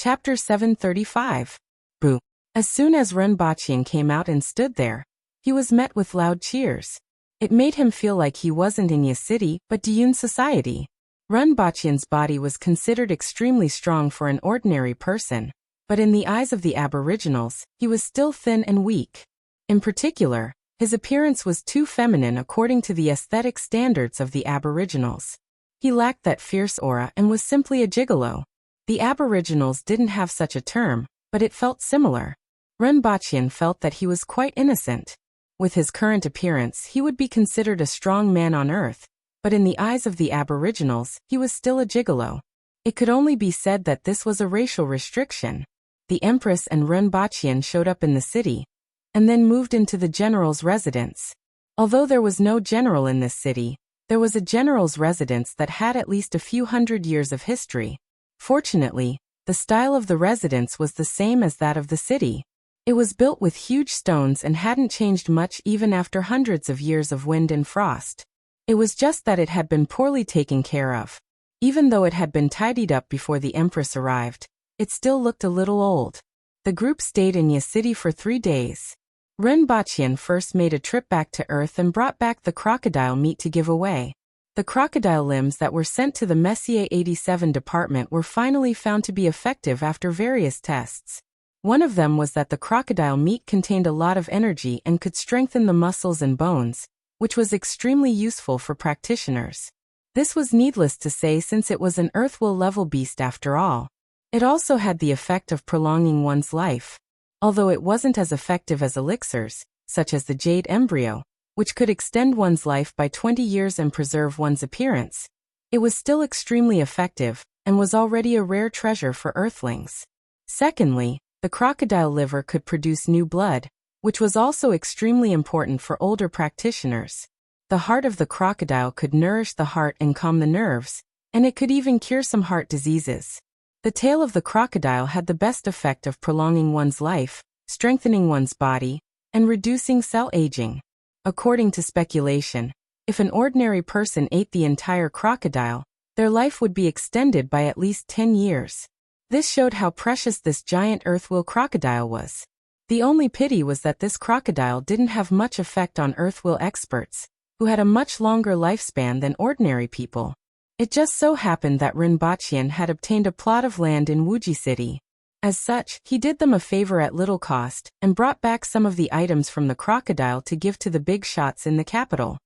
Chapter 735. Boo. As soon as Renbachian came out and stood there, he was met with loud cheers. It made him feel like he wasn't in Yi City but Diyun society. Renbachian's body was considered extremely strong for an ordinary person, but in the eyes of the aboriginals, he was still thin and weak. In particular, his appearance was too feminine according to the aesthetic standards of the aboriginals. He lacked that fierce aura and was simply a gigolo. The aboriginals didn't have such a term, but it felt similar. Renbachian felt that he was quite innocent. With his current appearance, he would be considered a strong man on earth, but in the eyes of the aboriginals, he was still a gigolo. It could only be said that this was a racial restriction. The Empress and Renbachian showed up in the city, and then moved into the general's residence. Although there was no general in this city, there was a general's residence that had at least a few hundred years of history. Fortunately, the style of the residence was the same as that of the city. It was built with huge stones and hadn't changed much even after hundreds of years of wind and frost. It was just that it had been poorly taken care of. Even though it had been tidied up before the Empress arrived, it still looked a little old. The group stayed in Yi City for 3 days. Renbachian first made a trip back to Earth and brought back the crocodile meat to give away. The crocodile limbs that were sent to the Messier 87 department were finally found to be effective after various tests. One of them was that the crocodile meat contained a lot of energy and could strengthen the muscles and bones, which was extremely useful for practitioners. This was needless to say since it was an Earthwill-level beast after all. It also had the effect of prolonging one's life. Although it wasn't as effective as elixirs, such as the jade embryo, which could extend one's life by 20 years and preserve one's appearance, it was still extremely effective, and was already a rare treasure for Earthlings. Secondly, the crocodile liver could produce new blood, which was also extremely important for older practitioners. The heart of the crocodile could nourish the heart and calm the nerves, and it could even cure some heart diseases. The tail of the crocodile had the best effect of prolonging one's life, strengthening one's body, and reducing cell aging. According to speculation, if an ordinary person ate the entire crocodile, their life would be extended by at least 10 years. This showed how precious this giant Earthwill crocodile was. The only pity was that this crocodile didn't have much effect on Earthwill experts, who had a much longer lifespan than ordinary people. It just so happened that Renbachian had obtained a plot of land in Wuxia City. As such, he did them a favor at little cost, and brought back some of the items from the crocodile to give to the big shots in the capital.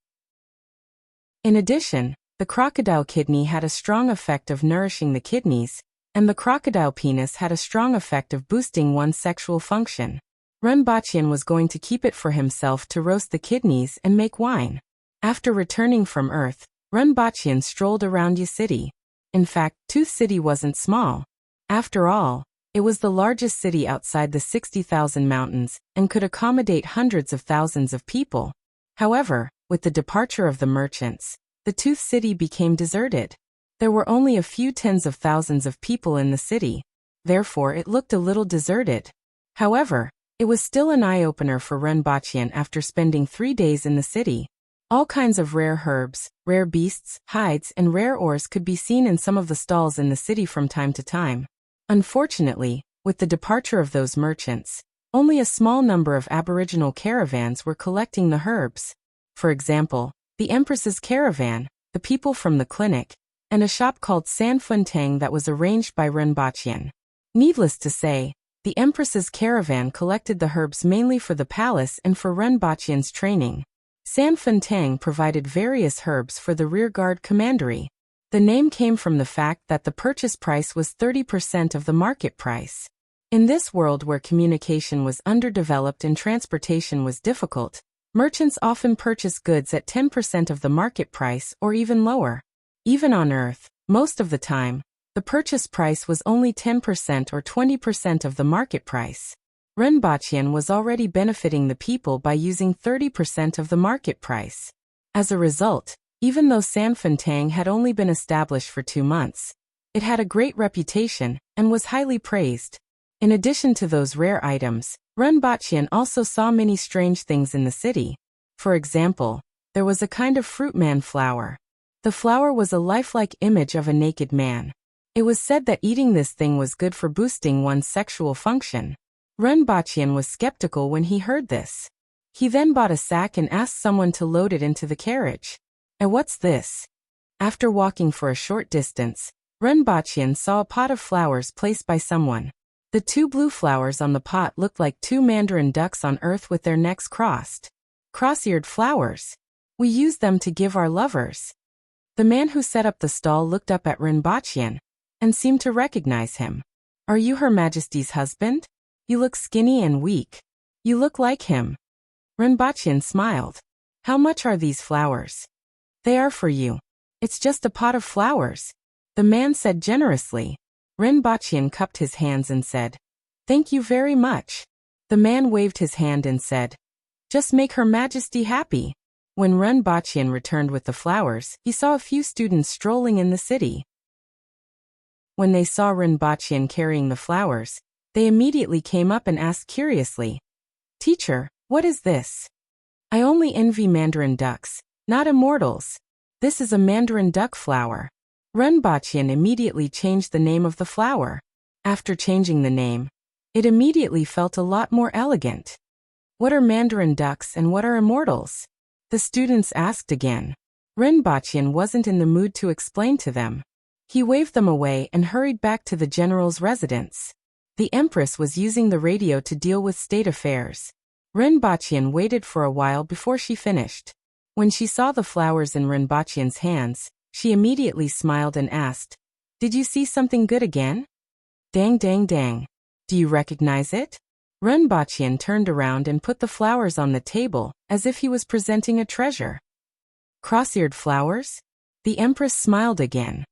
In addition, the crocodile kidney had a strong effect of nourishing the kidneys, and the crocodile penis had a strong effect of boosting one's sexual function. Renbachian was going to keep it for himself to roast the kidneys and make wine. After returning from Earth, Renbachian strolled around Yi City. In fact, Tooth City wasn't small. After all, it was the largest city outside the 60,000 mountains, and could accommodate hundreds of thousands of people. However, with the departure of the merchants, the Tooth City became deserted. There were only a few tens of thousands of people in the city. Therefore, it looked a little deserted. However, it was still an eye-opener for Renbachian after spending 3 days in the city. All kinds of rare herbs, rare beasts, hides, and rare ores could be seen in some of the stalls in the city from time to time. Unfortunately, with the departure of those merchants, only a small number of aboriginal caravans were collecting the herbs. For example, the Empress's caravan, the people from the clinic, and a shop called Sanfuntang that was arranged by Renbachian. Needless to say, the Empress's caravan collected the herbs mainly for the palace and for Renbachian's training. Sanfuntang provided various herbs for the rearguard commandery. The name came from the fact that the purchase price was 30% of the market price. In this world where communication was underdeveloped and transportation was difficult, merchants often purchase goods at 10% of the market price or even lower. Even on Earth, most of the time, the purchase price was only 10% or 20% of the market price. Renbachian was already benefiting the people by using 30% of the market price. As a result, even though Sanfuntang had only been established for 2 months, it had a great reputation and was highly praised. In addition to those rare items, Renbachian also saw many strange things in the city. For example, there was a kind of fruit man flower. The flower was a lifelike image of a naked man. It was said that eating this thing was good for boosting one's sexual function. Renbaqian was skeptical when he heard this. He then bought a sack and asked someone to load it into the carriage. And what's this? After walking for a short distance, Renbaqian saw a pot of flowers placed by someone. The 2 blue flowers on the pot looked like 2 mandarin ducks on earth with their necks crossed. Cross-eared flowers. We use them to give our lovers. The man who set up the stall looked up at Renbaqian and seemed to recognize him. Are you Her Majesty's husband? You look skinny and weak. You look like him. Renbaqian smiled. How much are these flowers? They are for you. It's just a pot of flowers. The man said generously. Renbaqian cupped his hands and said, Thank you very much. The man waved his hand and said, Just make Her Majesty happy. When Renbaqian returned with the flowers, he saw a few students strolling in the city. When they saw Renbaqian carrying the flowers, they immediately came up and asked curiously, Teacher, what is this? I only envy mandarin ducks, not immortals. This is a mandarin duck flower. Renbaqian immediately changed the name of the flower. After changing the name, it immediately felt a lot more elegant. What are mandarin ducks and what are immortals? The students asked again. Renbaqian wasn't in the mood to explain to them. He waved them away and hurried back to the general's residence. The Empress was using the radio to deal with state affairs. Renbaqian waited for a while before she finished. When she saw the flowers in Renbaqian's hands, she immediately smiled and asked, Did you see something good again? Dang dang dang. Do you recognize it? Renbaqian turned around and put the flowers on the table, as if he was presenting a treasure. Cross-eared flowers? The Empress smiled again.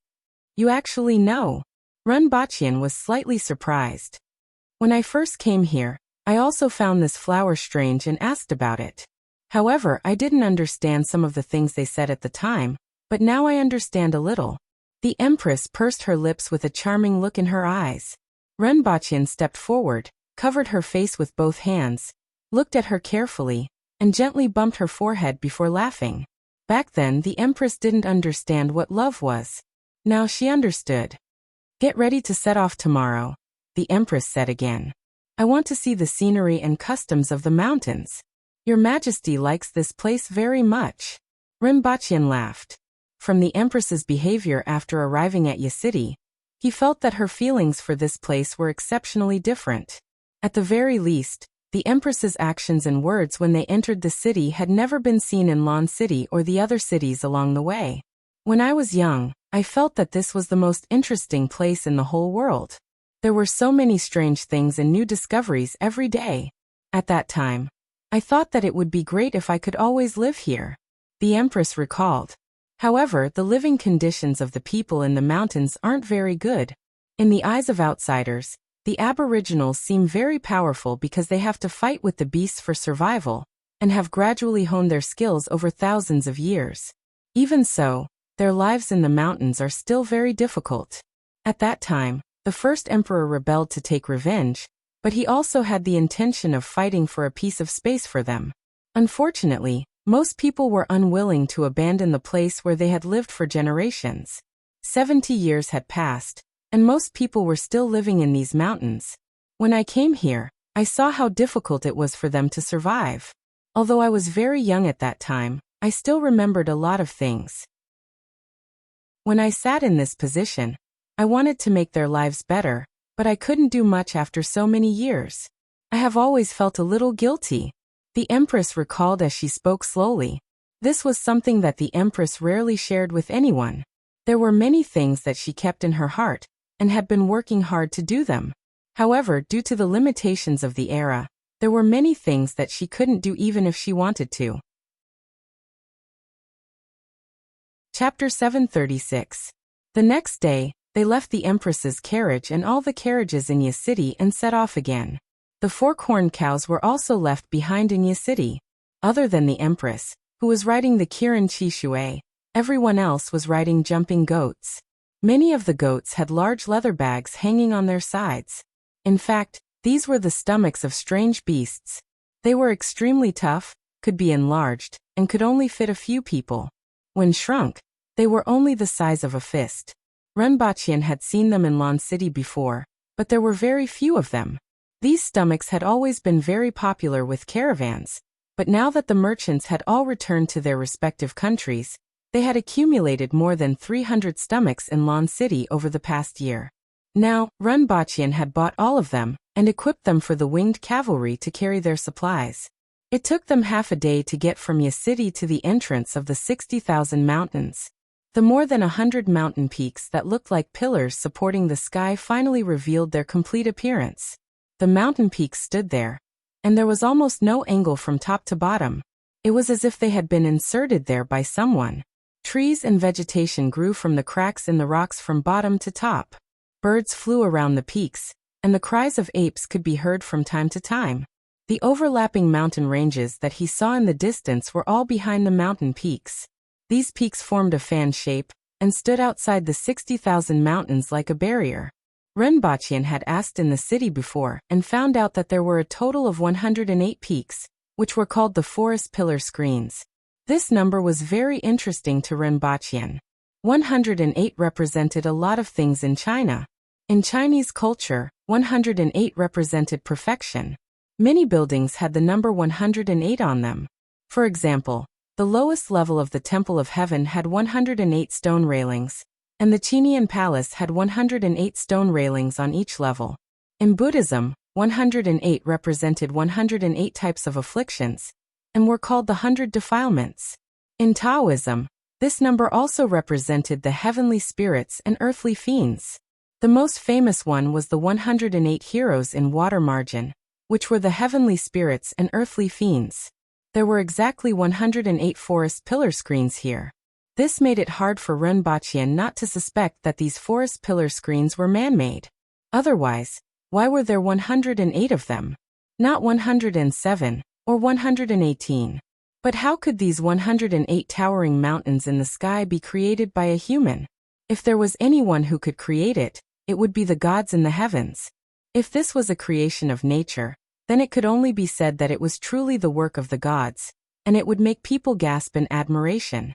You actually know. Renbaqian was slightly surprised. When I first came here, I also found this flower strange and asked about it. However, I didn't understand some of the things they said at the time, but now I understand a little. The Empress pursed her lips with a charming look in her eyes. Renbaqian stepped forward, covered her face with both hands, looked at her carefully, and gently bumped her forehead before laughing. Back then, the Empress didn't understand what love was. Now she understood. Get ready to set off tomorrow, the Empress said again. I want to see the scenery and customs of the mountains. Your Majesty likes this place very much. Renbaqian laughed. From the Empress's behavior after arriving at Yi City, he felt that her feelings for this place were exceptionally different. At the very least, the Empress's actions and words when they entered the city had never been seen in Lan City or the other cities along the way. When I was young, I felt that this was the most interesting place in the whole world. There were so many strange things and new discoveries every day. At that time, I thought that it would be great if I could always live here. The Empress recalled. However, the living conditions of the people in the mountains aren't very good. In the eyes of outsiders, the Aboriginals seem very powerful because they have to fight with the beasts for survival, and have gradually honed their skills over thousands of years. Even so, their lives in the mountains are still very difficult. At that time, the first emperor rebelled to take revenge, but he also had the intention of fighting for a piece of space for them. Unfortunately, most people were unwilling to abandon the place where they had lived for generations. 70 years had passed, and most people were still living in these mountains. When I came here, I saw how difficult it was for them to survive. Although I was very young at that time, I still remembered a lot of things. When I sat in this position, I wanted to make their lives better, but I couldn't do much after so many years. I have always felt a little guilty. The Empress recalled as she spoke slowly. This was something that the Empress rarely shared with anyone. There were many things that she kept in her heart, and had been working hard to do them. However, due to the limitations of the era, there were many things that she couldn't do even if she wanted to. Chapter 736. The next day, they left the Empress's carriage and all the carriages in Yi City and set off again. The fork-horned cows were also left behind in Yi City. Other than the Empress, who was riding the Kirin Chi Shui, everyone else was riding jumping goats. Many of the goats had large leather bags hanging on their sides. In fact, these were the stomachs of strange beasts. They were extremely tough, could be enlarged, and could only fit a few people. When shrunk, they were only the size of a fist. Renbaqian had seen them in Lan City before, but there were very few of them. These stomachs had always been very popular with caravans, but now that the merchants had all returned to their respective countries, they had accumulated more than 300 stomachs in Lan City over the past year. Now, Renbaqian had bought all of them and equipped them for the winged cavalry to carry their supplies. It took them half a day to get from Yi City to the entrance of the 60,000 mountains. The more than 100 mountain peaks that looked like pillars supporting the sky finally revealed their complete appearance. The mountain peaks stood there, and there was almost no angle from top to bottom. It was as if they had been inserted there by someone. Trees and vegetation grew from the cracks in the rocks from bottom to top. Birds flew around the peaks, and the cries of apes could be heard from time to time. The overlapping mountain ranges that he saw in the distance were all behind the mountain peaks. These peaks formed a fan shape and stood outside the 60,000 mountains like a barrier. Renbaqian had asked in the city before and found out that there were a total of 108 peaks, which were called the forest pillar screens. This number was very interesting to Renbaqian. 108 represented a lot of things in China. In Chinese culture, 108 represented perfection. Many buildings had the number 108 on them. For example, the lowest level of the Temple of Heaven had 108 stone railings, and the Qinian Palace had 108 stone railings on each level. In Buddhism, 108 represented 108 types of afflictions, and were called the 100 defilements. In Taoism, this number also represented the heavenly spirits and earthly fiends. The most famous one was the 108 heroes in water margin, which were the heavenly spirits and earthly fiends. There were exactly 108 forest pillar screens here. This made it hard for Renbaqian not to suspect that these forest pillar screens were man-made. Otherwise, why were there 108 of them? Not 107, or 118. But how could these 108 towering mountains in the sky be created by a human? If there was anyone who could create it, it would be the gods in the heavens. If this was a creation of nature, then it could only be said that it was truly the work of the gods, and it would make people gasp in admiration.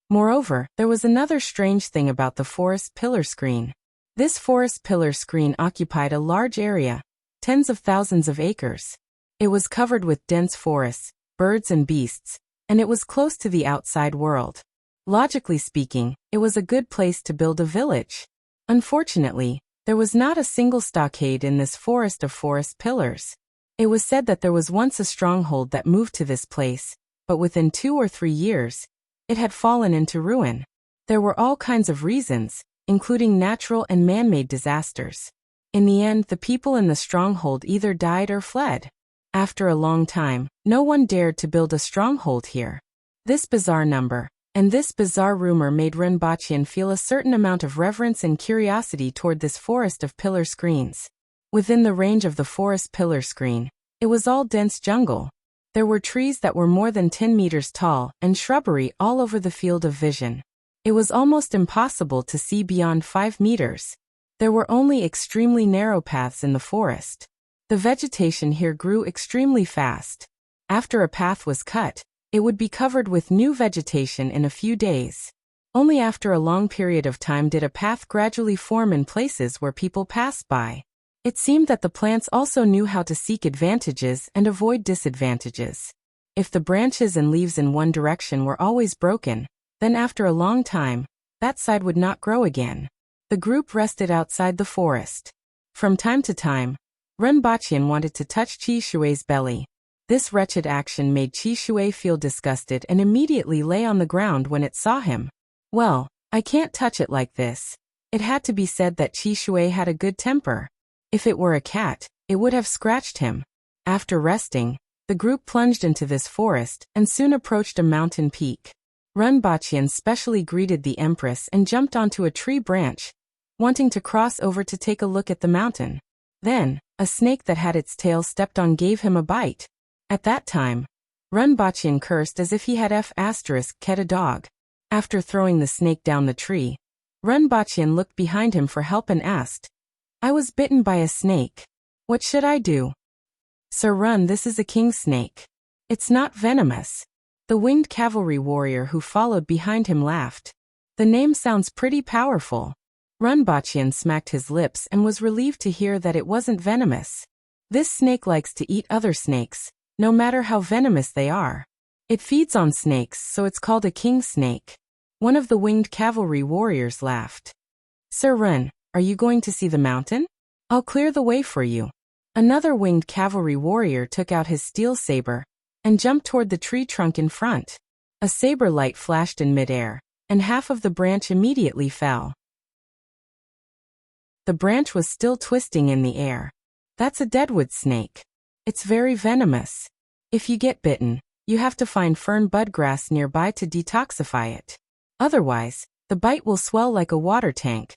Moreover, there was another strange thing about the forest pillar screen. This forest pillar screen occupied a large area, tens of thousands of acres. It was covered with dense forests, birds and beasts, and it was close to the outside world. Logically speaking, it was a good place to build a village. Unfortunately, there was not a single stockade in this forest of forest pillars. It was said that there was once a stronghold that moved to this place, but within 2 or 3 years, it had fallen into ruin. There were all kinds of reasons, including natural and man-made disasters. In the end, the people in the stronghold either died or fled. After a long time, no one dared to build a stronghold here. This bizarre number, and this bizarre rumor made Renbaqian feel a certain amount of reverence and curiosity toward this forest of pillar screens. Within the range of the forest pillar screen, it was all dense jungle. There were trees that were more than 10 meters tall and shrubbery all over the field of vision. It was almost impossible to see beyond 5 meters. There were only extremely narrow paths in the forest. The vegetation here grew extremely fast. After a path was cut, it would be covered with new vegetation in a few days. Only after a long period of time did a path gradually form in places where people passed by. It seemed that the plants also knew how to seek advantages and avoid disadvantages. If the branches and leaves in one direction were always broken, then after a long time, that side would not grow again. The group rested outside the forest. From time to time, Renbaqian wanted to touch Qi Shui's belly. This wretched action made Qi Shui feel disgusted and immediately lay on the ground when it saw him. Well, I can't touch it like this. It had to be said that Qi Shui had a good temper. If it were a cat, it would have scratched him. After resting, the group plunged into this forest and soon approached a mountain peak. Renbaqian specially greeted the Empress and jumped onto a tree branch, wanting to cross over to take a look at the mountain. Then, a snake that had its tail stepped on gave him a bite. At that time, Renbaqian cursed as if he had *cat a dog. After throwing the snake down the tree, Renbaqian looked behind him for help and asked, "I was bitten by a snake. What should I do?" "Sir Run, this is a king snake. It's not venomous." The winged cavalry warrior who followed behind him laughed. The name sounds pretty powerful. Runbachian smacked his lips and was relieved to hear that it wasn't venomous. This snake likes to eat other snakes, no matter how venomous they are. It feeds on snakes, so it's called a king snake. One of the winged cavalry warriors laughed. Sir Run, are you going to see the mountain? I'll clear the way for you. Another winged cavalry warrior took out his steel saber and jumped toward the tree trunk in front. A saber light flashed in midair, and half of the branch immediately fell. The branch was still twisting in the air. That's a deadwood snake. It's very venomous. If you get bitten, you have to find fern budgrass nearby to detoxify it. Otherwise, the bite will swell like a water tank.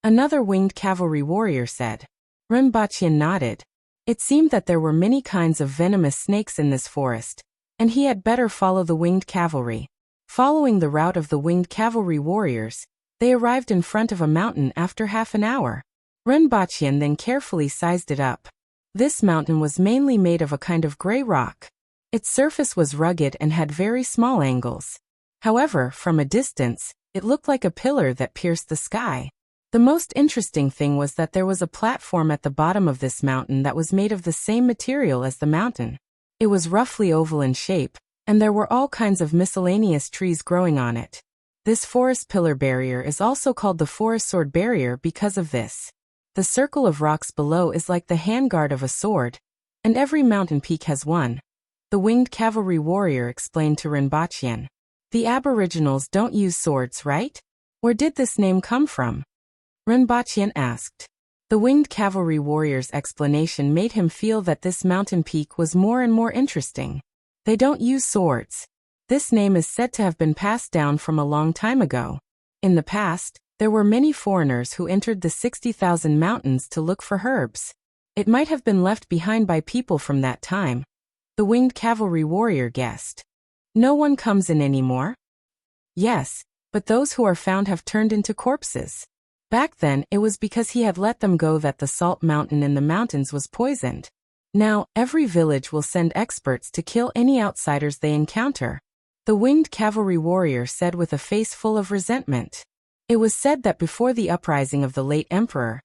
Another winged cavalry warrior said. Runbachian nodded. It seemed that there were many kinds of venomous snakes in this forest, and he had better follow the winged cavalry. Following the route of the winged cavalry warriors, they arrived in front of a mountain after half an hour. Runbachian then carefully sized it up. This mountain was mainly made of a kind of gray rock. Its surface was rugged and had very small angles. However, from a distance, it looked like a pillar that pierced the sky. The most interesting thing was that there was a platform at the bottom of this mountain that was made of the same material as the mountain. It was roughly oval in shape, and there were all kinds of miscellaneous trees growing on it. This forest pillar barrier is also called the forest sword barrier because of this. The circle of rocks below is like the handguard of a sword, and every mountain peak has one. The winged cavalry warrior explained to Runbachian. The aboriginals don't use swords, right? Where did this name come from? Runbachian asked. The winged cavalry warrior's explanation made him feel that this mountain peak was more and more interesting. They don't use swords. This name is said to have been passed down from a long time ago. In the past, there were many foreigners who entered the 60,000 mountains to look for herbs. It might have been left behind by people from that time. The winged cavalry warrior guessed. No one comes in anymore? Yes, but those who are found have turned into corpses. Back then, it was because he had let them go that the salt mountain in the mountains was poisoned. Now, every village will send experts to kill any outsiders they encounter. The winged cavalry warrior said with a face full of resentment. It was said that before the uprising of the late emperor,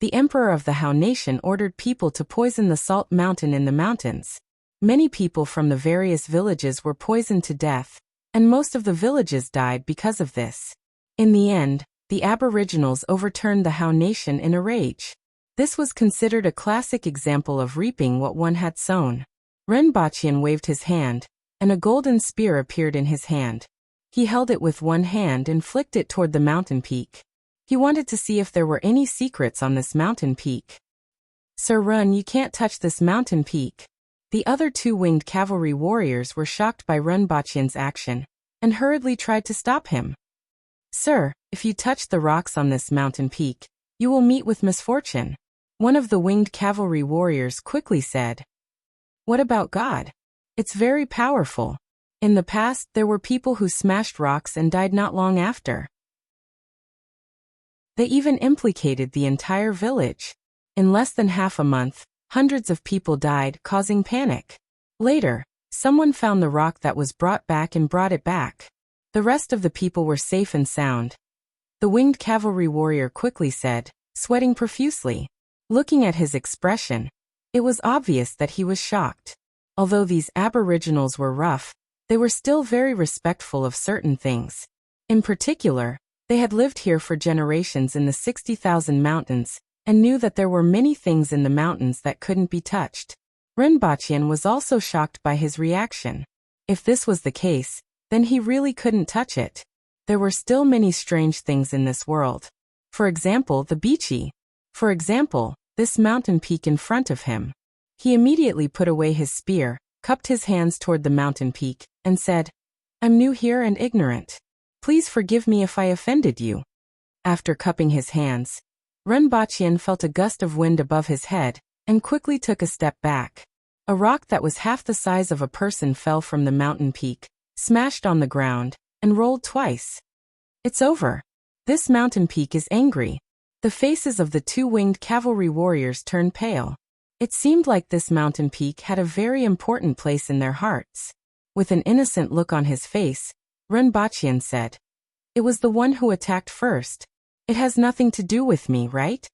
the emperor of the Hao nation ordered people to poison the salt mountain in the mountains. Many people from the various villages were poisoned to death, and most of the villages died because of this. In the end, the aboriginals overturned the Hao nation in a rage. This was considered a classic example of reaping what one had sown. Runbachian waved his hand, and a golden spear appeared in his hand. He held it with one hand and flicked it toward the mountain peak. He wanted to see if there were any secrets on this mountain peak. Sir Run, you can't touch this mountain peak. The other two winged cavalry warriors were shocked by Runbachian's action, and hurriedly tried to stop him. Sir, if you touch the rocks on this mountain peak, you will meet with misfortune. One of the winged cavalry warriors quickly said. What about God? It's very powerful. In the past, there were people who smashed rocks and died not long after. They even implicated the entire village. In less than half a month, hundreds of people died, causing panic. Later, someone found the rock that was brought back and brought it back. The rest of the people were safe and sound. The winged cavalry warrior quickly said, sweating profusely. Looking at his expression, it was obvious that he was shocked. Although these aboriginals were rough, they were still very respectful of certain things. In particular, they had lived here for generations in the 60,000 mountains, and knew that there were many things in the mountains that couldn't be touched. Runbachian was also shocked by his reaction. If this was the case, then he really couldn't touch it. There were still many strange things in this world. For example, the beachy. For example, this mountain peak in front of him. He immediately put away his spear, cupped his hands toward the mountain peak, and said, I'm new here and ignorant. Please forgive me if I offended you. After cupping his hands, Runbachian felt a gust of wind above his head, and quickly took a step back. A rock that was half the size of a person fell from the mountain peak, smashed on the ground, and rolled twice. It's over. This mountain peak is angry. The faces of the two winged cavalry warriors turned pale. It seemed like this mountain peak had a very important place in their hearts. With an innocent look on his face, Runbachian said, It was the one who attacked first. It has nothing to do with me, right?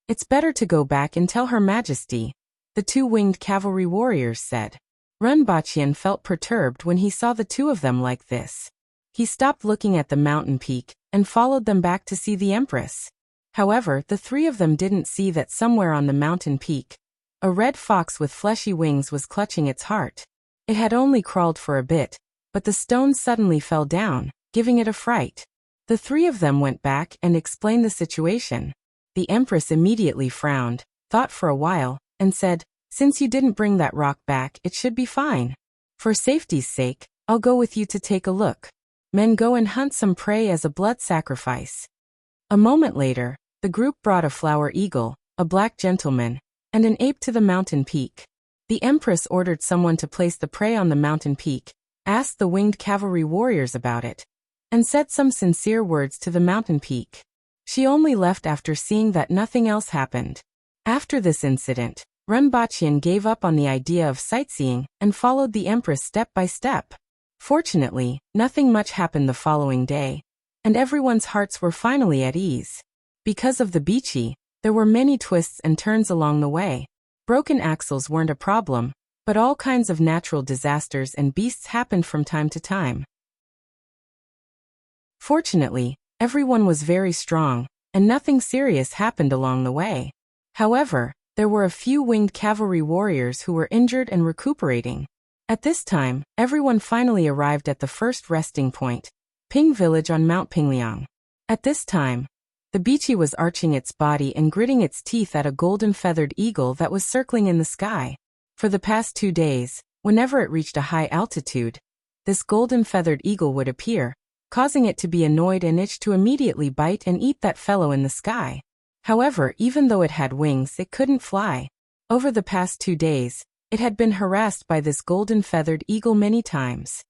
It's better to go back and tell Her Majesty, the two winged cavalry warriors said. Renbaqian felt perturbed when he saw the two of them like this. He stopped looking at the mountain peak and followed them back to see the Empress. However, the three of them didn't see that somewhere on the mountain peak, a red fox with fleshy wings was clutching its heart. It had only crawled for a bit, but the stone suddenly fell down, giving it a fright. The three of them went back and explained the situation. The Empress immediately frowned, thought for a while, and said, "Since you didn't bring that rock back, it should be fine. For safety's sake, I'll go with you to take a look. Men go and hunt some prey as a blood sacrifice." A moment later, the group brought a flower eagle, a black gentleman, and an ape to the mountain peak. The Empress ordered someone to place the prey on the mountain peak, asked the winged cavalry warriors about it, and said some sincere words to the mountain peak. She only left after seeing that nothing else happened. After this incident, Renbaqian gave up on the idea of sightseeing and followed the Empress step by step. Fortunately, nothing much happened the following day, and everyone's hearts were finally at ease. Because of the beachy, there were many twists and turns along the way. Broken axles weren't a problem, but all kinds of natural disasters and beasts happened from time to time. Fortunately, everyone was very strong, and nothing serious happened along the way. However, there were a few winged cavalry warriors who were injured and recuperating. At this time, everyone finally arrived at the first resting point, Ping Village on Mount Pingliang. At this time, the beachy was arching its body and gritting its teeth at a golden feathered eagle that was circling in the sky. For the past 2 days, whenever it reached a high altitude, this golden feathered eagle would appear, causing it to be annoyed and itch to immediately bite and eat that fellow in the sky. However, even though it had wings, it couldn't fly. Over the past 2 days, it had been harassed by this golden feathered eagle many times.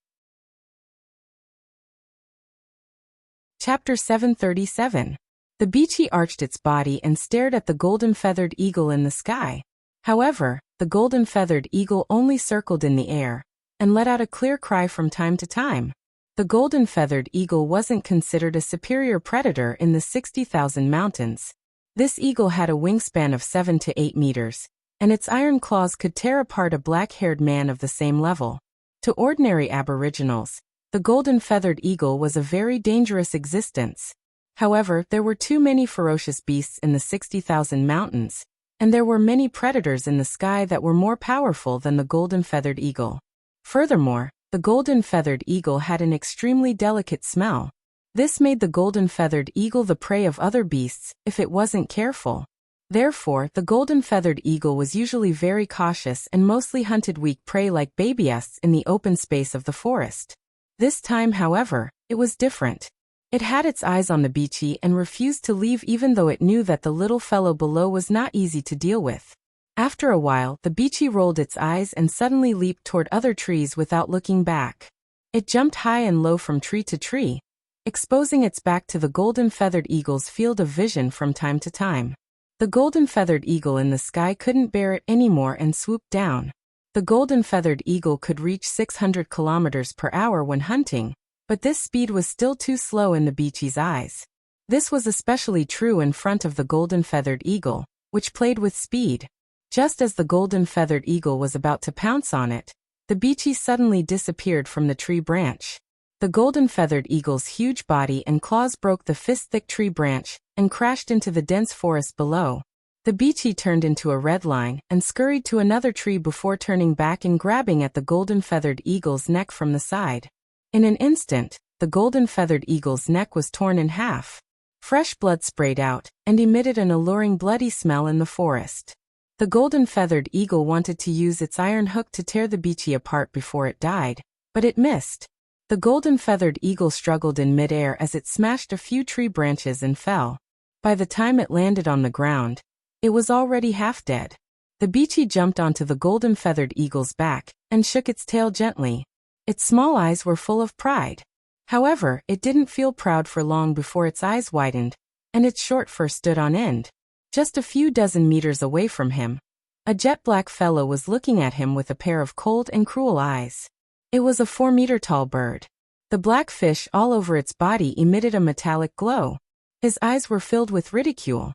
Chapter 737. The beachy arched its body and stared at the golden feathered eagle in the sky. However, the golden feathered eagle only circled in the air and let out a clear cry from time to time. The golden feathered eagle wasn't considered a superior predator in the 60,000 mountains. This eagle had a wingspan of 7 to 8 meters, and its iron claws could tear apart a black-haired man of the same level. To ordinary aboriginals, the golden feathered eagle was a very dangerous existence. However, there were too many ferocious beasts in the 60,000 mountains, and there were many predators in the sky that were more powerful than the golden feathered eagle. Furthermore, the golden feathered eagle had an extremely delicate smell. This made the golden feathered eagle the prey of other beasts if it wasn't careful. Therefore, the golden feathered eagle was usually very cautious and mostly hunted weak prey like babyists in the open space of the forest. This time, however, it was different. It had its eyes on the beachy and refused to leave even though it knew that the little fellow below was not easy to deal with. After a while, the beachy rolled its eyes and suddenly leaped toward other trees without looking back. It jumped high and low from tree to tree, exposing its back to the golden feathered eagle's field of vision from time to time. The golden feathered eagle in the sky couldn't bear it anymore and swooped down. The golden feathered eagle could reach 600 kilometers per hour when hunting, but this speed was still too slow in the beachy's eyes. This was especially true in front of the golden feathered eagle, which played with speed. Just as the golden feathered eagle was about to pounce on it, the beachy suddenly disappeared from the tree branch. The golden feathered eagle's huge body and claws broke the fist-thick tree branch and crashed into the dense forest below. The beachy turned into a red line and scurried to another tree before turning back and grabbing at the golden feathered eagle's neck from the side. In an instant, the golden feathered eagle's neck was torn in half. Fresh blood sprayed out and emitted an alluring bloody smell in the forest. The golden feathered eagle wanted to use its iron hook to tear the beachy apart before it died, but it missed. The golden feathered eagle struggled in midair as it smashed a few tree branches and fell. By the time it landed on the ground, it was already half dead. The beachy jumped onto the golden feathered eagle's back and shook its tail gently. Its small eyes were full of pride. However, it didn't feel proud for long before its eyes widened, and its short fur stood on end. Just a few dozen meters away from him, a jet-black fellow was looking at him with a pair of cold and cruel eyes. It was a 4-meter-tall bird. The black fish all over its body emitted a metallic glow. His eyes were filled with ridicule.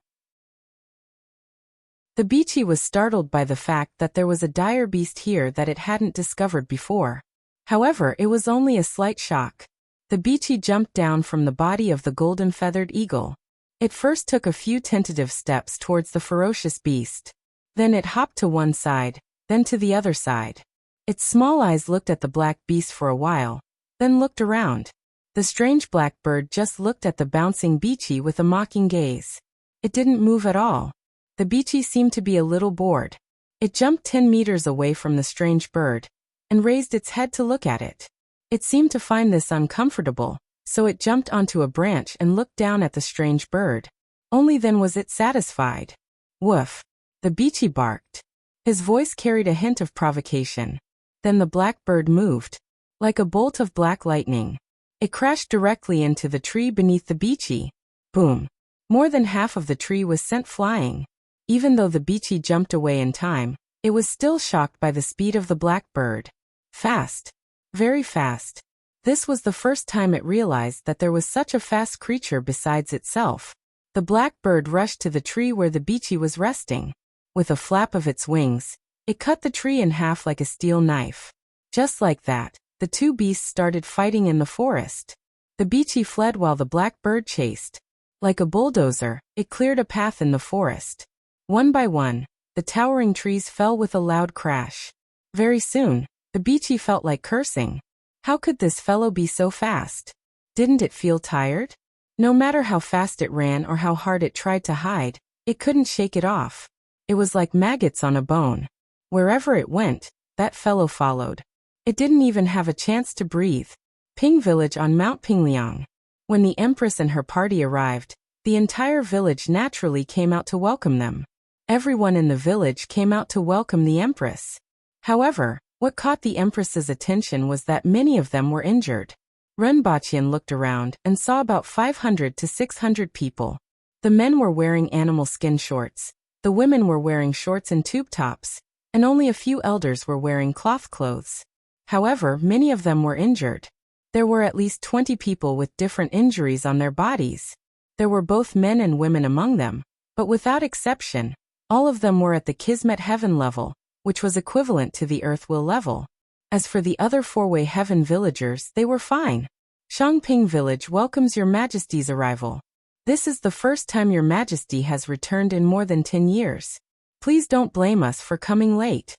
The Beachy was startled by the fact that there was a dire beast here that it hadn't discovered before. However, it was only a slight shock. The Beachy jumped down from the body of the golden-feathered eagle. It first took a few tentative steps towards the ferocious beast. Then it hopped to one side, then to the other side. Its small eyes looked at the black beast for a while, then looked around. The strange black bird just looked at the bouncing Beachy with a mocking gaze. It didn't move at all. The Beachy seemed to be a little bored. It jumped 10 meters away from the strange bird, and raised its head to look at it. It seemed to find this uncomfortable, so it jumped onto a branch and looked down at the strange bird. Only then was it satisfied. Woof! The Beachy barked. His voice carried a hint of provocation. Then the black bird moved. Like a bolt of black lightning. It crashed directly into the tree beneath the Beachy. Boom! More than half of the tree was sent flying. Even though the Beachy jumped away in time, it was still shocked by the speed of the black bird. Fast. Very fast. This was the first time it realized that there was such a fast creature besides itself. The black bird rushed to the tree where the Beachy was resting. With a flap of its wings, it cut the tree in half like a steel knife. Just like that, the two beasts started fighting in the forest. The Beachy fled while the black bird chased. Like a bulldozer, it cleared a path in the forest. One by one, the towering trees fell with a loud crash. Very soon, the Beachy felt like cursing. How could this fellow be so fast? Didn't it feel tired? No matter how fast it ran or how hard it tried to hide, it couldn't shake it off. It was like maggots on a bone. Wherever it went, that fellow followed. It didn't even have a chance to breathe. Ping Village on Mount Pingliang. When the Empress and her party arrived, the entire village naturally came out to welcome them. Everyone in the village came out to welcome the Empress. However, what caught the Empress's attention was that many of them were injured. Renbaqian looked around and saw about 500 to 600 people. The men were wearing animal skin shorts, the women were wearing shorts and tube tops, and only a few elders were wearing cloth clothes. However, many of them were injured. There were at least 20 people with different injuries on their bodies. There were both men and women among them, but without exception, all of them were at the Kismet Heaven level, which was equivalent to the Earth Will level. As for the other four-way heaven villagers, they were fine. Shangping Village welcomes Your Majesty's arrival. This is the first time Your Majesty has returned in more than 10 years. Please don't blame us for coming late.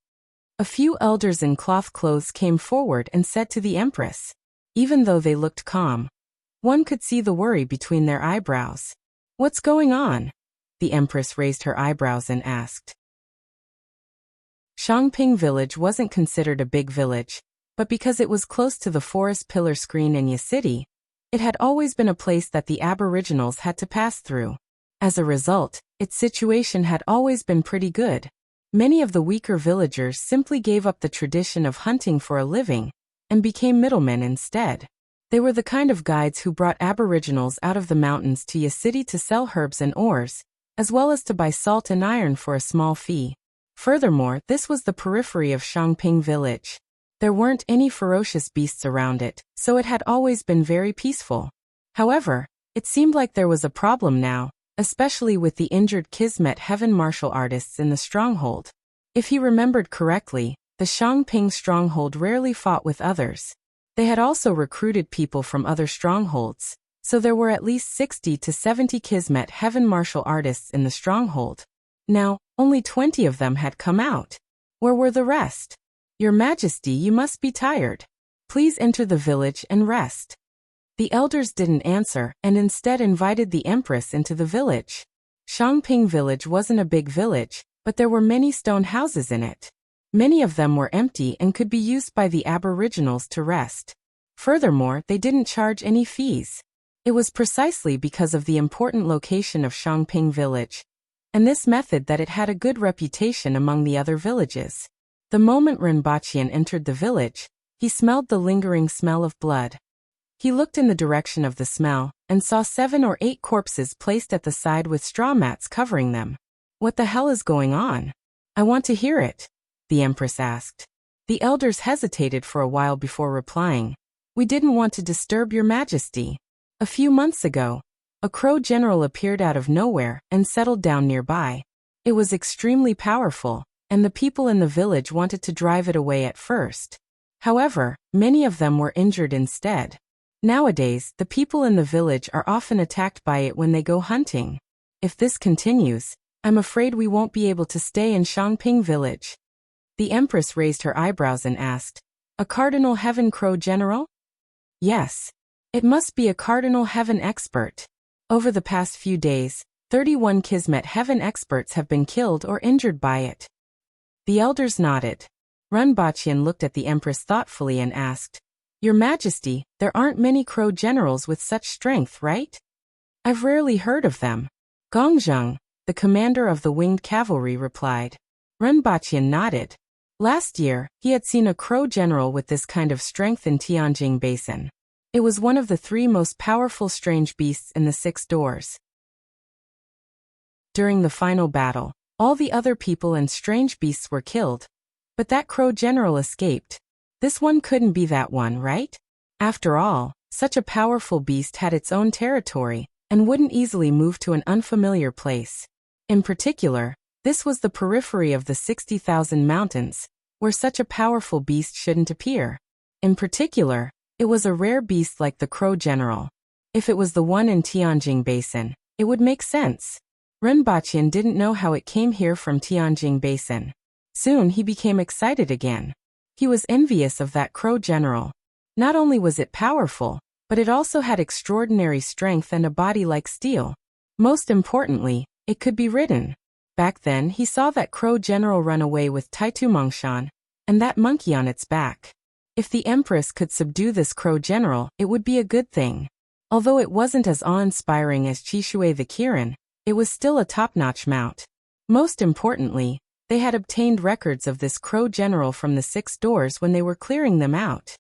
A few elders in cloth clothes came forward and said to the Empress. Even though they looked calm, one could see the worry between their eyebrows. What's going on? The Empress raised her eyebrows and asked. Shangping Village wasn't considered a big village, but because it was close to the forest pillar screen in Yi City, it had always been a place that the Aboriginals had to pass through. As a result, its situation had always been pretty good. Many of the weaker villagers simply gave up the tradition of hunting for a living and became middlemen instead. They were the kind of guides who brought Aboriginals out of the mountains to Yi City to sell herbs and ores, as well as to buy salt and iron for a small fee. Furthermore, this was the periphery of Shangping Village. There weren't any ferocious beasts around it, so it had always been very peaceful. However, it seemed like there was a problem now, especially with the injured Kismet Heaven martial artists in the stronghold. If he remembered correctly, the Shangping stronghold rarely fought with others. They had also recruited people from other strongholds, so there were at least 60 to 70 Kismet Heaven martial artists in the stronghold. Now, only 20 of them had come out. Where were the rest? Your Majesty, you must be tired. Please enter the village and rest. The elders didn't answer and instead invited the Empress into the village. Shangping Village wasn't a big village, but there were many stone houses in it. Many of them were empty and could be used by the Aboriginals to rest. Furthermore, they didn't charge any fees. It was precisely because of the important location of Shangping Village, and this method that it had a good reputation among the other villages. The moment Renbaqian entered the village, he smelled the lingering smell of blood. He looked in the direction of the smell, and saw 7 or 8 corpses placed at the side with straw mats covering them. What the hell is going on? I want to hear it, the Empress asked. The elders hesitated for a while before replying. We didn't want to disturb your majesty. A few months ago, a crow general appeared out of nowhere and settled down nearby. It was extremely powerful, and the people in the village wanted to drive it away at first. However, many of them were injured instead. Nowadays, the people in the village are often attacked by it when they go hunting. If this continues, I'm afraid we won't be able to stay in Shangping village. The Empress raised her eyebrows and asked, "A Cardinal Heaven Crow General?" Yes. It must be a Cardinal Heaven expert. Over the past few days, 31 Kismet Heaven experts have been killed or injured by it. The elders nodded. Renbaqian looked at the Empress thoughtfully and asked, "Your Majesty, there aren't many crow generals with such strength, right?" "I've rarely heard of them." Gongzheng, the commander of the winged cavalry, replied. Renbaqian nodded. Last year, he had seen a crow general with this kind of strength in Tianjing Basin. It was one of the 3 most powerful strange beasts in the 6 doors. During the final battle, all the other people and strange beasts were killed. But that crow general escaped. This one couldn't be that one, right? After all, such a powerful beast had its own territory and wouldn't easily move to an unfamiliar place. In particular, this was the periphery of the 60,000 mountains, where such a powerful beast shouldn't appear. In particular, it was a rare beast like the crow general. If it was the one in Tianjing Basin, it would make sense. Renbaqian didn't know how it came here from Tianjing Basin. Soon he became excited again. He was envious of that crow general. Not only was it powerful, but it also had extraordinary strength and a body like steel. Most importantly, it could be ridden. Back then he saw that crow general run away with Taitu Mongshan, and that monkey on its back. If the Empress could subdue this crow general, it would be a good thing. Although it wasn't as awe-inspiring as Chishui the Kirin, it was still a top-notch mount. Most importantly, they had obtained records of this crow general from the 6 doors when they were clearing them out.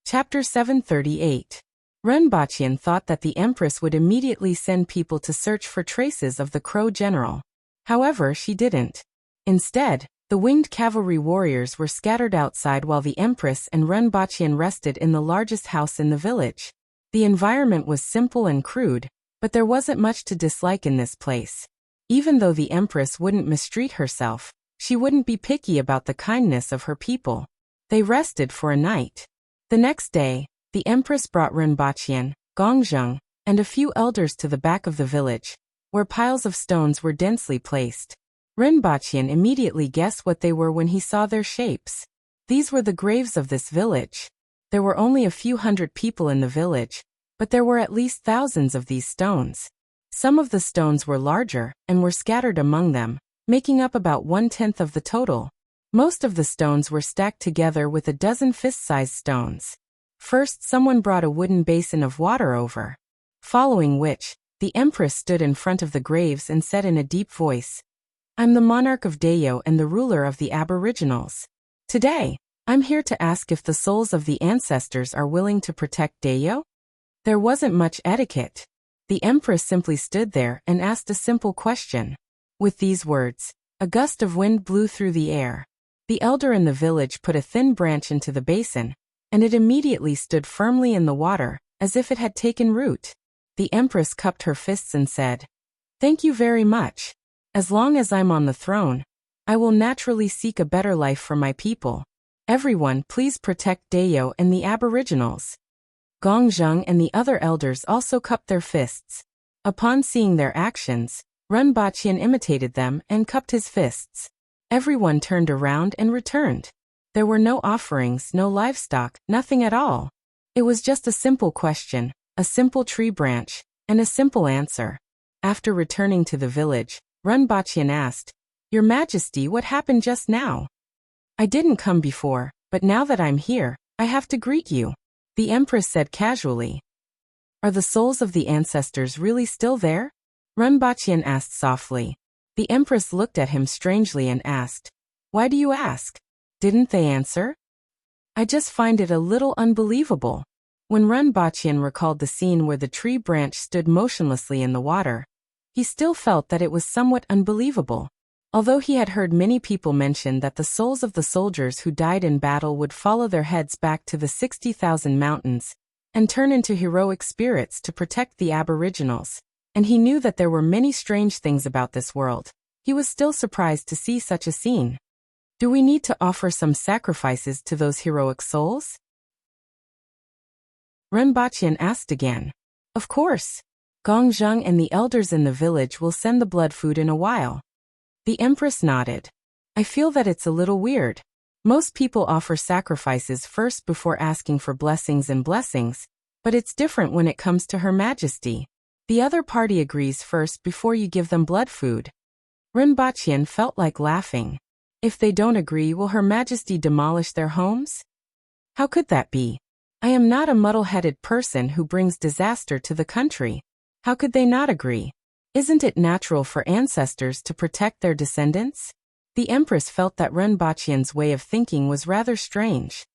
Chapter 738. Renbaqian thought that the Empress would immediately send people to search for traces of the crow general. However, she didn't. Instead, the winged cavalry warriors were scattered outside while the Empress and Renbaqian rested in the largest house in the village. The environment was simple and crude, but there wasn't much to dislike in this place. Even though the Empress wouldn't mistreat herself, she wouldn't be picky about the kindness of her people. They rested for a night. The next day, the Empress brought Renbaqian, Gongzheng, and a few elders to the back of the village, where piles of stones were densely placed. Renbaqian immediately guessed what they were when he saw their shapes. These were the graves of this village. There were only a few hundred people in the village, but there were at least thousands of these stones. Some of the stones were larger and were scattered among them, making up about 1/10 of the total. Most of the stones were stacked together with a dozen fist-sized stones. First, someone brought a wooden basin of water over. Following which, the Empress stood in front of the graves and said in a deep voice, "I'm the monarch of Dayo and the ruler of the Aboriginals. Today, I'm here to ask if the souls of the ancestors are willing to protect Dayo?" There wasn't much etiquette. The Empress simply stood there and asked a simple question. With these words, a gust of wind blew through the air. The elder in the village put a thin branch into the basin, and it immediately stood firmly in the water, as if it had taken root. The Empress cupped her fists and said, "Thank you very much. As long as I'm on the throne, I will naturally seek a better life for my people. Everyone, please protect Dayo and the Aboriginals." Gongzheng and the other elders also cupped their fists. Upon seeing their actions, Renbaqian imitated them and cupped his fists. Everyone turned around and returned. There were no offerings, no livestock, nothing at all. It was just a simple question, a simple tree branch, and a simple answer. After returning to the village, Renbaqian asked, "Your Majesty, what happened just now?" "I didn't come before, but now that I'm here, I have to greet you," the Empress said casually. "Are the souls of the ancestors really still there?" Renbaqian asked softly. The Empress looked at him strangely and asked, "Why do you ask? Didn't they answer?" "I just find it a little unbelievable." When Renbaqian recalled the scene where the tree branch stood motionlessly in the water, he still felt that it was somewhat unbelievable. Although he had heard many people mention that the souls of the soldiers who died in battle would follow their heads back to the 60,000 mountains and turn into heroic spirits to protect the aboriginals, and he knew that there were many strange things about this world, he was still surprised to see such a scene. Do we need to offer some sacrifices to those heroic souls? Renbaqian asked again. Of course. Gongzheng and the elders in the village will send the blood food in a while. The Empress nodded. I feel that it's a little weird. Most people offer sacrifices first before asking for blessings and blessings, but it's different when it comes to Her Majesty. The other party agrees first before you give them blood food. Renbaqian felt like laughing. If they don't agree, will Her Majesty demolish their homes? How could that be? I am not a muddle-headed person who brings disaster to the country. How could they not agree? Isn't it natural for ancestors to protect their descendants? The Empress felt that Renbaqian's way of thinking was rather strange.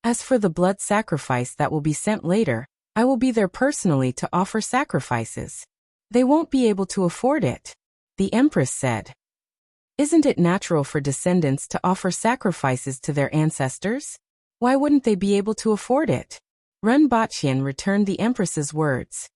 As for the blood sacrifice that will be sent later, I will be there personally to offer sacrifices. They won't be able to afford it, the Empress said. Isn't it natural for descendants to offer sacrifices to their ancestors? Why wouldn't they be able to afford it? Renbaqian returned the Empress's words.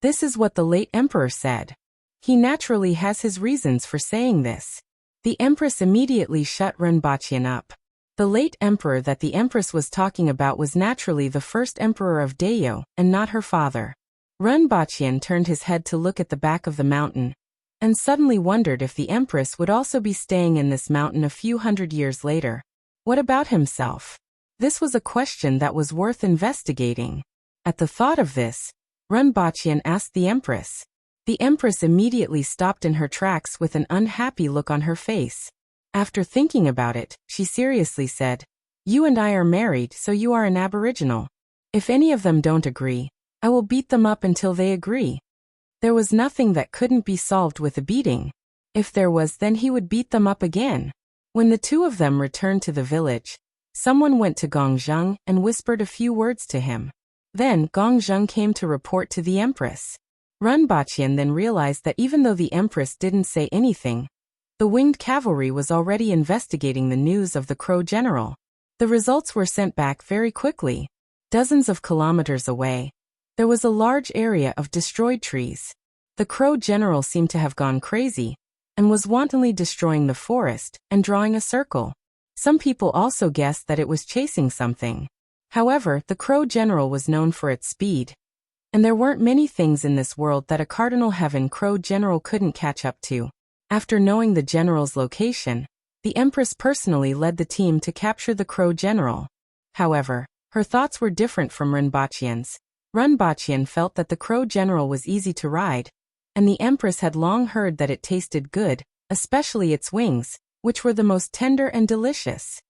This is what the late emperor said. He naturally has his reasons for saying this. The Empress immediately shut Renbaqian up. The late emperor that the Empress was talking about was naturally the first emperor of Dayo, and not her father. Renbaqian turned his head to look at the back of the mountain, and suddenly wondered if the Empress would also be staying in this mountain a few hundred years later. What about himself? This was a question that was worth investigating. At the thought of this, Renbaqian asked the Empress. The Empress immediately stopped in her tracks with an unhappy look on her face. After thinking about it, she seriously said, You and I are married, so you are an aboriginal. If any of them don't agree, I will beat them up until they agree. There was nothing that couldn't be solved with a beating. If there was, then he would beat them up again. When the two of them returned to the village, someone went to Gongzheng and whispered a few words to him. Then Gongzheng came to report to the Empress. Renbaqian then realized that even though the Empress didn't say anything, the winged cavalry was already investigating the news of the Crow General. The results were sent back very quickly. Dozens of kilometers away, there was a large area of destroyed trees. The Crow General seemed to have gone crazy, and was wantonly destroying the forest and drawing a circle. Some people also guessed that it was chasing something. However, the Crow General was known for its speed, and there weren't many things in this world that a Cardinal Heaven Crow General couldn't catch up to. After knowing the General's location, the Empress personally led the team to capture the Crow General. However, her thoughts were different from Renbaqian's. Renbaqian felt that the Crow General was easy to ride, and the Empress had long heard that it tasted good, especially its wings, which were the most tender and delicious.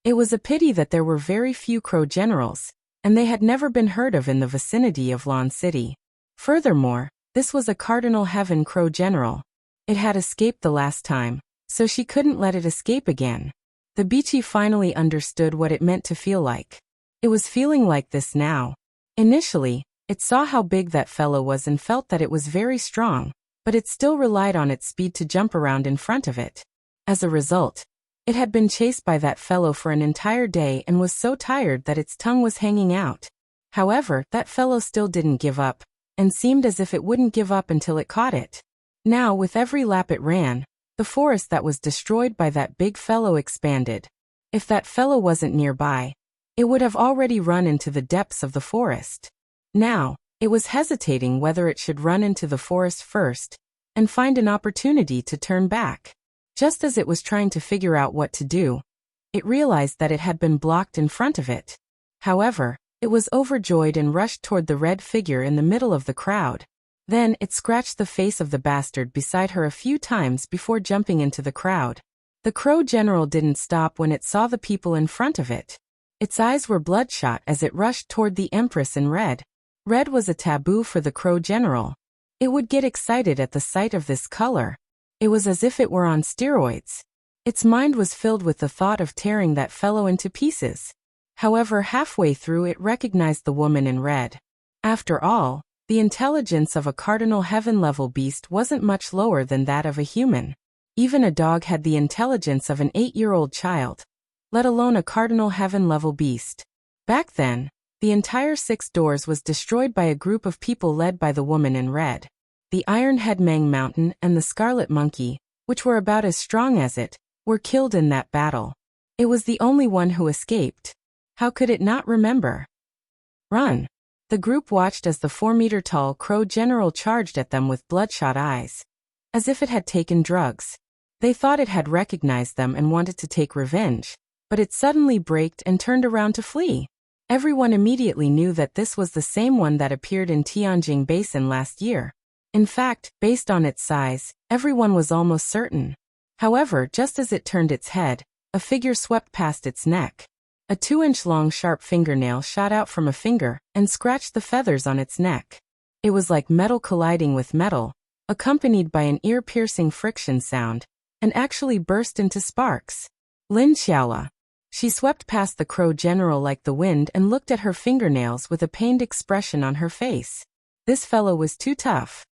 It was a pity that there were very few Crow Generals, and they had never been heard of in the vicinity of Lan City. Furthermore, this was a Cardinal Heaven Crow General. It had escaped the last time, so she couldn't let it escape again. The Bichi finally understood what it meant to feel like. It was feeling like this now. Initially, it saw how big that fellow was and felt that it was very strong, but it still relied on its speed to jump around in front of it. As a result, it had been chased by that fellow for an entire day and was so tired that its tongue was hanging out. However, that fellow still didn't give up, and seemed as if it wouldn't give up until it caught it. Now, with every lap it ran, the forest that was destroyed by that big fellow expanded. If that fellow wasn't nearby, it would have already run into the depths of the forest. Now, it was hesitating whether it should run into the forest first and find an opportunity to turn back. Just as it was trying to figure out what to do, it realized that it had been blocked in front of it. However, it was overjoyed and rushed toward the red figure in the middle of the crowd. Then it scratched the face of the bastard beside her a few times before jumping into the crowd. The Crow General didn't stop when it saw the people in front of it. Its eyes were bloodshot as it rushed toward the Empress in red. Red was a taboo for the Crow General. It would get excited at the sight of this color. It was as if it were on steroids. Its mind was filled with the thought of tearing that fellow into pieces. However, halfway through it recognized the woman in red. After all, The intelligence of a cardinal heaven-level beast wasn't much lower than that of a human. Even a dog had the intelligence of an 8-year-old child, let alone a cardinal heaven-level beast. Back then, the entire 6 doors was destroyed by a group of people led by the woman in red. The Iron Head Mang Mountain and the Scarlet Monkey, which were about as strong as it, were killed in that battle. It was the only one who escaped. How could it not remember? Run! The group watched as the 4-meter-tall crow general charged at them with bloodshot eyes. As if it had taken drugs. They thought it had recognized them and wanted to take revenge, but it suddenly braked and turned around to flee. Everyone immediately knew that this was the same one that appeared in Tianjing Basin last year. In fact, based on its size, everyone was almost certain. However, just as it turned its head, a figure swept past its neck. A 2-inch-long sharp fingernail shot out from a finger and scratched the feathers on its neck. It was like metal colliding with metal, accompanied by an ear-piercing friction sound, and actually burst into sparks. Lin Xiaola. She swept past the crow general like the wind and looked at her fingernails with a pained expression on her face. This fellow was too tough.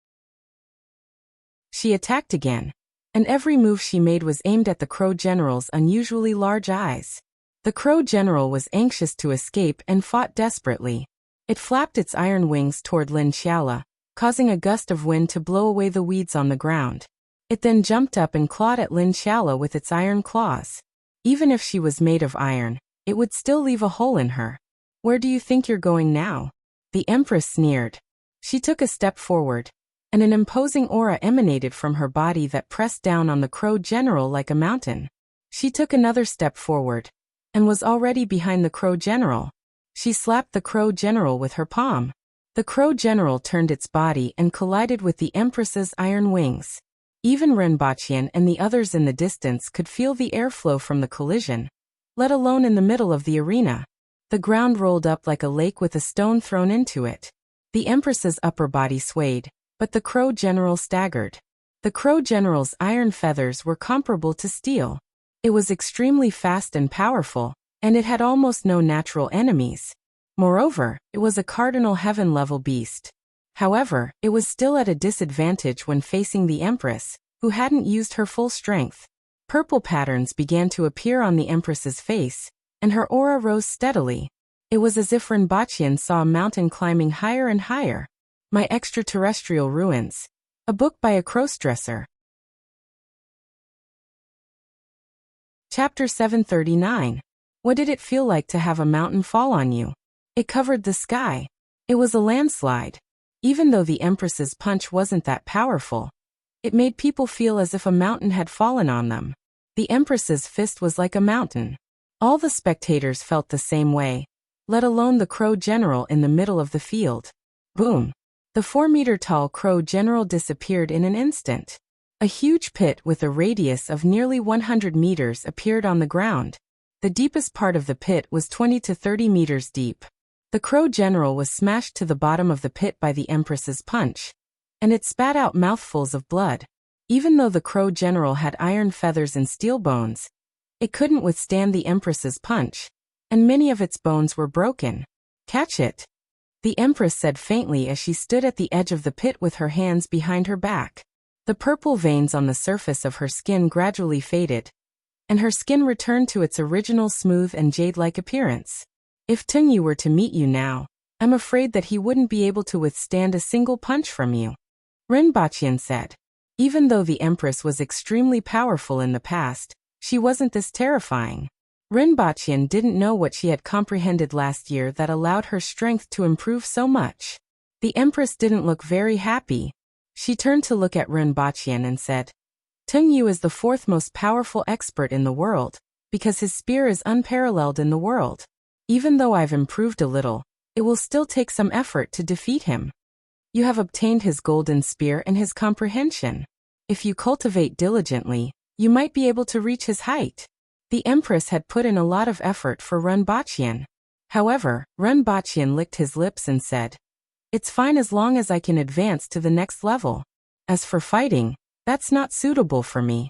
She attacked again, and every move she made was aimed at the crow general's unusually large eyes. The crow general was anxious to escape and fought desperately. It flapped its iron wings toward Lin Xiaola, causing a gust of wind to blow away the weeds on the ground. It then jumped up and clawed at Lin Xiaola with its iron claws. Even if she was made of iron, it would still leave a hole in her. Where do you think you're going now? The Empress sneered. She took a step forward, and an imposing aura emanated from her body that pressed down on the crow general like a mountain. She took another step forward, and was already behind the crow general. She slapped the crow general with her palm. The crow general turned its body and collided with the Empress's iron wings. Even Renbaqian and the others in the distance could feel the airflow from the collision, let alone in the middle of the arena. The ground rolled up like a lake with a stone thrown into it. The Empress's upper body swayed, but the crow general staggered. The crow general's iron feathers were comparable to steel. It was extremely fast and powerful, and it had almost no natural enemies. Moreover, it was a cardinal heaven-level beast. However, it was still at a disadvantage when facing the Empress, who hadn't used her full strength. Purple patterns began to appear on the Empress's face, and her aura rose steadily. It was as if Renbaqian saw a mountain climbing higher and higher. My Extraterrestrial Ruins. A book by a crossdresser. Chapter 739. What did it feel like to have a mountain fall on you? It covered the sky. It was a landslide. Even though the Empress's punch wasn't that powerful, it made people feel as if a mountain had fallen on them. The Empress's fist was like a mountain. All the spectators felt the same way, let alone the crow general in the middle of the field. Boom! The 4-meter-tall crow general disappeared in an instant. A huge pit with a radius of nearly 100 meters appeared on the ground. The deepest part of the pit was 20 to 30 meters deep. The crow general was smashed to the bottom of the pit by the Empress's punch, and it spat out mouthfuls of blood. Even though the crow general had iron feathers and steel bones, it couldn't withstand the Empress's punch, and many of its bones were broken. Catch it! The Empress said faintly as she stood at the edge of the pit with her hands behind her back. The purple veins on the surface of her skin gradually faded, and her skin returned to its original smooth and jade-like appearance. If Tengyu were to meet you now, I'm afraid that he wouldn't be able to withstand a single punch from you. Renbaqian said. Even though the Empress was extremely powerful in the past, she wasn't this terrifying. Renbaqian didn't know what she had comprehended last year that allowed her strength to improve so much. The Empress didn't look very happy. She turned to look at Renbaqian and said, Tengyu is the 4th most powerful expert in the world, because his spear is unparalleled in the world. Even though I've improved a little, it will still take some effort to defeat him. You have obtained his golden spear and his comprehension. If you cultivate diligently, you might be able to reach his height. The Empress had put in a lot of effort for Renbaqian. However, Renbaqian licked his lips and said, It's fine as long as I can advance to the next level. As for fighting, that's not suitable for me.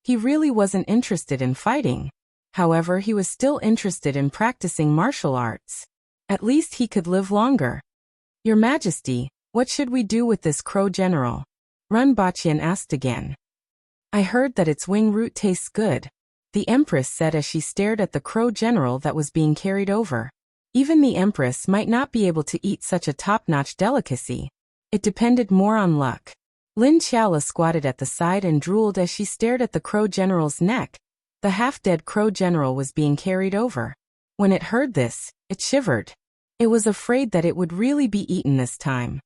He really wasn't interested in fighting. However, he was still interested in practicing martial arts. At least he could live longer. Your Majesty, What should we do with this crow general? Runbachian asked again. I heard that its wing root tastes good, the Empress said as she stared at the crow general that was being carried over. Even the Empress might not be able to eat such a top-notch delicacy. It depended more on luck. Lin Qiaola squatted at the side and drooled as she stared at the crow general's neck. The half-dead crow general was being carried over. When it heard this, it shivered. It was afraid that it would really be eaten this time.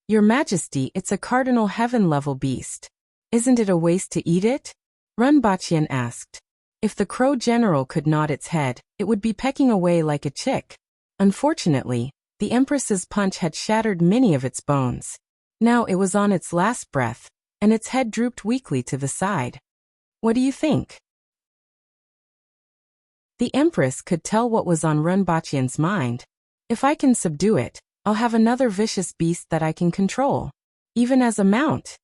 Your Majesty, it's a cardinal heaven-level beast. Isn't it a waste to eat it? Runbachian asked. If the crow general could nod its head, it would be pecking away like a chick. Unfortunately, the Empress's punch had shattered many of its bones. Now it was on its last breath, and its head drooped weakly to the side. What do you think? The Empress could tell what was on Runbachian's mind. If I can subdue it, I'll have another vicious beast that I can control. Even as a mount.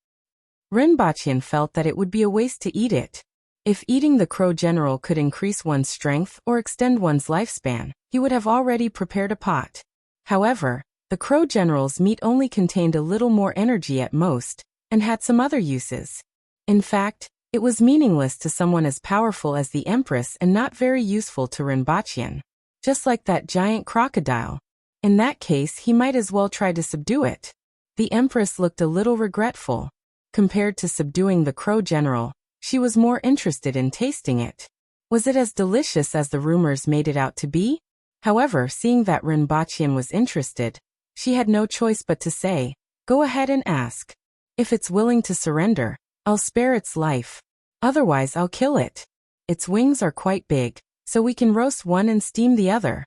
Runbachian felt that it would be a waste to eat it. If eating the crow general could increase one's strength or extend one's lifespan, he would have already prepared a pot. However, the crow general's meat only contained a little more energy at most, and had some other uses. In fact, it was meaningless to someone as powerful as the Empress and not very useful to Runbachian. Just like that giant crocodile. In that case, he might as well try to subdue it. The Empress looked a little regretful. Compared to subduing the crow general, she was more interested in tasting it. Was it as delicious as the rumors made it out to be? However, seeing that Runbachian was interested, she had no choice but to say, go ahead and ask. If it's willing to surrender, I'll spare its life. Otherwise, I'll kill it. Its wings are quite big, so we can roast one and steam the other.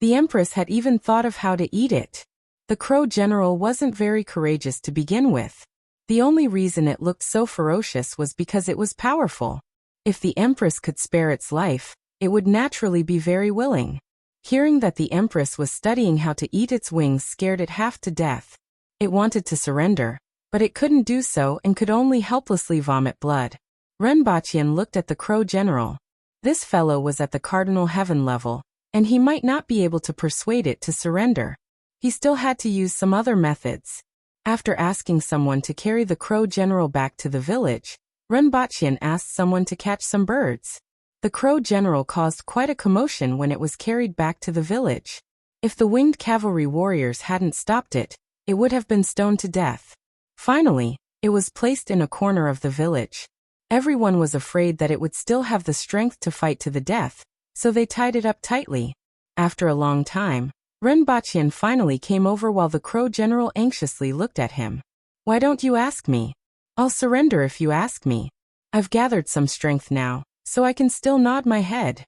The Empress had even thought of how to eat it. The crow general wasn't very courageous to begin with. The only reason it looked so ferocious was because it was powerful. If the Empress could spare its life, it would naturally be very willing. Hearing that the Empress was studying how to eat its wings scared it half to death. It wanted to surrender, but it couldn't do so and could only helplessly vomit blood. Runbachian looked at the crow general. This fellow was at the cardinal heaven level, and he might not be able to persuade it to surrender. He still had to use some other methods. After asking someone to carry the crow general back to the village, Runbachian asked someone to catch some birds. The crow general caused quite a commotion when it was carried back to the village. If the winged cavalry warriors hadn't stopped it, it would have been stoned to death. Finally, it was placed in a corner of the village. Everyone was afraid that it would still have the strength to fight to the death, so they tied it up tightly. After a long time, Runbachian finally came over while the crow general anxiously looked at him. Why don't you ask me? I'll surrender if you ask me. I've gathered some strength now, so I can still nod my head.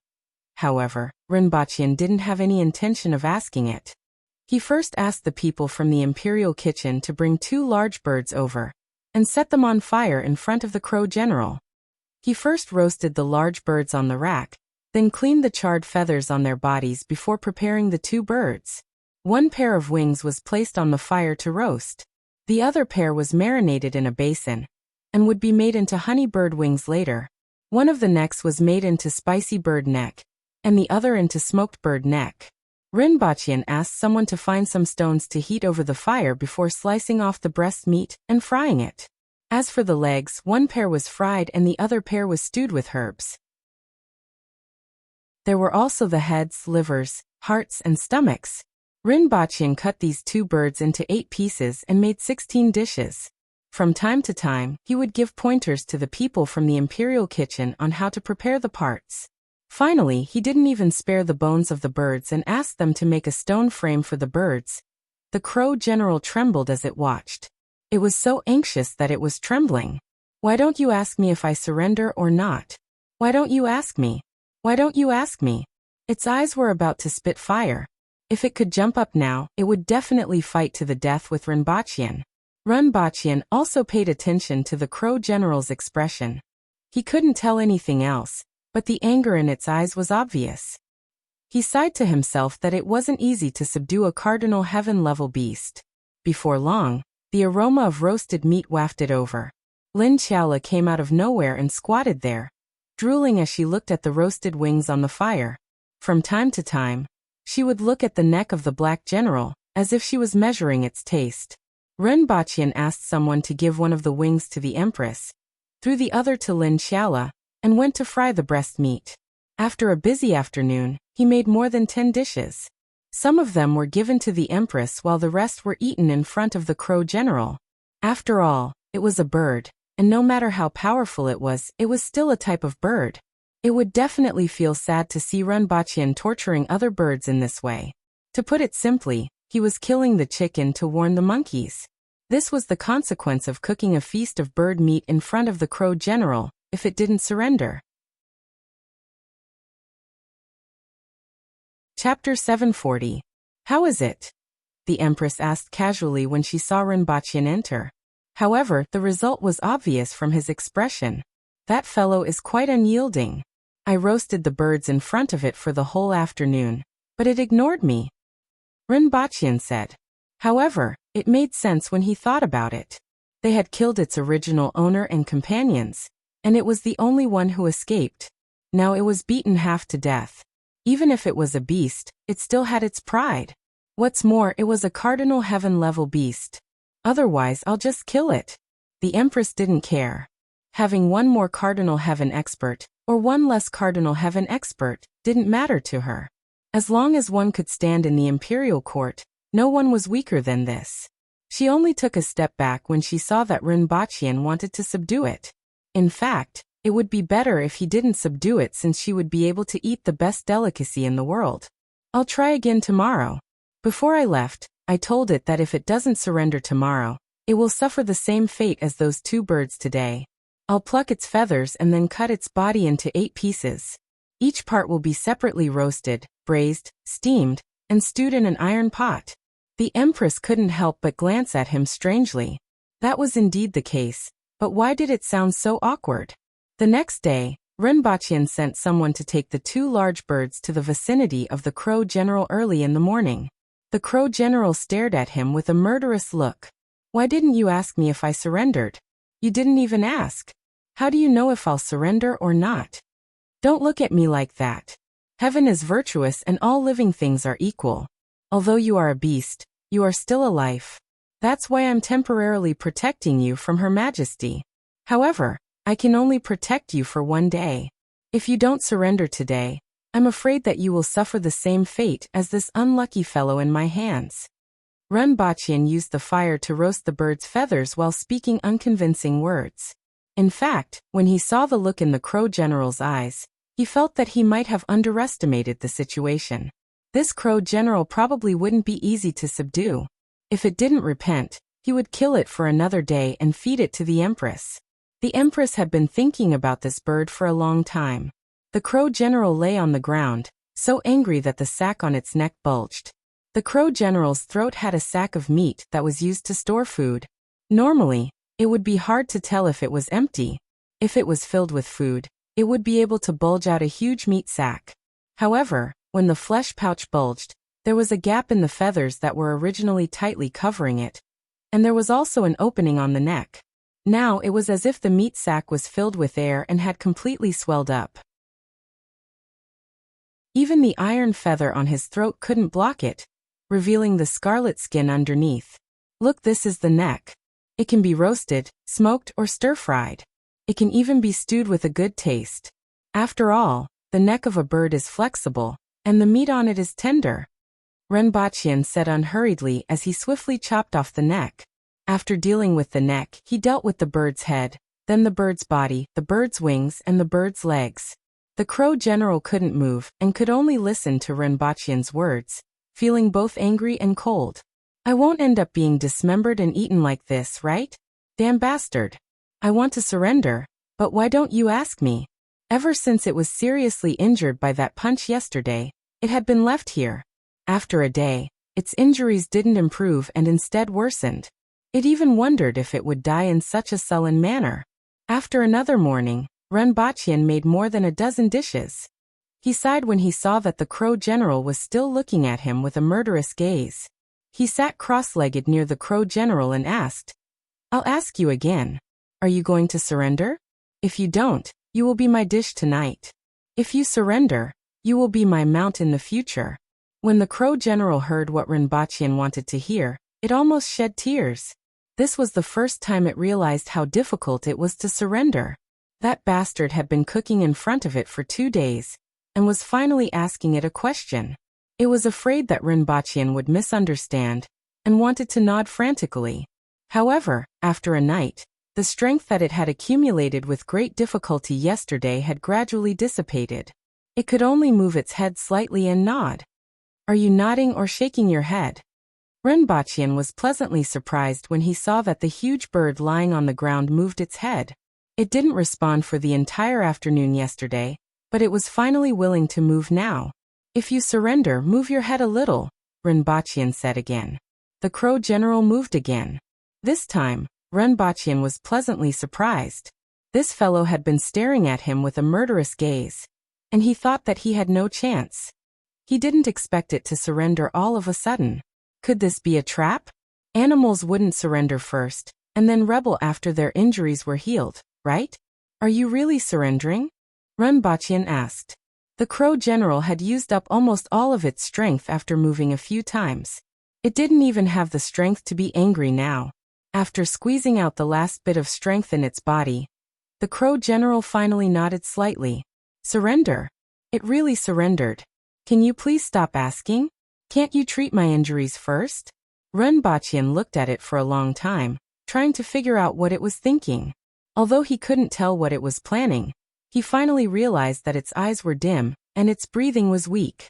However, Runbachian didn't have any intention of asking it. He first asked the people from the imperial kitchen to bring 2 large birds over, and set them on fire in front of the crow general. He first roasted the large birds on the rack, then cleaned the charred feathers on their bodies before preparing the 2 birds. 1 pair of wings was placed on the fire to roast. The other pair was marinated in a basin, and would be made into honey bird wings later. One of the necks was made into spicy bird neck, and the other into smoked bird neck. Runbachian asked someone to find some stones to heat over the fire before slicing off the breast meat and frying it. As for the legs, 1 pair was fried and the other pair was stewed with herbs. There were also the heads, livers, hearts, and stomachs. Runbachian cut these 2 birds into 8 pieces and made 16 dishes. From time to time, he would give pointers to the people from the imperial kitchen on how to prepare the parts. Finally, he didn't even spare the bones of the birds and asked them to make a stone frame for the birds. The crow general trembled as it watched. It was so anxious that it was trembling. Why don't you ask me if I surrender or not? Why don't you ask me? Why don't you ask me? Its eyes were about to spit fire. If it could jump up now, it would definitely fight to the death with Runbachian. Runbachian also paid attention to the crow general's expression. He couldn't tell anything else, but the anger in its eyes was obvious. He sighed to himself that it wasn't easy to subdue a cardinal heaven-level beast. Before long, the aroma of roasted meat wafted over. Lin Qiaola came out of nowhere and squatted there, drooling as she looked at the roasted wings on the fire. From time to time, she would look at the neck of the black general, as if she was measuring its taste. Renbaqian asked someone to give one of the wings to the Empress, threw the other to Lin Xiaola, and went to fry the breast meat. After a busy afternoon, he made more than 10 dishes. Some of them were given to the Empress while the rest were eaten in front of the Crow General. After all, it was a bird, and no matter how powerful it was still a type of bird. It would definitely feel sad to see Renbaqian torturing other birds in this way. To put it simply, he was killing the chicken to warn the monkeys. This was the consequence of cooking a feast of bird meat in front of the Crow General, if it didn't surrender. Chapter 740. How is it? The Empress asked casually when she saw Renbaqian enter. However, the result was obvious from his expression. That fellow is quite unyielding. I roasted the birds in front of it for the whole afternoon, but it ignored me, Renbaqian said. However, it made sense when he thought about it. They had killed its original owner and companions, and it was the only one who escaped. Now it was beaten half to death. Even if it was a beast, it still had its pride. What's more, it was a Cardinal Heaven-level beast. Otherwise, I'll just kill it. The Empress didn't care. Having one more Cardinal Heaven expert, or one less Cardinal Heaven expert, didn't matter to her. As long as one could stand in the imperial court, no one was weaker than this. She only took a step back when she saw that Renbaqian wanted to subdue it. In fact, it would be better if he didn't subdue it, since she would be able to eat the best delicacy in the world. I'll try again tomorrow. Before I left, I told it that if it doesn't surrender tomorrow, it will suffer the same fate as those 2 birds today. I'll pluck its feathers and then cut its body into 8 pieces. Each part will be separately roasted, braised, steamed, and stewed in an iron pot. The Empress couldn't help but glance at him strangely. That was indeed the case, but why did it sound so awkward? The next day, Renbaqian sent someone to take the 2 large birds to the vicinity of the Crow General early in the morning. The Crow General stared at him with a murderous look. Why didn't you ask me if I surrendered? You didn't even ask. How do you know if I'll surrender or not? Don't look at me like that. Heaven is virtuous and all living things are equal. Although you are a beast, you are still a life. That's why I'm temporarily protecting you from Her Majesty. However, I can only protect you for 1 day. If you don't surrender today, I'm afraid that you will suffer the same fate as this unlucky fellow in my hands. Renbaqian used the fire to roast the bird's feathers while speaking unconvincing words. In fact, when he saw the look in the Crow General's eyes, he felt that he might have underestimated the situation. This Crow General probably wouldn't be easy to subdue. If it didn't repent, he would kill it for another day and feed it to the Empress. The Empress had been thinking about this bird for a long time. The Crow General lay on the ground, so angry that the sack on its neck bulged. The Crow General's throat had a sack of meat that was used to store food. Normally, it would be hard to tell if it was empty. If it was filled with food, it would be able to bulge out a huge meat sack. However, when the flesh pouch bulged, there was a gap in the feathers that were originally tightly covering it, and there was also an opening on the neck. Now it was as if the meat sack was filled with air and had completely swelled up. Even the iron feather on his throat couldn't block it, revealing the scarlet skin underneath. Look, this is the neck. It can be roasted, smoked, or stir-fried. It can even be stewed with a good taste. After all, the neck of a bird is flexible, and the meat on it is tender. Renbaqian said unhurriedly as he swiftly chopped off the neck. After dealing with the neck, he dealt with the bird's head, then the bird's body, the bird's wings, and the bird's legs. The Crow General couldn't move and could only listen to Renbaqian's words, feeling both angry and cold. I won't end up being dismembered and eaten like this, right? Damn bastard. I want to surrender, but why don't you ask me? Ever since it was seriously injured by that punch yesterday, it had been left here. After a day, its injuries didn't improve and instead worsened. It even wondered if it would die in such a sullen manner. After another morning, Renbaqian made more than a dozen dishes. He sighed when he saw that the Crow General was still looking at him with a murderous gaze. He sat cross-legged near the Crow General and asked, "I'll ask you again. Are you going to surrender? If you don't, you will be my dish tonight. If you surrender, you will be my mount in the future." When the Crow General heard what Renbaqian wanted to hear, it almost shed tears. This was the first time it realized how difficult it was to surrender. That bastard had been cooking in front of it for 2 days, and was finally asking it a question. It was afraid that Rinpochian would misunderstand, and wanted to nod frantically. However, after a night, the strength that it had accumulated with great difficulty yesterday had gradually dissipated. It could only move its head slightly and nod. Are you nodding or shaking your head? Rinpochian was pleasantly surprised when he saw that the huge bird lying on the ground moved its head. It didn't respond for the entire afternoon yesterday, but it was finally willing to move now. If you surrender, move your head a little, Rinpochian said again. The crow general moved again. This time, Rinpochian was pleasantly surprised. This fellow had been staring at him with a murderous gaze, and he thought that he had no chance. He didn't expect it to surrender all of a sudden. Could this be a trap? Animals wouldn't surrender first, and then rebel after their injuries were healed, right? Are you really surrendering? Rinpochian asked. The crow general had used up almost all of its strength after moving a few times. It didn't even have the strength to be angry now. After squeezing out the last bit of strength in its body, the crow general finally nodded slightly. Surrender. It really surrendered. Can you please stop asking? Can't you treat my injuries first? Rinpochian looked at it for a long time, trying to figure out what it was thinking. Although he couldn't tell what it was planning, he finally realized that its eyes were dim, and its breathing was weak.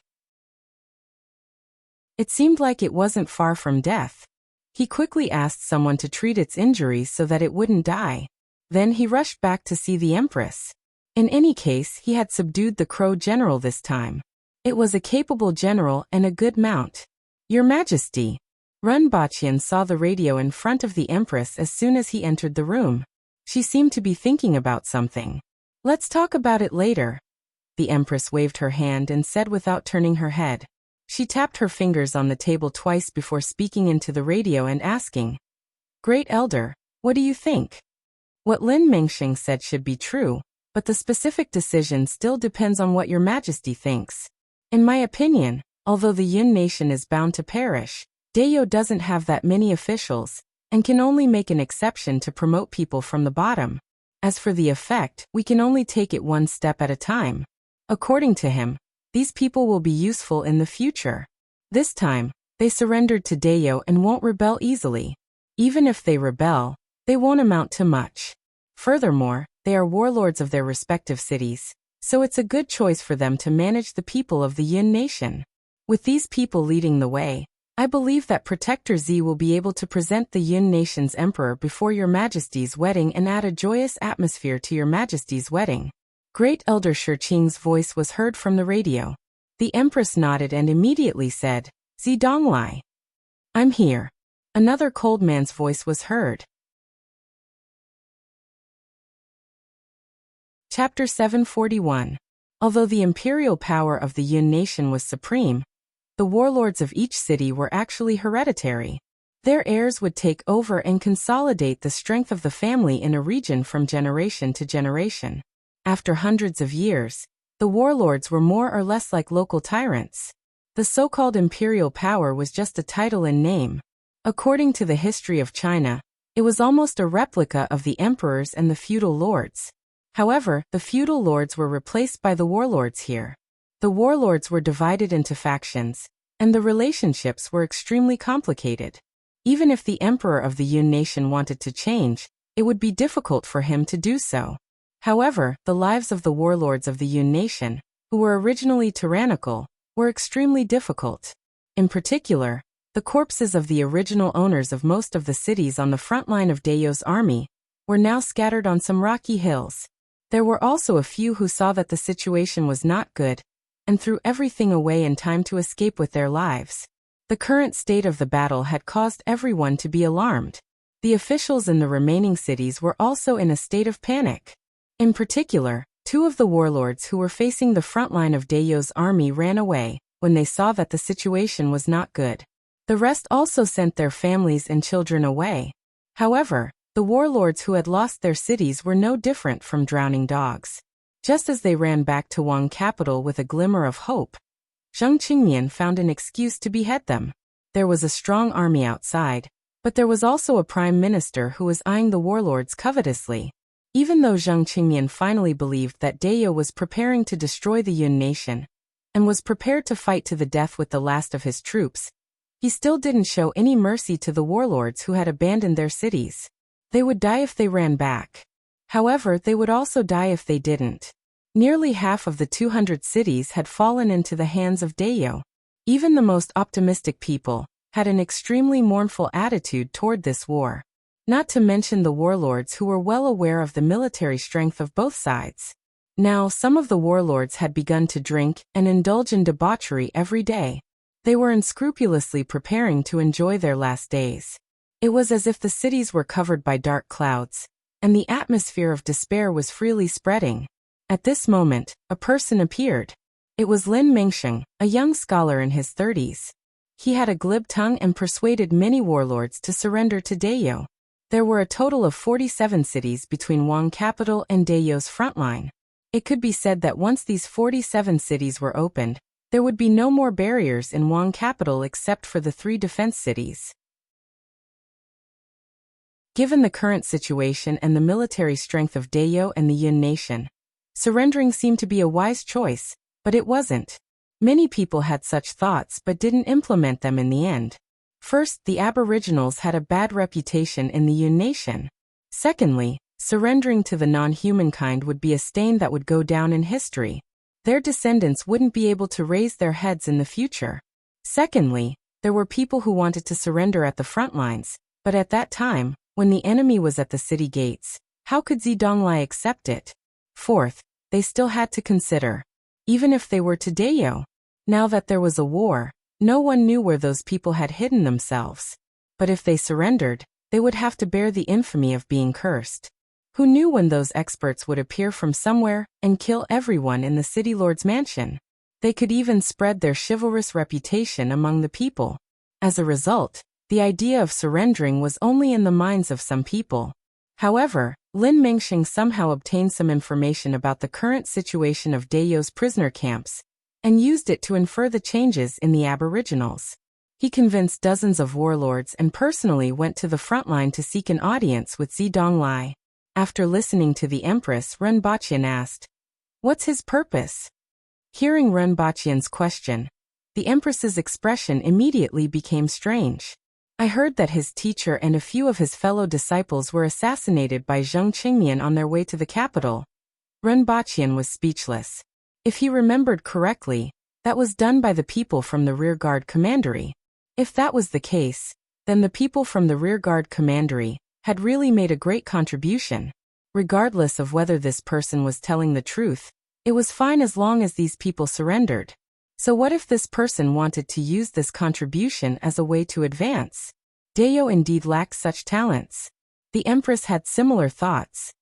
It seemed like it wasn't far from death. He quickly asked someone to treat its injuries so that it wouldn't die. Then he rushed back to see the Empress. In any case, he had subdued the crow general this time. It was a capable general and a good mount. Your Majesty. Rinpochian saw the radio in front of the Empress as soon as he entered the room. She seemed to be thinking about something. Let's talk about it later. The Empress waved her hand and said without turning her head. She tapped her fingers on the table twice before speaking into the radio and asking, Great Elder, what do you think? What Lin Mengxing said should be true, but the specific decision still depends on what your Majesty thinks. In my opinion, although the Yun nation is bound to perish, Dayo doesn't have that many officials, and can only make an exception to promote people from the bottom. As for the effect, we can only take it one step at a time. According to him, these people will be useful in the future. This time, they surrendered to Dayo and won't rebel easily. Even if they rebel, they won't amount to much. Furthermore, they are warlords of their respective cities, so it's a good choice for them to manage the people of the Yun nation. With these people leading the way, I believe that Protector Z will be able to present the Yun nation's emperor before your Majesty's wedding and add a joyous atmosphere to your Majesty's wedding. Great Elder Shiqing's voice was heard from the radio. The Empress nodded and immediately said, Zidonglai. I'm here. Another cold man's voice was heard. Chapter 741. Although the imperial power of the Yun nation was supreme, the warlords of each city were actually hereditary. Their heirs would take over and consolidate the strength of the family in a region from generation to generation. After hundreds of years, the warlords were more or less like local tyrants. The so-called imperial power was just a title in name. According to the history of China, it was almost a replica of the emperors and the feudal lords. However, the feudal lords were replaced by the warlords here. The warlords were divided into factions, and the relationships were extremely complicated. Even if the emperor of the Yun nation wanted to change, it would be difficult for him to do so. However, the lives of the warlords of the Yun nation, who were originally tyrannical, were extremely difficult. In particular, the corpses of the original owners of most of the cities on the front line of Dayo's army were now scattered on some rocky hills. There were also a few who saw that the situation was not good, and threw everything away in time to escape with their lives. The current state of the battle had caused everyone to be alarmed. The officials in the remaining cities were also in a state of panic. In particular, 2 of the warlords who were facing the front line of Dayo's army ran away when they saw that the situation was not good. The rest also sent their families and children away. However, the warlords who had lost their cities were no different from drowning dogs. Just as they ran back to Wang capital with a glimmer of hope, Zheng Qingmian found an excuse to behead them. There was a strong army outside, But there was also a prime minister who was eyeing the warlords covetously. Even though Zheng Qingmian finally believed that Dayou was preparing to destroy the Yun nation, and was prepared to fight to the death with the last of his troops, he still didn't show any mercy to the warlords who had abandoned their cities. They would die if they ran back. However, they would also die if they didn't. Nearly half of the 200 cities had fallen into the hands of Dayou. Even the most optimistic people had an extremely mournful attitude toward this war. Not to mention the warlords who were well aware of the military strength of both sides. Now, some of the warlords had begun to drink and indulge in debauchery every day. They were unscrupulously preparing to enjoy their last days. It was as if the cities were covered by dark clouds, and the atmosphere of despair was freely spreading. At this moment, a person appeared. It was Lin Mingsheng, a young scholar in his 30s. He had a glib tongue and persuaded many warlords to surrender to Dayou. There were a total of 47 cities between Wang capital and Dayou's front line. It could be said that once these 47 cities were opened, there would be no more barriers in Wang capital except for the 3 defense cities. Given the current situation and the military strength of Dayou and the Yun nation, surrendering seemed to be a wise choice, but it wasn't. Many people had such thoughts but didn't implement them in the end. First, the Aboriginals had a bad reputation in the Yun nation. Secondly, surrendering to the non-humankind would be a stain that would go down in history. Their descendants wouldn't be able to raise their heads in the future. Secondly, there were people who wanted to surrender at the front lines, but at that time, when the enemy was at the city gates, how could Zidonglai accept it? Fourth, they still had to consider, even if they were to Dayou, now that there was a war, no one knew where those people had hidden themselves. But if they surrendered, they would have to bear the infamy of being cursed. Who knew when those experts would appear from somewhere and kill everyone in the city lord's mansion? They could even spread their chivalrous reputation among the people. As a result, the idea of surrendering was only in the minds of some people. However, Lin Mingsheng somehow obtained some information about the current situation of Dayou's prisoner camps, and used it to infer the changes in the Aboriginals. He convinced dozens of warlords and personally went to the front line to seek an audience with Zidonglai. After listening to the Empress, Ren Baqian asked, "What's his purpose?" Hearing Ren Baqian's question, the Empress's expression immediately became strange. "I heard that his teacher and a few of his fellow disciples were assassinated by Zheng Qingmian on their way to the capital." Ren Baqian was speechless. If he remembered correctly, that was done by the people from the rearguard commandery. If that was the case, then the people from the rearguard commandery had really made a great contribution. Regardless of whether this person was telling the truth, it was fine as long as these people surrendered. So what if this person wanted to use this contribution as a way to advance? Dayou indeed lacked such talents. The Empress had similar thoughts.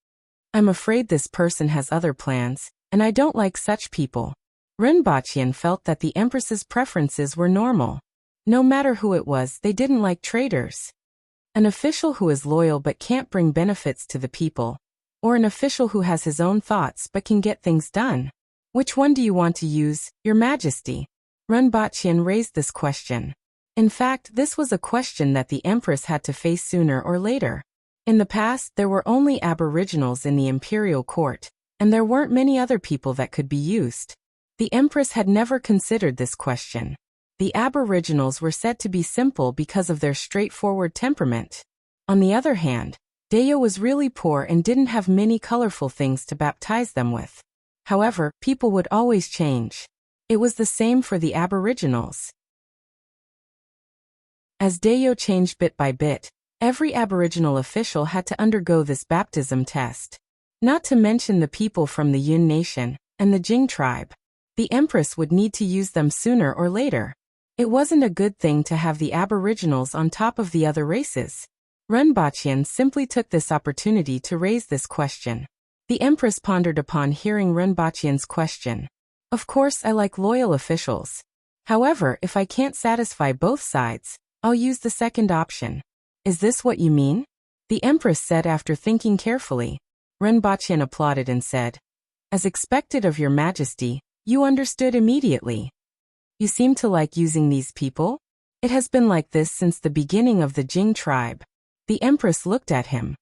"I'm afraid this person has other plans, and I don't like such people." Ren Baqian felt that the Empress's preferences were normal. No matter who it was, they didn't like traitors. An official who is loyal but can't bring benefits to the people, or an official who has his own thoughts but can get things done. Which one do you want to use, Your Majesty? Ren Baqian raised this question. In fact, this was a question that the Empress had to face sooner or later. In the past, there were only Aboriginals in the imperial court, and there weren't many other people that could be used. The Empress had never considered this question. The Aboriginals were said to be simple because of their straightforward temperament. On the other hand, Dayou was really poor and didn't have many colorful things to baptize them with. However, people would always change. It was the same for the Aboriginals. As Dayou changed bit by bit, every Aboriginal official had to undergo this baptism test. Not to mention the people from the Yun nation and the Jing tribe. The Empress would need to use them sooner or later. It wasn't a good thing to have the Aboriginals on top of the other races. Ren Baqian simply took this opportunity to raise this question. The Empress pondered upon hearing Ren Baqian's question. "Of course I like loyal officials. However, if I can't satisfy both sides, I'll use the second option." "Is this what you mean?" the Empress said after thinking carefully. Ren Baqian applauded and said, "As expected of Your Majesty, you understood immediately. You seem to like using these people?" It has been like this since the beginning of the Jing tribe. The Empress looked at him.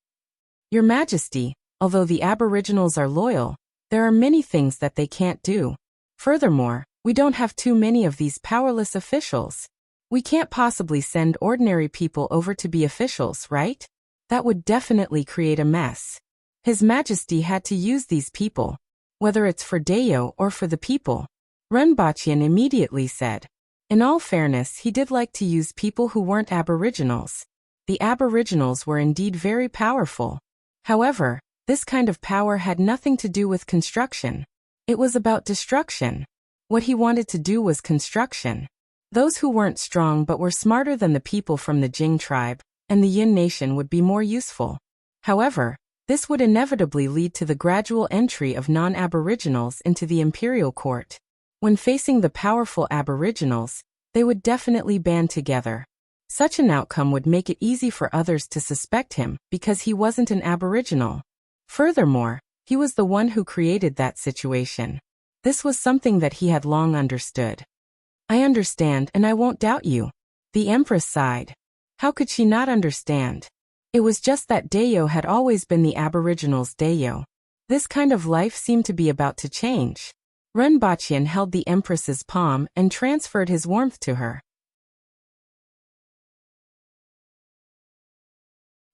Your Majesty, although the Aboriginals are loyal, there are many things that they can't do. Furthermore, we don't have too many of these powerless officials. We can't possibly send ordinary people over to be officials, right? That would definitely create a mess. His Majesty had to use these people, whether it's for Deo or for the people. Renbachian immediately said. In all fairness, he did like to use people who weren't Aboriginals. The Aboriginals were indeed very powerful. However, this kind of power had nothing to do with construction. It was about destruction. What he wanted to do was construction. Those who weren't strong but were smarter than the people from the Jing tribe and the Yin nation would be more useful. However, this would inevitably lead to the gradual entry of non-Aboriginals into the imperial court. When facing the powerful Aboriginals, they would definitely band together. Such an outcome would make it easy for others to suspect him because he wasn't an Aboriginal. Furthermore, he was the one who created that situation. This was something that he had long understood. I understand and I won't doubt you. The Empress sighed. How could she not understand? It was just that Deo had always been the Aboriginals' Deo. This kind of life seemed to be about to change. Renbachian held the Empress's palm and transferred his warmth to her.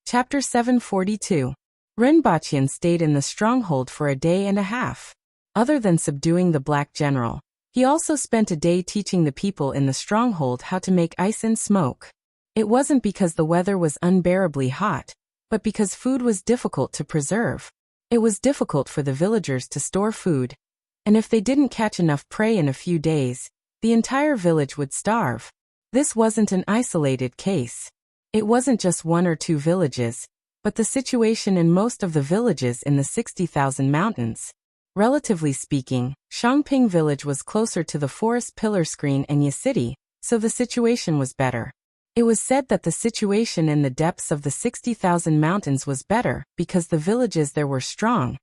Chapter 742. Renbachian stayed in the stronghold for a day and a half. Other than subduing the Black General, he also spent a day teaching the people in the stronghold how to make ice and smoke. It wasn't because the weather was unbearably hot, but because food was difficult to preserve. It was difficult for the villagers to store food, and if they didn't catch enough prey in a few days, the entire village would starve. This wasn't an isolated case. It wasn't just one or two villages, but the situation in most of the villages in the 60,000 mountains. Relatively speaking, Shangping village was closer to the forest pillar screen and Yi City, so the situation was better. It was said that the situation in the depths of the 60,000 mountains was better because the villages there were strong,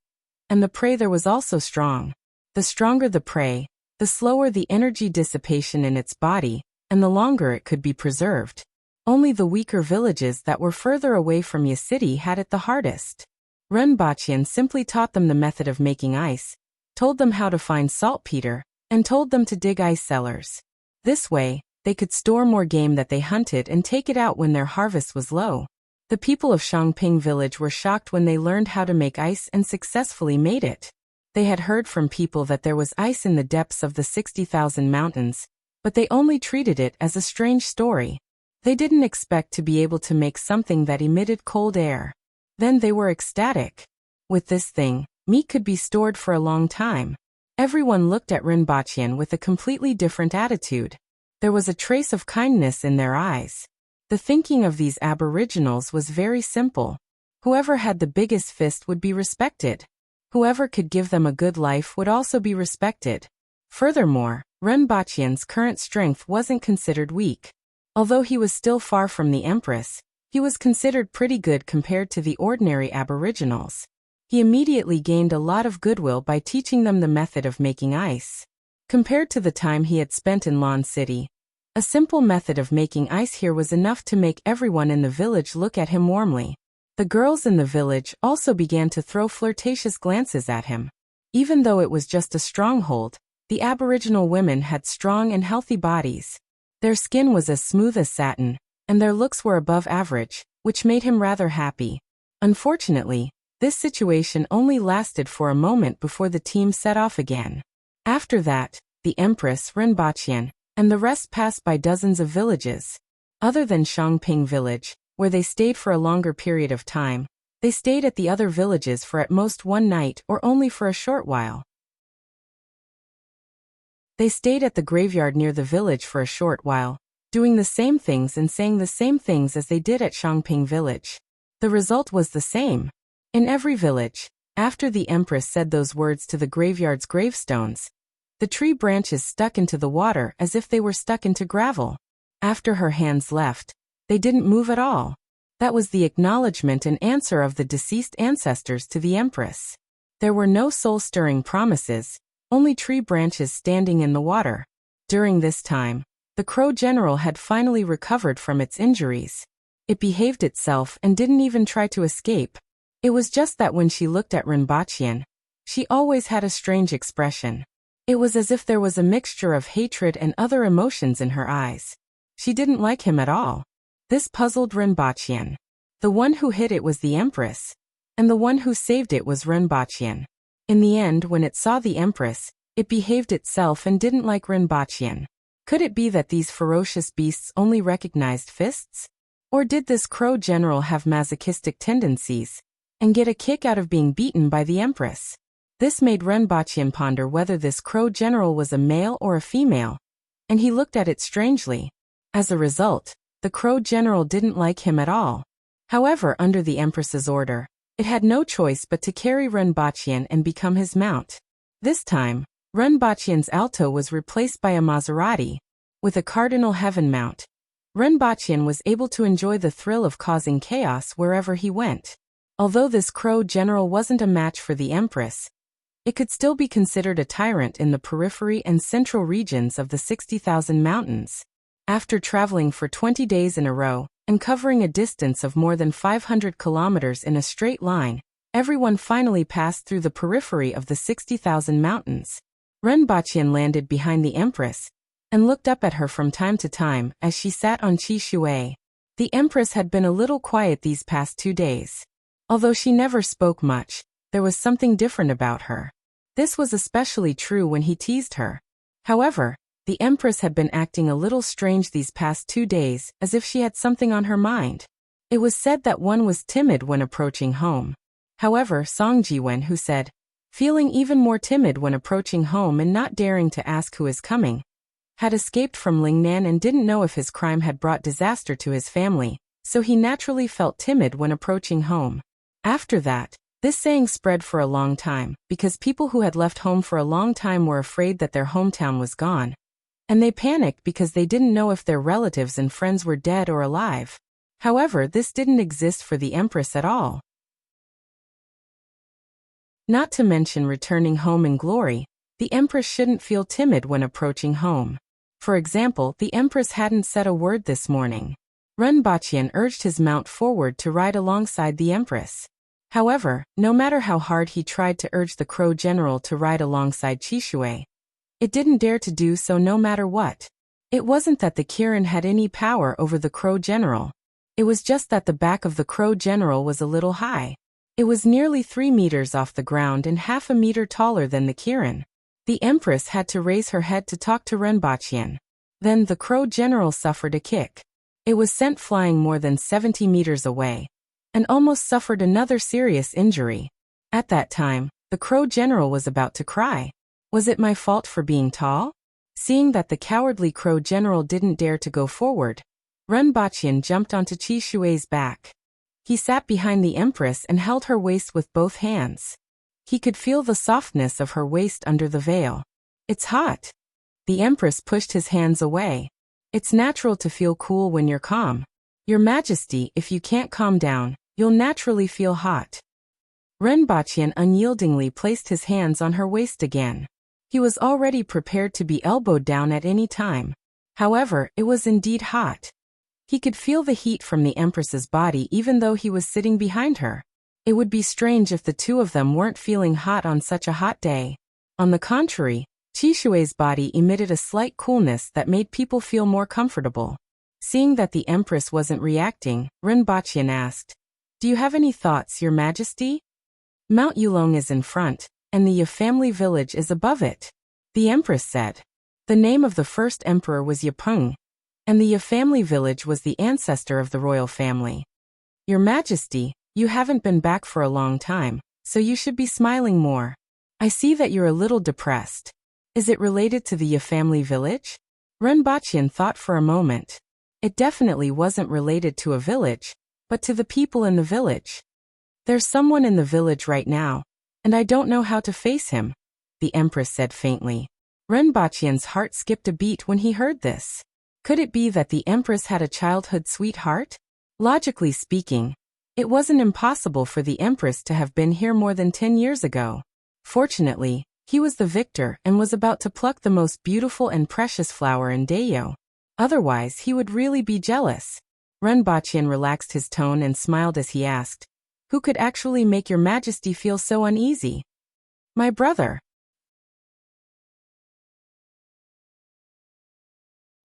and the prey there was also strong. The stronger the prey, the slower the energy dissipation in its body, and the longer it could be preserved. Only the weaker villages that were further away from Yi City had it the hardest. Renbachian simply taught them the method of making ice, told them how to find saltpeter, and told them to dig ice cellars. This way, they could store more game that they hunted and take it out when their harvest was low. The people of Shangping village were shocked when they learned how to make ice and successfully made it. They had heard from people that there was ice in the depths of the 60,000 mountains, but they only treated it as a strange story. They didn't expect to be able to make something that emitted cold air. Then they were ecstatic. With this thing, meat could be stored for a long time. Everyone looked at Renbachian with a completely different attitude. There was a trace of kindness in their eyes. The thinking of these Aboriginals was very simple. Whoever had the biggest fist would be respected. Whoever could give them a good life would also be respected. Furthermore, Renbachian's current strength wasn't considered weak. Although he was still far from the Empress, he was considered pretty good compared to the ordinary Aboriginals. He immediately gained a lot of goodwill by teaching them the method of making ice. Compared to the time he had spent in Lan City, a simple method of making ice here was enough to make everyone in the village look at him warmly. The girls in the village also began to throw flirtatious glances at him. Even though it was just a stronghold, the Aboriginal women had strong and healthy bodies. Their skin was as smooth as satin, and their looks were above average, which made him rather happy. Unfortunately, this situation only lasted for a moment before the team set off again. After that, the Empress, Renbachian, and the rest passed by dozens of villages. Other than Shangping village, where they stayed for a longer period of time, they stayed at the other villages for at most one night or only for a short while. They stayed at the graveyard near the village for a short while, doing the same things and saying the same things as they did at Shangping village. The result was the same. In every village, after the Empress said those words to the graveyard's gravestones, the tree branches stuck into the water as if they were stuck into gravel. After her hands left, they didn't move at all. That was the acknowledgement and answer of the deceased ancestors to the Empress. There were no soul-stirring promises, only tree branches standing in the water. During this time, The Crow General had finally recovered from its injuries. It behaved itself and didn't even try to escape. It was just that when she looked at Rinpochian, she always had a strange expression. It was as if there was a mixture of hatred and other emotions in her eyes. She didn't like him at all. This puzzled Rinpochian. The one who hit it was the Empress, and the one who saved it was Rinpochian. In the end, when it saw the Empress, it behaved itself and didn't like Rinpochian. Could it be that these ferocious beasts only recognized fists? Or did this Crow General have masochistic tendencies and get a kick out of being beaten by the Empress? This made Rinpochian ponder whether this Crow General was a male or a female, and he looked at it strangely. As a result, the Crow General didn't like him at all. However, under the Empress's order, it had no choice but to carry Rinpochian and become his mount. This time, Rinpochian's Alto was replaced by a Maserati, with a Cardinal Heaven mount. Rinpochian was able to enjoy the thrill of causing chaos wherever he went. Although this Crow General wasn't a match for the Empress, it could still be considered a tyrant in the periphery and central regions of the 60,000 mountains. After traveling for 20 days in a row, and covering a distance of more than 500 kilometers in a straight line, everyone finally passed through the periphery of the 60,000 mountains. Rinpochian landed behind the Empress, and looked up at her from time to time as she sat on Qi Shui. The Empress had been a little quiet these past 2 days. Although she never spoke much, there was something different about her. This was especially true when he teased her. However, the Empress had been acting a little strange these past 2 days, as if she had something on her mind. It was said that one was timid when approaching home. However, Song Jiwen, who said, feeling even more timid when approaching home and not daring to ask who is coming, had escaped from Lingnan and didn't know if his crime had brought disaster to his family, so he naturally felt timid when approaching home. After that, this saying spread for a long time, because people who had left home for a long time were afraid that their hometown was gone, and they panicked because they didn't know if their relatives and friends were dead or alive. However, this didn't exist for the Empress at all. Not to mention returning home in glory, the Empress shouldn't feel timid when approaching home. For example, the Empress hadn't said a word this morning. Rinpochian urged his mount forward to ride alongside the Empress. However, no matter how hard he tried to urge the Crow General to ride alongside Qi Shui, it didn't dare to do so no matter what. It wasn't that the Kirin had any power over the Crow General. It was just that the back of the Crow General was a little high. It was nearly 3 meters off the ground and half a meter taller than the Kirin. The Empress had to raise her head to talk to Rinpochian. Then the Crow General suffered a kick. It was sent flying more than 70 meters away, and almost suffered another serious injury. At that time, the Crow General was about to cry. Was it my fault for being tall? Seeing that the cowardly Crow General didn't dare to go forward, Rinpochian jumped onto Qi Shui's back. He sat behind the Empress and held her waist with both hands. He could feel the softness of her waist under the veil. It's hot. The Empress pushed his hands away. It's natural to feel cool when you're calm. Your Majesty, if you can't calm down, you'll naturally feel hot. Rinpochian unyieldingly placed his hands on her waist again. He was already prepared to be elbowed down at any time. However, it was indeed hot. He could feel the heat from the Empress's body even though he was sitting behind her. It would be strange if the two of them weren't feeling hot on such a hot day. On the contrary, Qi Shui's body emitted a slight coolness that made people feel more comfortable. Seeing that the Empress wasn't reacting, Rinpochian asked, "Do you have any thoughts, Your Majesty?" Mount Yulong is in front, and the Ye family village is above it. The Empress said. The name of the first emperor was Yapeng, and the Ye family village was the ancestor of the royal family. Your Majesty, you haven't been back for a long time, so you should be smiling more. I see that you're a little depressed. Is it related to the Ye family village? Rinpochian thought for a moment. It definitely wasn't related to a village, but to the people in the village. There's someone in the village right now, and I don't know how to face him, the Empress said faintly. Rinpochian's heart skipped a beat when he heard this. Could it be that the Empress had a childhood sweetheart? Logically speaking, it wasn't impossible for the Empress to have been here more than 10 years ago. Fortunately, he was the victor and was about to pluck the most beautiful and precious flower in Dayo. Otherwise, he would really be jealous. Renbaqian relaxed his tone and smiled as he asked, "Who could actually make your majesty feel so uneasy?" "My brother."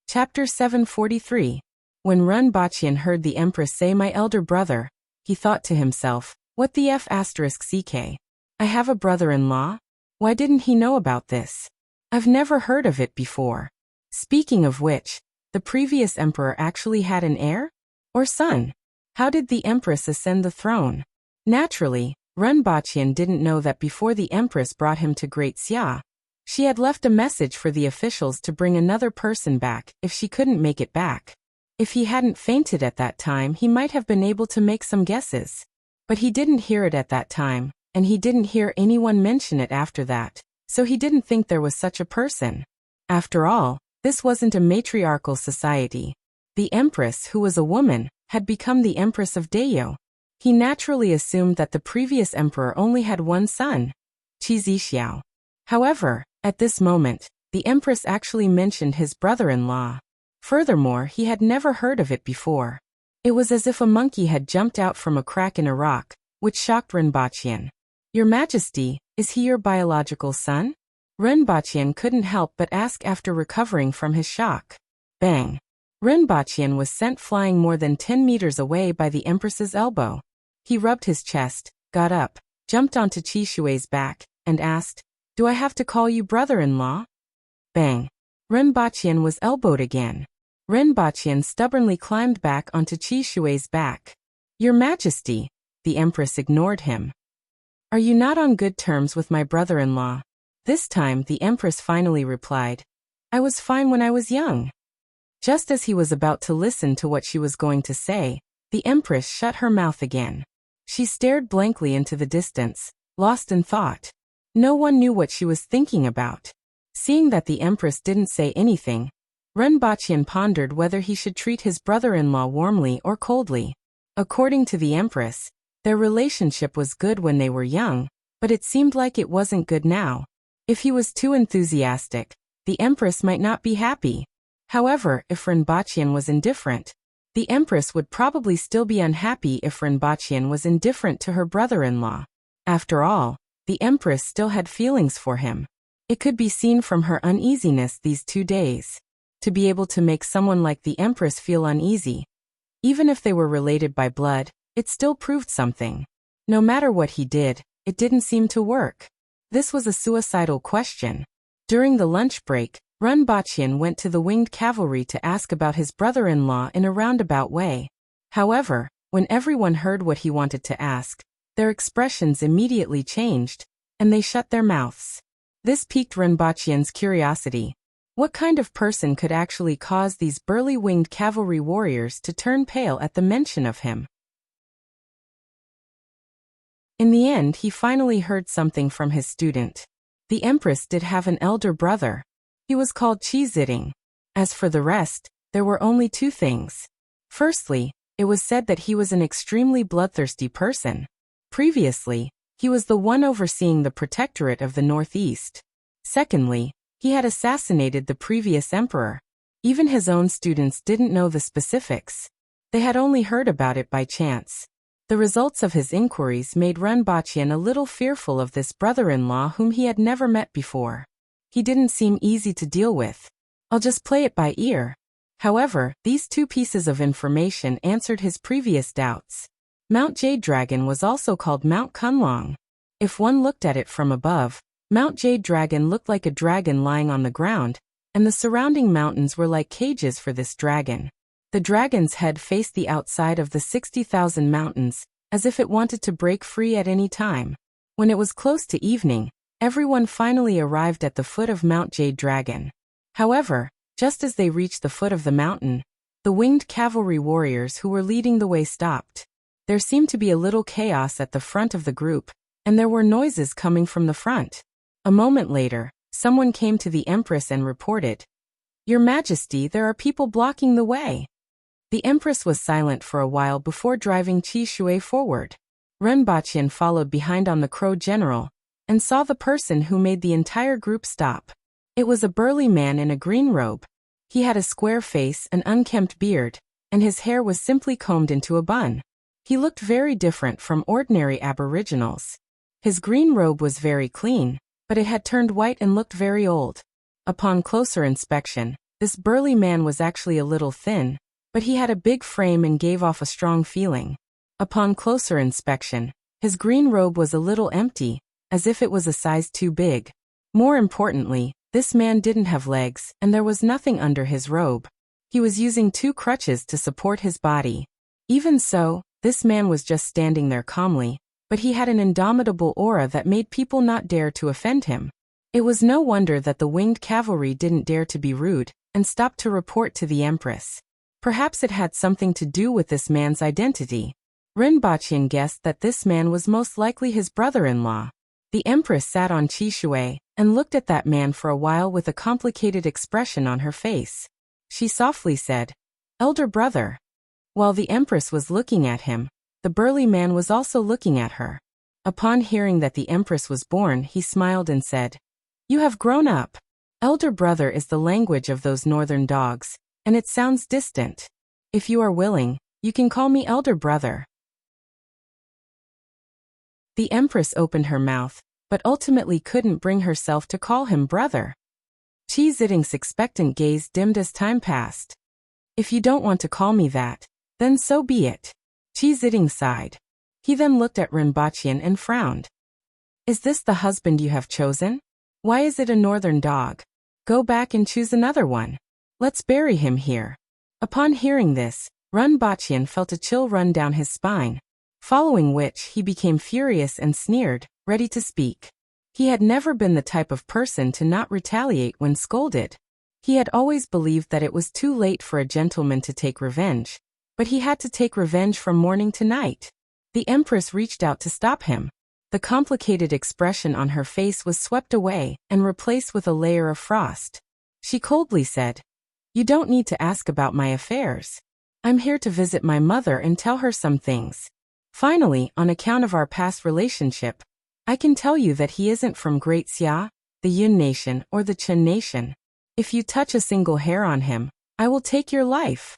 Chapter 743. When Renbaqian heard the Empress say "my elder brother," he thought to himself, "What the f***ck? I have a brother-in-law? Why didn't he know about this? I've never heard of it before." Speaking of which, the previous emperor actually had an heir? Or son? How did the Empress ascend the throne? Naturally, Renbaqian didn't know that before the Empress brought him to Great Xia, she had left a message for the officials to bring another person back if she couldn't make it back. If he hadn't fainted at that time, he might have been able to make some guesses. But he didn't hear it at that time, and he didn't hear anyone mention it after that, so he didn't think there was such a person. After all, this wasn't a matriarchal society. The Empress, who was a woman, had become the Empress of Dayo. He naturally assumed that the previous emperor only had one son, Qi Zixiao. However, at this moment, the Empress actually mentioned his brother-in-law. Furthermore, he had never heard of it before. It was as if a monkey had jumped out from a crack in a rock, which shocked Renbaqian. "Your Majesty, is he your biological son?" Renbaqian couldn't help but ask after recovering from his shock. Bang! Renbaqian was sent flying more than 10 meters away by the Empress's elbow. He rubbed his chest, got up, jumped onto Qi Shui's back, and asked, "Do I have to call you brother-in-law?" Bang! Renbaqian was elbowed again. Renbaqian stubbornly climbed back onto Qi Shui's back. "Your Majesty," the Empress ignored him. "Are you not on good terms with my brother-in-law?" This time the Empress finally replied, "I was fine when I was young." Just as he was about to listen to what she was going to say, the Empress shut her mouth again. She stared blankly into the distance, lost in thought. No one knew what she was thinking about. Seeing that the Empress didn't say anything, Renbaqian pondered whether he should treat his brother-in-law warmly or coldly. According to the Empress, their relationship was good when they were young, but it seemed like it wasn't good now. If he was too enthusiastic, the Empress might not be happy. However, if Renbaqian was indifferent, the Empress would probably still be unhappy if Renbaqian was indifferent to her brother-in-law. After all, the Empress still had feelings for him. It could be seen from her uneasiness these 2 days. To be able to make someone like the Empress feel uneasy, even if they were related by blood, it still proved something. No matter what he did, it didn't seem to work. This was a suicidal question. During the lunch break, Renbaqian went to the winged cavalry to ask about his brother-in-law in a roundabout way. However, when everyone heard what he wanted to ask, their expressions immediately changed, and they shut their mouths. This piqued Renbaqian's curiosity. What kind of person could actually cause these burly winged cavalry warriors to turn pale at the mention of him? In the end, he finally heard something from his student. The Empress did have an elder brother. He was called Qi Ziding. As for the rest, there were only 2 things. Firstly, it was said that he was an extremely bloodthirsty person. Previously, he was the one overseeing the protectorate of the Northeast. Secondly, he had assassinated the previous emperor. Even his own students didn't know the specifics. They had only heard about it by chance. The results of his inquiries made Renbaqian a little fearful of this brother-in-law whom he had never met before. He didn't seem easy to deal with. "I'll just play it by ear." However, these 2 pieces of information answered his previous doubts. Mount Jade Dragon was also called Mount Kunlong. If one looked at it from above, Mount Jade Dragon looked like a dragon lying on the ground, and the surrounding mountains were like cages for this dragon. The dragon's head faced the outside of the 60,000 mountains, as if it wanted to break free at any time. When it was close to evening, everyone finally arrived at the foot of Mount Jade Dragon. However, just as they reached the foot of the mountain, the winged cavalry warriors who were leading the way stopped. There seemed to be a little chaos at the front of the group, and there were noises coming from the front. A moment later, someone came to the Empress and reported, "Your Majesty, there are people blocking the way." The Empress was silent for a while before driving Qi Shui forward. Renbaqian followed behind on the Crow General, and saw the person who made the entire group stop. It was a burly man in a green robe. He had a square face, an unkempt beard, and his hair was simply combed into a bun. He looked very different from ordinary aboriginals. His green robe was very clean, but it had turned white and looked very old. Upon closer inspection, this burly man was actually a little thin, but he had a big frame and gave off a strong feeling. Upon closer inspection, his green robe was a little empty, as if it was a size too big. More importantly, this man didn't have legs, and there was nothing under his robe. He was using 2 crutches to support his body. Even so, this man was just standing there calmly, but he had an indomitable aura that made people not dare to offend him. It was no wonder that the winged cavalry didn't dare to be rude, and stopped to report to the Empress. Perhaps it had something to do with this man's identity. Rinpoche guessed that this man was most likely his brother-in-law. The Empress sat on Qi Shui, and looked at that man for a while with a complicated expression on her face. She softly said, "Elder brother." While the Empress was looking at him, the burly man was also looking at her. Upon hearing that the Empress was born, he smiled and said, "You have grown up." Elder brother is the language of those northern dogs, and it sounds distant. If you are willing, you can call me elder brother. The Empress opened her mouth, but ultimately couldn't bring herself to call him brother. Qi Ziding's expectant gaze dimmed as time passed. "If you don't want to call me that, then so be it." Qi Ziding sighed. He then looked at Rinpoche and frowned. "Is this the husband you have chosen? Why is it a northern dog? Go back and choose another one. Let's bury him here." Upon hearing this, Rinpoche felt a chill run down his spine, following which he became furious and sneered, ready to speak. He had never been the type of person to not retaliate when scolded. He had always believed that it was too late for a gentleman to take revenge, but he had to take revenge from morning to night. The Empress reached out to stop him. The complicated expression on her face was swept away and replaced with a layer of frost. She coldly said, "You don't need to ask about my affairs. I'm here to visit my mother and tell her some things. Finally, on account of our past relationship, I can tell you that he isn't from Great Xia, the Yun nation, or the Chen nation. If you touch a single hair on him, I will take your life."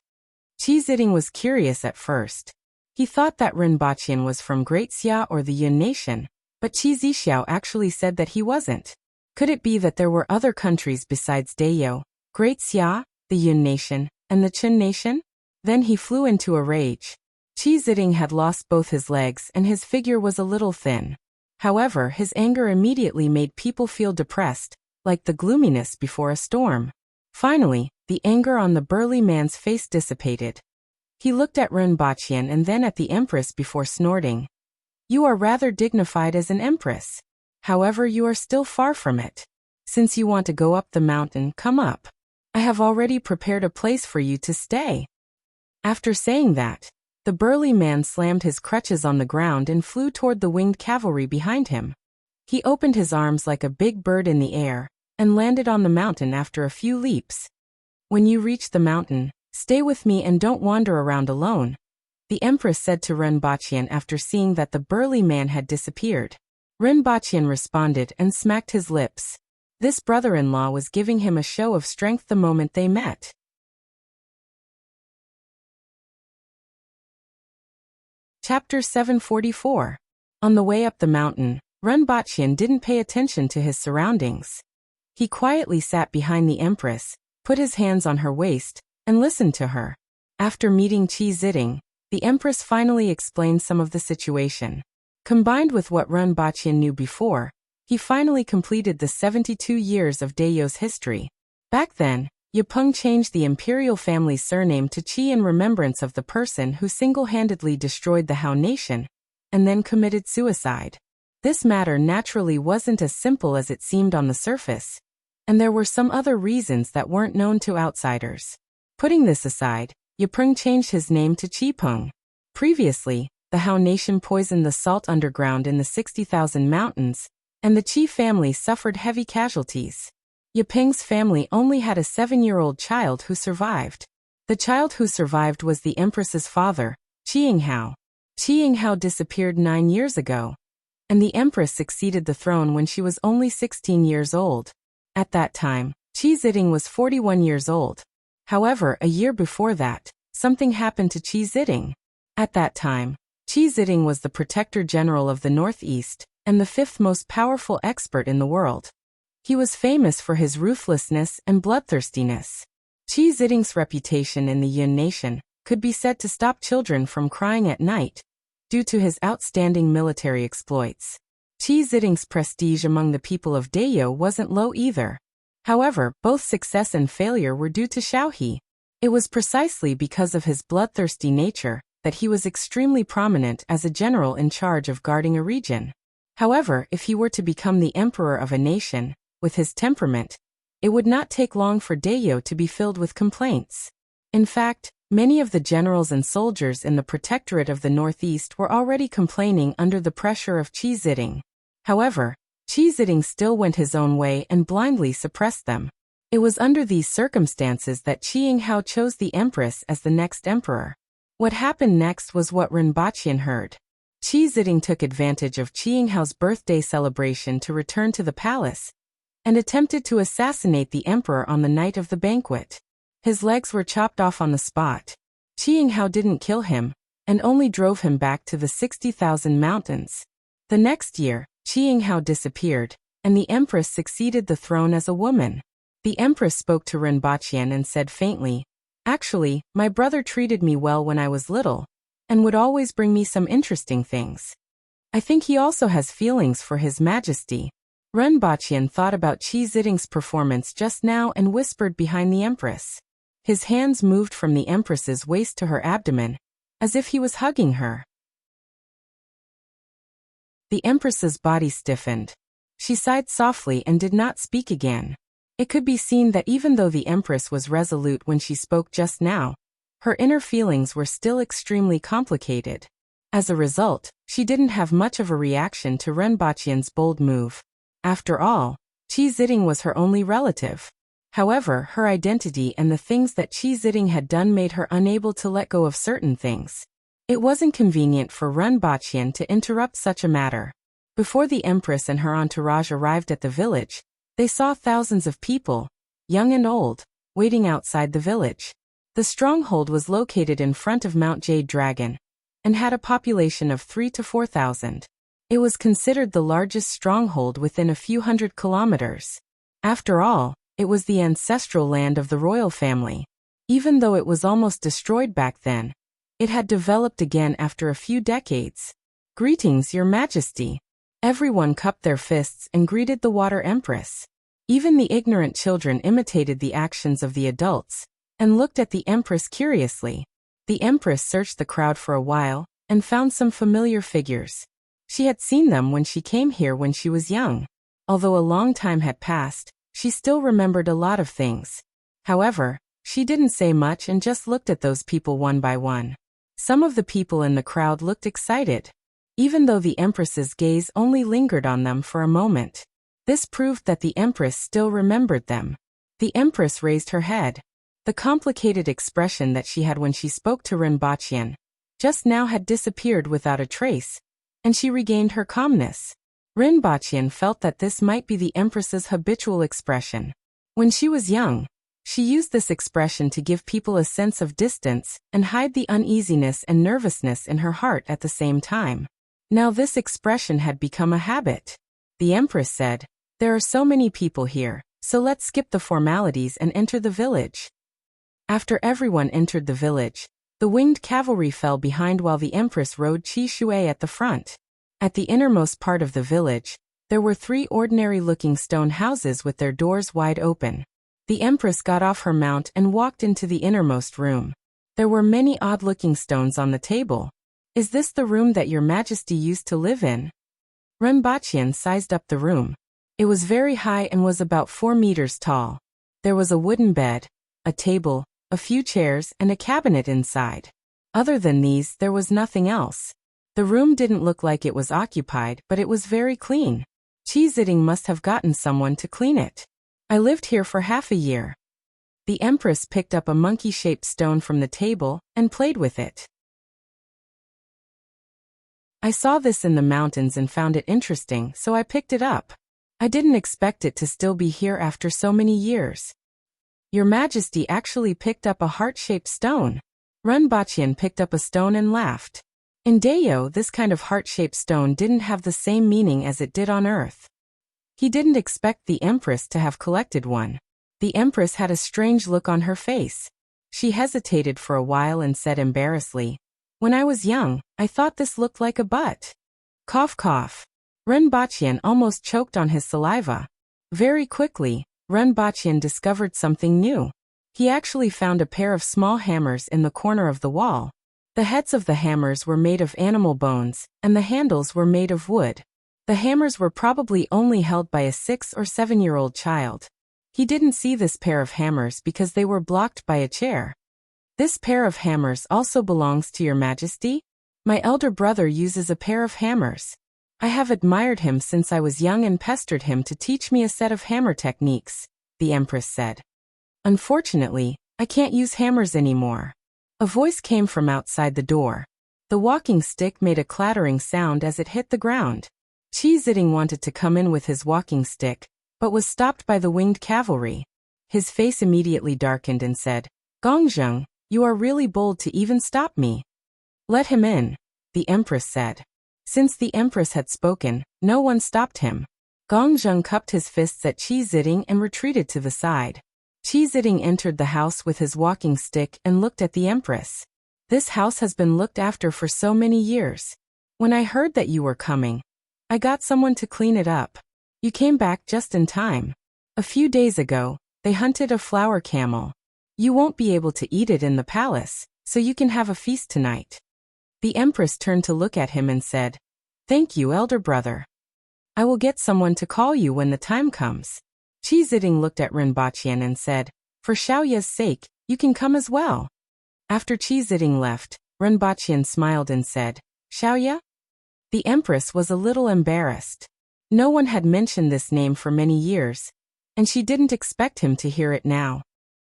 Qi Ziding was curious at first. He thought that Rinpoche was from Great Xia or the Yun nation, but Qi Zixiao actually said that he wasn't. Could it be that there were other countries besides Dayo, Great Xia, the Yun nation, and the Chen nation? Then he flew into a rage. Qi Ziding had lost both his legs and his figure was a little thin. However, his anger immediately made people feel depressed, like the gloominess before a storm. Finally, the anger on the burly man's face dissipated. He looked at Rinpoche and then at the Empress before snorting. "You are rather dignified as an Empress. However, you are still far from it. Since you want to go up the mountain, come up. I have already prepared a place for you to stay." After saying that, the burly man slammed his crutches on the ground and flew toward the winged cavalry behind him. He opened his arms like a big bird in the air, and landed on the mountain after a few leaps. "When you reach the mountain, stay with me and don't wander around alone," the Empress said to Rinpoche after seeing that the burly man had disappeared. Rinpoche responded and smacked his lips. This brother-in-law was giving him a show of strength the moment they met. Chapter 744. On the way up the mountain, Rinpoche didn't pay attention to his surroundings. He quietly sat behind the Empress, put his hands on her waist, and listened to her. After meeting Qi Ziding, the Empress finally explained some of the situation. Combined with what Rinpoche knew before, he finally completed the 72 years of Dayo's history. Back then, Yapeng changed the imperial family's surname to Qi in remembrance of the person who single-handedly destroyed the Hao nation, and then committed suicide. This matter naturally wasn't as simple as it seemed on the surface, and there were some other reasons that weren't known to outsiders. Putting this aside, Yapeng changed his name to Qipeng. Previously, the Hao nation poisoned the salt underground in the 60,000 mountains, and the Qi family suffered heavy casualties. Yapeng's family only had a 7-year-old child who survived. The child who survived was the Empress's father, Qiyinghao. Qiyinghao disappeared 9 years ago, and the Empress succeeded the throne when she was only 16 years old. At that time, Qi Ziding was 41 years old. However, a year before that, something happened to Qi Ziding. At that time, Qi Ziding was the Protector General of the Northeast, and the fifth most powerful expert in the world. He was famous for his ruthlessness and bloodthirstiness. Qi Ziding's reputation in the Yun nation could be said to stop children from crying at night, due to his outstanding military exploits. Qi Ziding's prestige among the people of Dayo wasn't low either. However, both success and failure were due to Xiaohe. It was precisely because of his bloodthirsty nature that he was extremely prominent as a general in charge of guarding a region. However, if he were to become the emperor of a nation, with his temperament, it would not take long for Dayo to be filled with complaints. In fact, many of the generals and soldiers in the Protectorate of the Northeast were already complaining under the pressure of Qi Ziding. However, Qi Ziding still went his own way and blindly suppressed them. It was under these circumstances that Qiyinghao chose the Empress as the next emperor. What happened next was what Rinpochian heard. Qi Ziding took advantage of Qiyinghao's birthday celebration to return to the palace, and attempted to assassinate the emperor on the night of the banquet. His legs were chopped off on the spot. Qiyinghao didn't kill him, and only drove him back to the 60,000 mountains. The next year, Qiyinghao disappeared, and the Empress succeeded the throne as a woman. The Empress spoke to Rinpochian and said faintly, "Actually, my brother treated me well when I was little, and would always bring me some interesting things. I think he also has feelings for His Majesty." Rinpochian thought about Qi Ziding's performance just now and whispered behind the Empress. His hands moved from the Empress's waist to her abdomen, as if he was hugging her. The Empress's body stiffened. She sighed softly and did not speak again. It could be seen that even though the Empress was resolute when she spoke just now, her inner feelings were still extremely complicated. As a result, she didn't have much of a reaction to Rinpochian's bold move. After all, Qi Ziding was her only relative. However, her identity and the things that Qi Ziding had done made her unable to let go of certain things. It wasn't convenient for Rinpochian to interrupt such a matter. Before the Empress and her entourage arrived at the village, they saw thousands of people, young and old, waiting outside the village. The stronghold was located in front of Mount Jade Dragon, and had a population of 3,000 to 4,000. It was considered the largest stronghold within a few hundred kilometers. After all, it was the ancestral land of the royal family. Even though it was almost destroyed back then, it had developed again after a few decades. "Greetings, Your Majesty." Everyone cupped their fists and greeted the Water Empress. Even the ignorant children imitated the actions of the adults, and looked at the Empress curiously. The Empress searched the crowd for a while, and found some familiar figures. She had seen them when she came here when she was young. Although a long time had passed, she still remembered a lot of things. However, she didn't say much and just looked at those people one by one. Some of the people in the crowd looked excited, even though the Empress's gaze only lingered on them for a moment. This proved that the Empress still remembered them. The Empress raised her head. The complicated expression that she had when she spoke to Rinpochian just now had disappeared without a trace, and she regained her calmness. Rinpochian felt that this might be the Empress's habitual expression. When she was young, she used this expression to give people a sense of distance and hide the uneasiness and nervousness in her heart at the same time. Now this expression had become a habit. The Empress said, "There are so many people here, so let's skip the formalities and enter the village." After everyone entered the village, the winged cavalry fell behind while the Empress rode Qi Shui at the front. At the innermost part of the village, there were 3 ordinary-looking stone houses with their doors wide open. The Empress got off her mount and walked into the innermost room. There were many odd-looking stones on the table. "Is this the room that Your Majesty used to live in?" Rinpochian sized up the room. It was very high and was about 4 meters tall. There was a wooden bed, a table, a few chairs, and a cabinet inside. Other than these, there was nothing else. The room didn't look like it was occupied, but it was very clean. Qi Ziding must have gotten someone to clean it. "I lived here for half a year." The Empress picked up a monkey-shaped stone from the table and played with it. "I saw this in the mountains and found it interesting, so I picked it up. I didn't expect it to still be here after so many years." Your Majesty actually picked up a heart-shaped stone. Renbaqian picked up a stone and laughed. In Dayo, this kind of heart-shaped stone didn't have the same meaning as it did on Earth. He didn't expect the Empress to have collected one. The Empress had a strange look on her face. She hesitated for a while and said embarrassedly, "When I was young, I thought this looked like a butt." Cough cough. Renbaqian almost choked on his saliva. Very quickly, Renbaqian discovered something new. He actually found a pair of small hammers in the corner of the wall. The heads of the hammers were made of animal bones, and the handles were made of wood. The hammers were probably only held by a 6 or 7-year-old child. He didn't see this pair of hammers because they were blocked by a chair. "This pair of hammers also belongs to your Majesty? My elder brother uses a pair of hammers. I have admired him since I was young and pestered him to teach me a set of hammer techniques," the Empress said. "Unfortunately, I can't use hammers anymore." A voice came from outside the door. The walking stick made a clattering sound as it hit the ground. Qi Ziding wanted to come in with his walking stick, but was stopped by the winged cavalry. His face immediately darkened and said, "Gongzheng, you are really bold to even stop me." "Let him in," the Empress said. Since the Empress had spoken, no one stopped him. Gongzheng cupped his fists at Qi Ziding and retreated to the side. Qi Ziding entered the house with his walking stick and looked at the Empress. "This house has been looked after for so many years. When I heard that you were coming, I got someone to clean it up. You came back just in time. A few days ago, they hunted a flower camel. You won't be able to eat it in the palace, so you can have a feast tonight." The Empress turned to look at him and said, "Thank you, elder brother. I will get someone to call you when the time comes." Qi Ziding looked at Renbaqian and said, "For Xiaoya's sake, you can come as well." After Qi Ziding left, Renbaqian smiled and said, "Xiaoya?" The Empress was a little embarrassed. No one had mentioned this name for many years, and she didn't expect him to hear it now.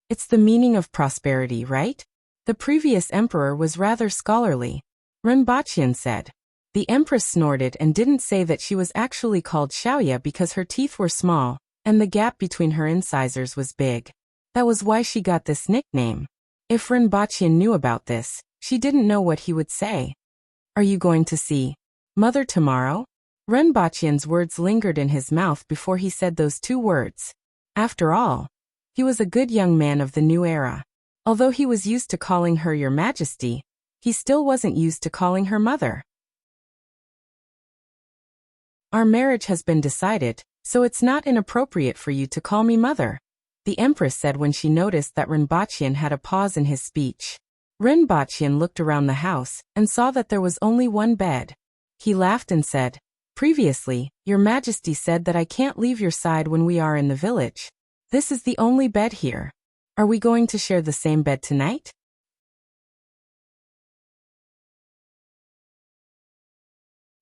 It's the meaning of prosperity, right? The previous emperor was rather scholarly, Renbaqian said. The Empress snorted and didn't say that she was actually called Xiaoya because her teeth were small, and the gap between her incisors was big. That was why she got this nickname. If Renbaqian knew about this, she didn't know what he would say. "Are you going to see Mother tomorrow?" Renbaqian's words lingered in his mouth before he said those two words. After all, he was a good young man of the new era. Although he was used to calling her Your Majesty, he still wasn't used to calling her mother. "Our marriage has been decided, so it's not inappropriate for you to call me mother," the Empress said when she noticed that Renbaqian had a pause in his speech. Renbaqian looked around the house and saw that there was only one bed. He laughed and said, "Previously, Your Majesty said that I can't leave your side when we are in the village. This is the only bed here. Are we going to share the same bed tonight?"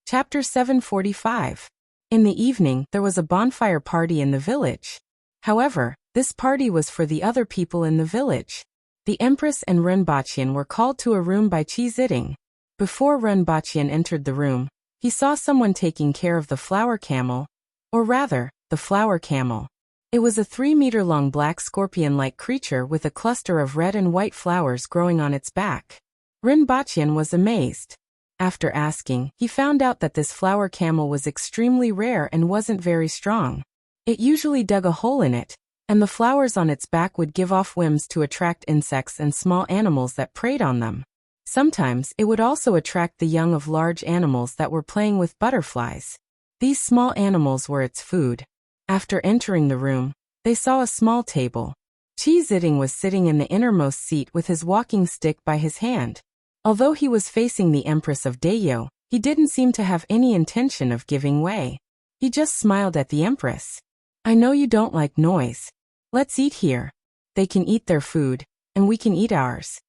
Chapter 745. In the evening, there was a bonfire party in the village. However, this party was for the other people in the village. The Empress and Renbaqian were called to a room by Qi Ziding. Before Renbaqian entered the room, he saw someone taking care of the flower camel, or rather, the flower camel. It was a 3-meter-long black scorpion-like creature with a cluster of red and white flowers growing on its back. Renbaqian was amazed. After asking, he found out that this flower camel was extremely rare and wasn't very strong. It usually dug a hole in it, and the flowers on its back would give off whims to attract insects and small animals that preyed on them. Sometimes it would also attract the young of large animals that were playing with butterflies. These small animals were its food. After entering the room, they saw a small table. Qi Ziding was sitting in the innermost seat with his walking stick by his hand. Although he was facing the Empress of Dayo, he didn't seem to have any intention of giving way. He just smiled at the Empress. "I know you don't like noise. Let's eat here. They can eat their food, and we can eat ours."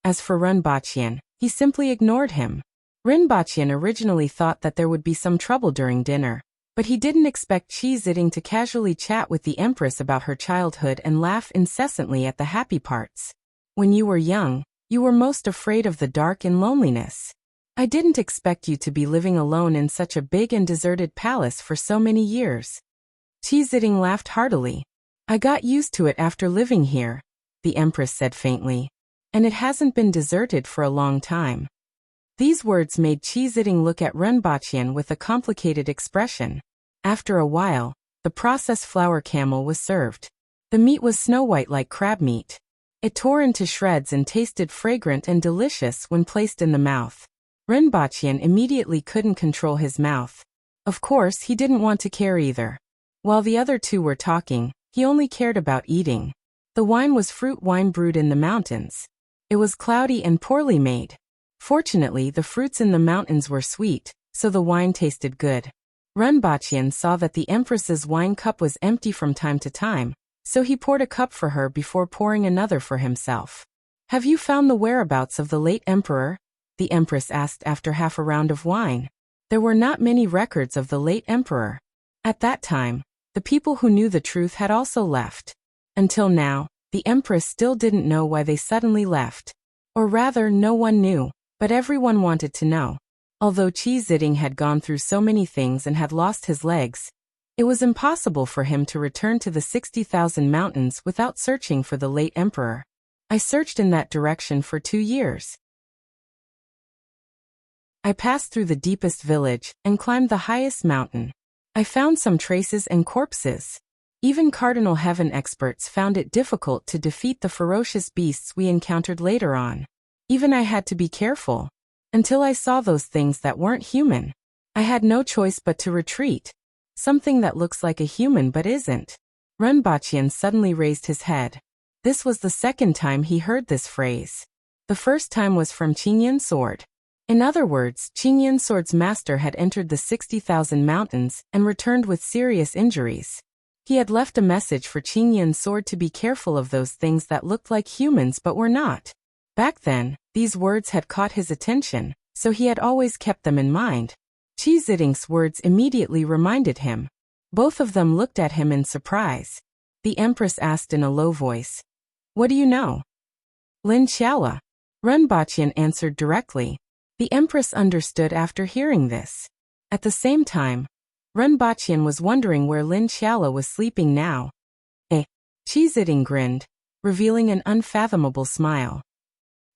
As for Renbaqian, he simply ignored him. Renbaqian originally thought that there would be some trouble during dinner, but he didn't expect Qi Ziding to casually chat with the Empress about her childhood and laugh incessantly at the happy parts. "When you were young, you were most afraid of the dark and loneliness. I didn't expect you to be living alone in such a big and deserted palace for so many years." Qi Ziding laughed heartily. I got used to it after living here, the Empress said faintly. And it hasn't been deserted for a long time. These words made Qi Ziding look at Renbaqian with a complicated expression. After a while, the processed flour camel was served. The meat was snow-white like crab meat. It tore into shreds and tasted fragrant and delicious when placed in the mouth. Renbaqian immediately couldn't control his mouth. Of course, he didn't want to care either. While the other two were talking, he only cared about eating. The wine was fruit wine brewed in the mountains. It was cloudy and poorly made. Fortunately, the fruits in the mountains were sweet, so the wine tasted good. Renbaqian saw that the Empress's wine cup was empty from time to time, so he poured a cup for her before pouring another for himself. Have you found the whereabouts of the late emperor? The Empress asked after half a round of wine. There were not many records of the late emperor. At that time, the people who knew the truth had also left. Until now, the Empress still didn't know why they suddenly left. Or rather, no one knew, but everyone wanted to know. Although Qi Ziding had gone through so many things and had lost his legs, it was impossible for him to return to the 60,000 mountains without searching for the late emperor. I searched in that direction for 2 years. I passed through the deepest village and climbed the highest mountain. I found some traces and corpses. Even Cardinal Heaven experts found it difficult to defeat the ferocious beasts we encountered later on. Even I had to be careful. Until I saw those things that weren't human. I had no choice but to retreat. Something that looks like a human but isn't. Renbaqian suddenly raised his head. This was the second time he heard this phrase. The first time was from Qingyan Sword. In other words, Qingyan Sword's master had entered the 60,000 mountains and returned with serious injuries. He had left a message for Qingyan Sword to be careful of those things that looked like humans but were not. Back then, these words had caught his attention, so he had always kept them in mind. Qi Ziding's words immediately reminded him. Both of them looked at him in surprise. The Empress asked in a low voice, "What do you know?" "Lin Xiaola." Renbaqian answered directly. The Empress understood after hearing this. At the same time, Renbaqian was wondering where Lin Xiaola was sleeping now. Qi Ziding grinned, revealing an unfathomable smile.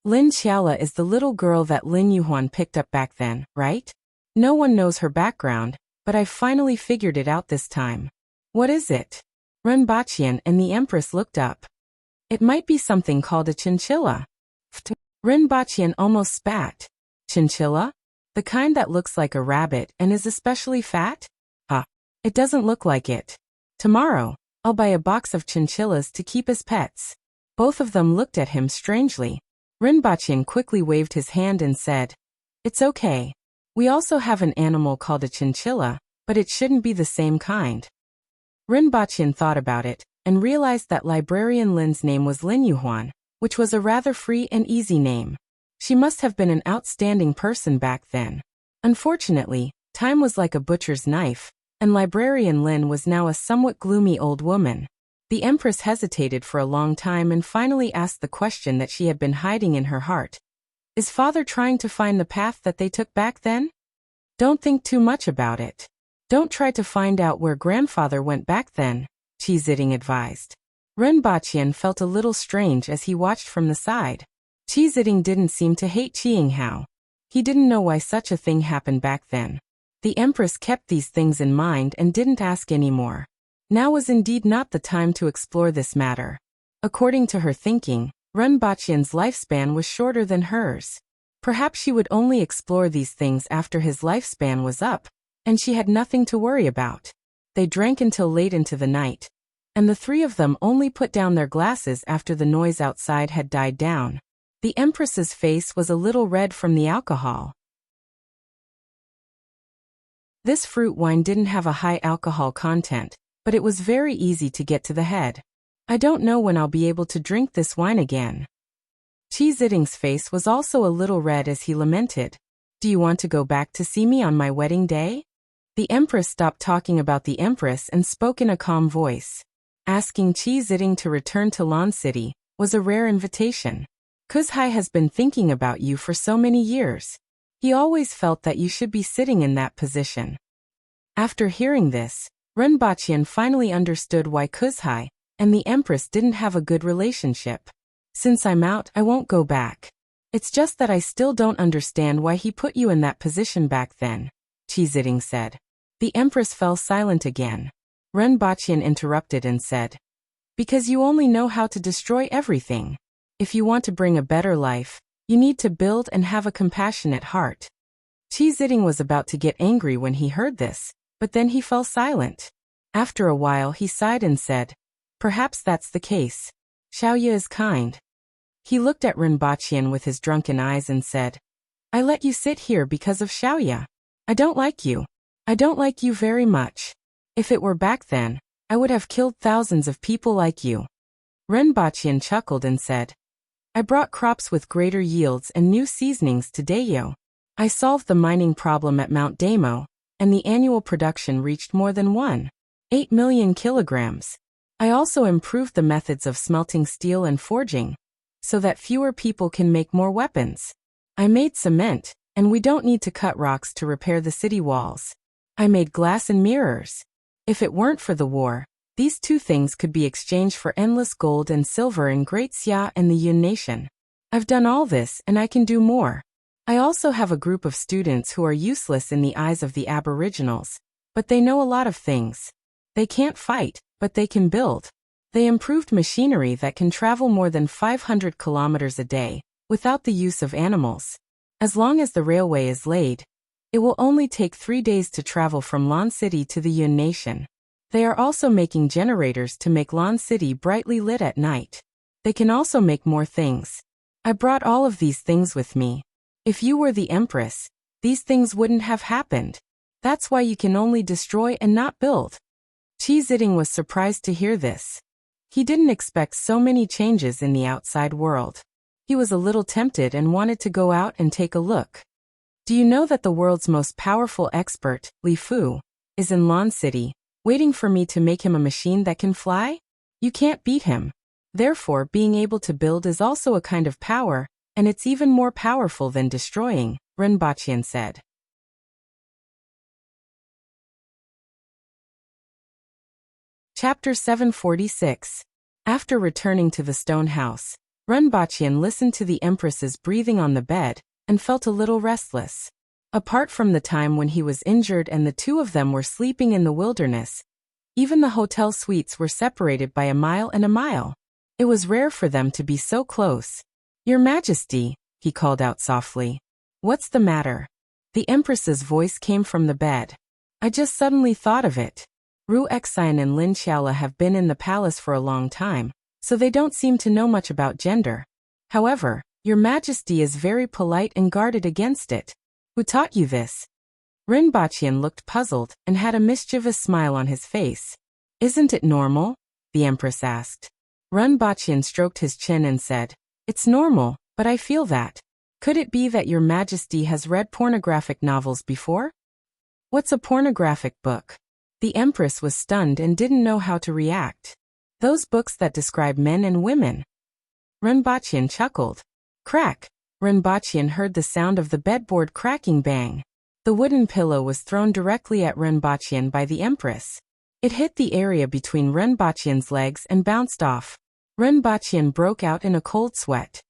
Lin Xiaola is the little girl that Lin Yuhuan picked up back then, right? No one knows her background, but I finally figured it out this time. What is it? Renbaqian and the Empress looked up. It might be something called a chinchilla. Renbaqian almost spat. Chinchilla? The kind that looks like a rabbit and is especially fat? It doesn't look like it. Tomorrow, I'll buy a box of chinchillas to keep as pets. Both of them looked at him strangely. Renbaqian quickly waved his hand and said, "It's okay. We also have an animal called a chinchilla, but it shouldn't be the same kind." Renbaqian thought about it, and realized that Librarian Lin's name was Lin Yuhuan, which was a rather free and easy name. She must have been an outstanding person back then. Unfortunately, time was like a butcher's knife, and Librarian Lin was now a somewhat gloomy old woman. The Empress hesitated for a long time and finally asked the question that she had been hiding in her heart. Is father trying to find the path that they took back then? Don't think too much about it. Don't try to find out where grandfather went back then, Qi Ziding advised. Renbaqian felt a little strange as he watched from the side. Qi Ziding didn't seem to hate Qiying Hao. He didn't know why such a thing happened back then. The Empress kept these things in mind and didn't ask any more. Now was indeed not the time to explore this matter. According to her thinking, Renbaqian's lifespan was shorter than hers. Perhaps she would only explore these things after his lifespan was up, and she had nothing to worry about. They drank until late into the night, and the three of them only put down their glasses after the noise outside had died down. The Empress's face was a little red from the alcohol. This fruit wine didn't have a high alcohol content, but it was very easy to get to the head. I don't know when I'll be able to drink this wine again. Qi Ziding's face was also a little red as he lamented. Do you want to go back to see me on my wedding day? The Empress stopped talking about the Empress and spoke in a calm voice. Asking Qi Ziding to return to Lan City was a rare invitation. Kuzhai has been thinking about you for so many years. He always felt that you should be sitting in that position. After hearing this, Renbaqian finally understood why Kuzhai, and the Empress didn't have a good relationship. Since I'm out, I won't go back. It's just that I still don't understand why he put you in that position back then, Qi said. The Empress fell silent again. Ren Baqian interrupted and said, because you only know how to destroy everything. If you want to bring a better life, you need to build and have a compassionate heart. Qi was about to get angry when he heard this, but then he fell silent. After a while he sighed and said, perhaps that's the case. Xiaoya is kind. He looked at Ren Baqian with his drunken eyes and said, I let you sit here because of Xiaoya. I don't like you. I don't like you very much. If it were back then, I would have killed thousands of people like you. Ren Baqian chuckled and said, I brought crops with greater yields and new seasonings to Dayo. I solved the mining problem at Mount Damo, and the annual production reached more than 1.8 million kilograms. I also improved the methods of smelting steel and forging, so that fewer people can make more weapons. I made cement, and we don't need to cut rocks to repair the city walls. I made glass and mirrors. If it weren't for the war, these two things could be exchanged for endless gold and silver in Great Xia and the Yun nation. I've done all this and I can do more. I also have a group of students who are useless in the eyes of the Aboriginals, but they know a lot of things. They can't fight, but they can build. They improved machinery that can travel more than 500 kilometers a day, without the use of animals. As long as the railway is laid, it will only take 3 days to travel from Lan City to the Yun nation. They are also making generators to make Lan City brightly lit at night. They can also make more things. I brought all of these things with me. If you were the Empress, these things wouldn't have happened. That's why you can only destroy and not build. Qi was surprised to hear this. He didn't expect so many changes in the outside world. He was a little tempted and wanted to go out and take a look. Do you know that the world's most powerful expert, Li Fu, is in Lan City, waiting for me to make him a machine that can fly? You can't beat him. Therefore, being able to build is also a kind of power, and it's even more powerful than destroying, Ren Baqian said. Chapter 746. After returning to the stone house, Ren Baqian listened to the Empress's breathing on the bed, and felt a little restless. Apart from the time when he was injured and the two of them were sleeping in the wilderness, even the hotel suites were separated by a mile and a mile. It was rare for them to be so close. Your Majesty, he called out softly. What's the matter? The Empress's voice came from the bed. I just suddenly thought of it. Ru Xian and Lin Xiaola have been in the palace for a long time, so they don't seem to know much about gender. However, Your Majesty is very polite and guarded against it. Who taught you this? Ren Baqian looked puzzled and had a mischievous smile on his face. Isn't it normal? The Empress asked. Ren Baqian stroked his chin and said, It's normal, but I feel that. Could it be that Your Majesty has read pornographic novels before? What's a pornographic book? The Empress was stunned and didn't know how to react. Those books that describe men and women. Ren Baqian chuckled. Crack! Ren Baqian heard the sound of the bedboard cracking bang. The wooden pillow was thrown directly at Ren Baqian by the Empress. It hit the area between Ren Baqian's legs and bounced off. Ren Baqian broke out in a cold sweat.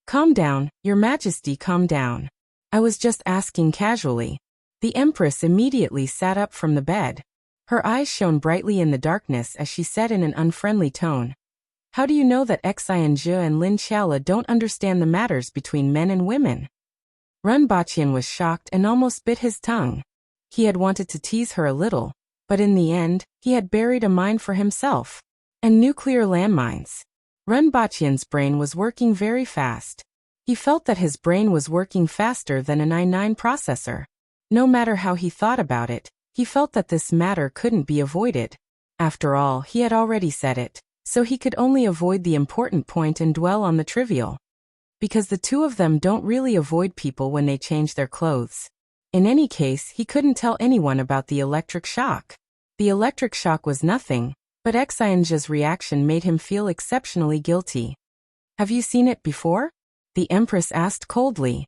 Calm down, Your Majesty, calm down. I was just asking casually. The Empress immediately sat up from the bed. Her eyes shone brightly in the darkness as she said in an unfriendly tone. How do you know that Xian Zhe and Lin Xiaola don't understand the matters between men and women? Ren Baqian was shocked and almost bit his tongue. He had wanted to tease her a little, but in the end, he had buried a mine for himself. And nuclear landmines. Ren Baqian's brain was working very fast. He felt that his brain was working faster than an i9 processor. No matter how he thought about it, he felt that this matter couldn't be avoided. After all, he had already said it, so he could only avoid the important point and dwell on the trivial. Because the two of them don't really avoid people when they change their clothes. In any case, he couldn't tell anyone about the electric shock. The electric shock was nothing, but Xianzhe's reaction made him feel exceptionally guilty. Have you seen it before? The Empress asked coldly.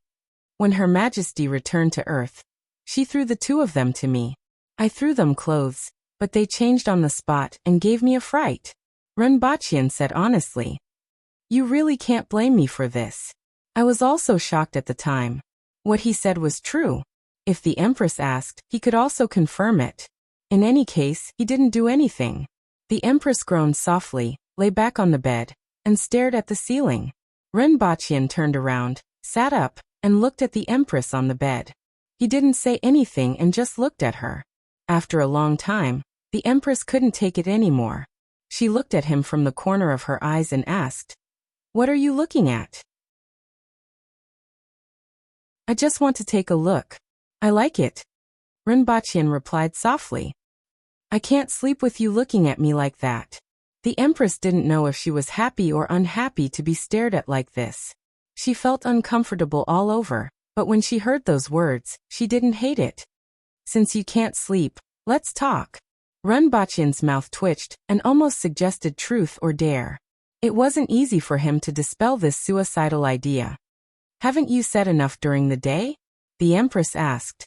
When Her Majesty returned to Earth, she threw the two of them to me. I threw them clothes, but they changed on the spot and gave me a fright. Renbachian said honestly. You really can't blame me for this. I was also shocked at the time. What he said was true. If the Empress asked, he could also confirm it. In any case, he didn't do anything. The Empress groaned softly, lay back on the bed, and stared at the ceiling. Renbachian turned around, sat up, and looked at the Empress on the bed. He didn't say anything and just looked at her. After a long time, the Empress couldn't take it anymore. She looked at him from the corner of her eyes and asked, "What are you looking at?" "I just want to take a look. I like it." Renbachian replied softly. "I can't sleep with you looking at me like that." The Empress didn't know if she was happy or unhappy to be stared at like this. She felt uncomfortable all over, but when she heard those words, she didn't hate it. "Since you can't sleep, let's talk." Renbachian's mouth twitched and almost suggested truth or dare. It wasn't easy for him to dispel this suicidal idea. "Haven't you said enough during the day?" the Empress asked.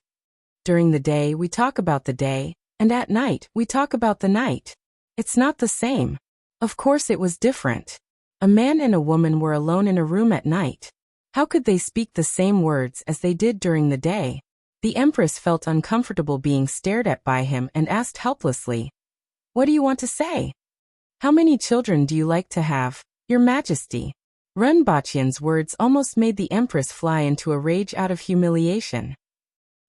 "During the day we talk about the day, and at night we talk about the night. It's not the same." Of course it was different. A man and a woman were alone in a room at night. How could they speak the same words as they did during the day? The Empress felt uncomfortable being stared at by him and asked helplessly, "What do you want to say?" "How many children do you like to have, Your Majesty?" Renbachian's words almost made the Empress fly into a rage out of humiliation.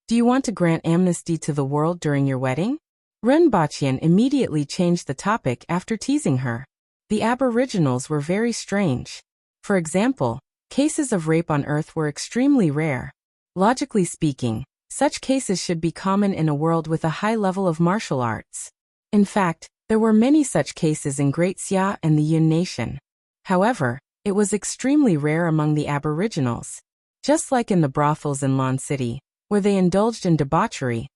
"Do you want to grant amnesty to the world during your wedding?" Renbachian immediately changed the topic after teasing her. The Aboriginals were very strange. For example, cases of rape on Earth were extremely rare. Logically speaking, such cases should be common in a world with a high level of martial arts. In fact, there were many such cases in Great Xia and the Yun Nation. However, it was extremely rare among the Aboriginals. Just like in the brothels in Lon City, where they indulged in debauchery,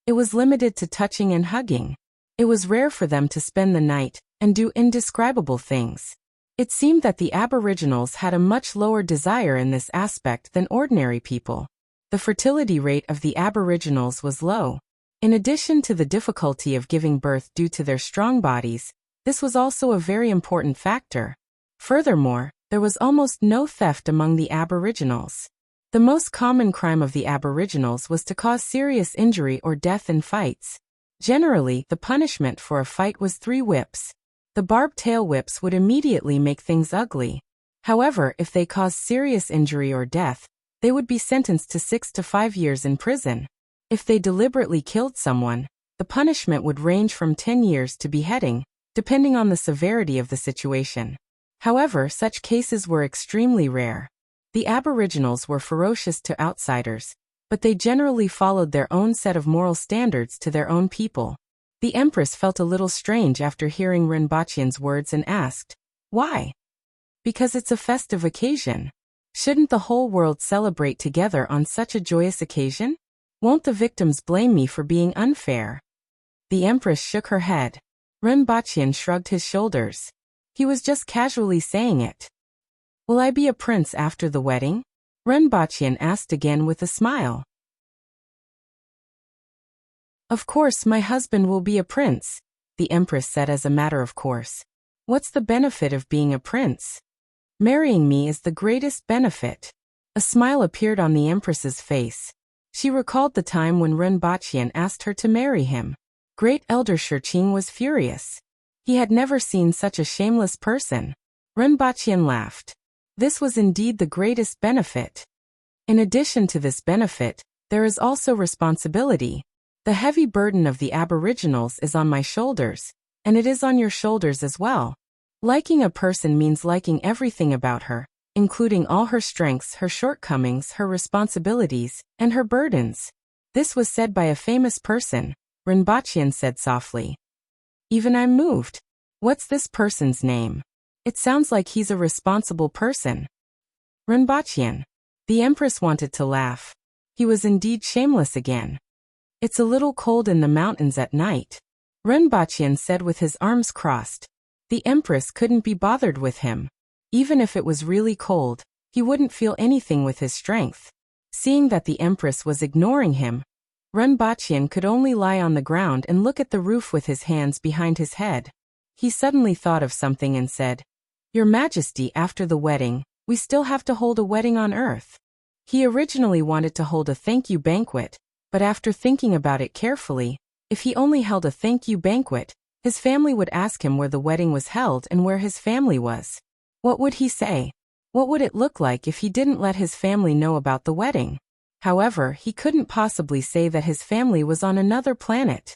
it was limited to touching and hugging. It was rare for them to spend the night and do indescribable things. It seemed that the Aboriginals had a much lower desire in this aspect than ordinary people. The fertility rate of the Aboriginals was low. In addition to the difficulty of giving birth due to their strong bodies, this was also a very important factor. Furthermore, there was almost no theft among the Aboriginals. The most common crime of the Aboriginals was to cause serious injury or death in fights. Generally, the punishment for a fight was 3 whips. The barbed tail whips would immediately make things ugly. However, if they caused serious injury or death, they would be sentenced to 6 to 5 years in prison. If they deliberately killed someone, the punishment would range from 10 years to beheading, depending on the severity of the situation. However, such cases were extremely rare. The Aboriginals were ferocious to outsiders, but they generally followed their own set of moral standards to their own people. The Empress felt a little strange after hearing Renbachian's words and asked, "Why?" "Because it's a festive occasion. Shouldn't the whole world celebrate together on such a joyous occasion? Won't the victims blame me for being unfair?" The Empress shook her head. Renbachian shrugged his shoulders. He was just casually saying it. "Will I be a prince after the wedding?" Renbachian asked again with a smile. "Of course my husband will be a prince," the Empress said as a matter of course. "What's the benefit of being a prince? Marrying me is the greatest benefit." A smile appeared on the Empress's face. She recalled the time when Renbachian asked her to marry him. Great Elder Shurqing was furious. He had never seen such a shameless person. Renbachian laughed. This was indeed the greatest benefit. In addition to this benefit, there is also responsibility. The heavy burden of the Aboriginals is on my shoulders, and it is on your shoulders as well. Liking a person means liking everything about her, including all her strengths, her shortcomings, her responsibilities, and her burdens. This was said by a famous person, Renbachian said softly. "Even I'm moved. What's this person's name? It sounds like he's a responsible person." Renbachian. The Empress wanted to laugh. He was indeed shameless again. "It's a little cold in the mountains at night," Renbachian said with his arms crossed. The Empress couldn't be bothered with him. Even if it was really cold, he wouldn't feel anything with his strength. Seeing that the Empress was ignoring him, Renbachian could only lie on the ground and look at the roof with his hands behind his head. He suddenly thought of something and said, "Your Majesty, after the wedding, we still have to hold a wedding on Earth." He originally wanted to hold a thank you banquet, but after thinking about it carefully, if he only held a thank you banquet, his family would ask him where the wedding was held and where his family was. What would he say? What would it look like if he didn't let his family know about the wedding? However, he couldn't possibly say that his family was on another planet.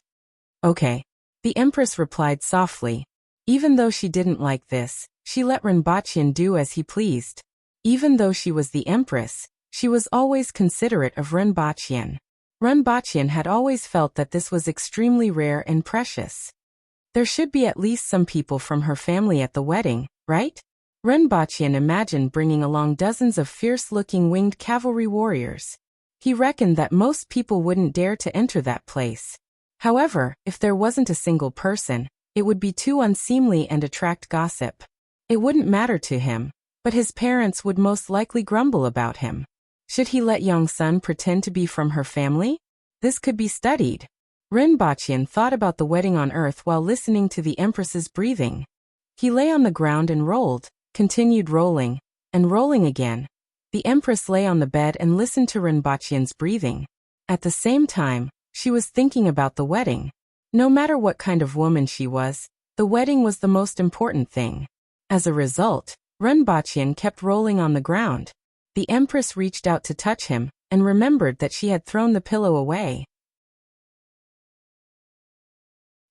"Okay," the Empress replied softly. Even though she didn't like this, she let Rinpochian do as he pleased. Even though she was the Empress, she was always considerate of Rinpochian. Rinpochian had always felt that this was extremely rare and precious. There should be at least some people from her family at the wedding, right? Rinpochian imagined bringing along dozens of fierce-looking winged cavalry warriors. He reckoned that most people wouldn't dare to enter that place. However, if there wasn't a single person, it would be too unseemly and attract gossip. It wouldn't matter to him, but his parents would most likely grumble about him. Should he let Yongsun pretend to be from her family? This could be studied. Rinpochian thought about the wedding on Earth while listening to the Empress's breathing. He lay on the ground and rolled, continued rolling, and rolling again. The Empress lay on the bed and listened to Rinpochian's breathing. At the same time, she was thinking about the wedding. No matter what kind of woman she was, the wedding was the most important thing. As a result, Rinpochian kept rolling on the ground. The Empress reached out to touch him, and remembered that she had thrown the pillow away.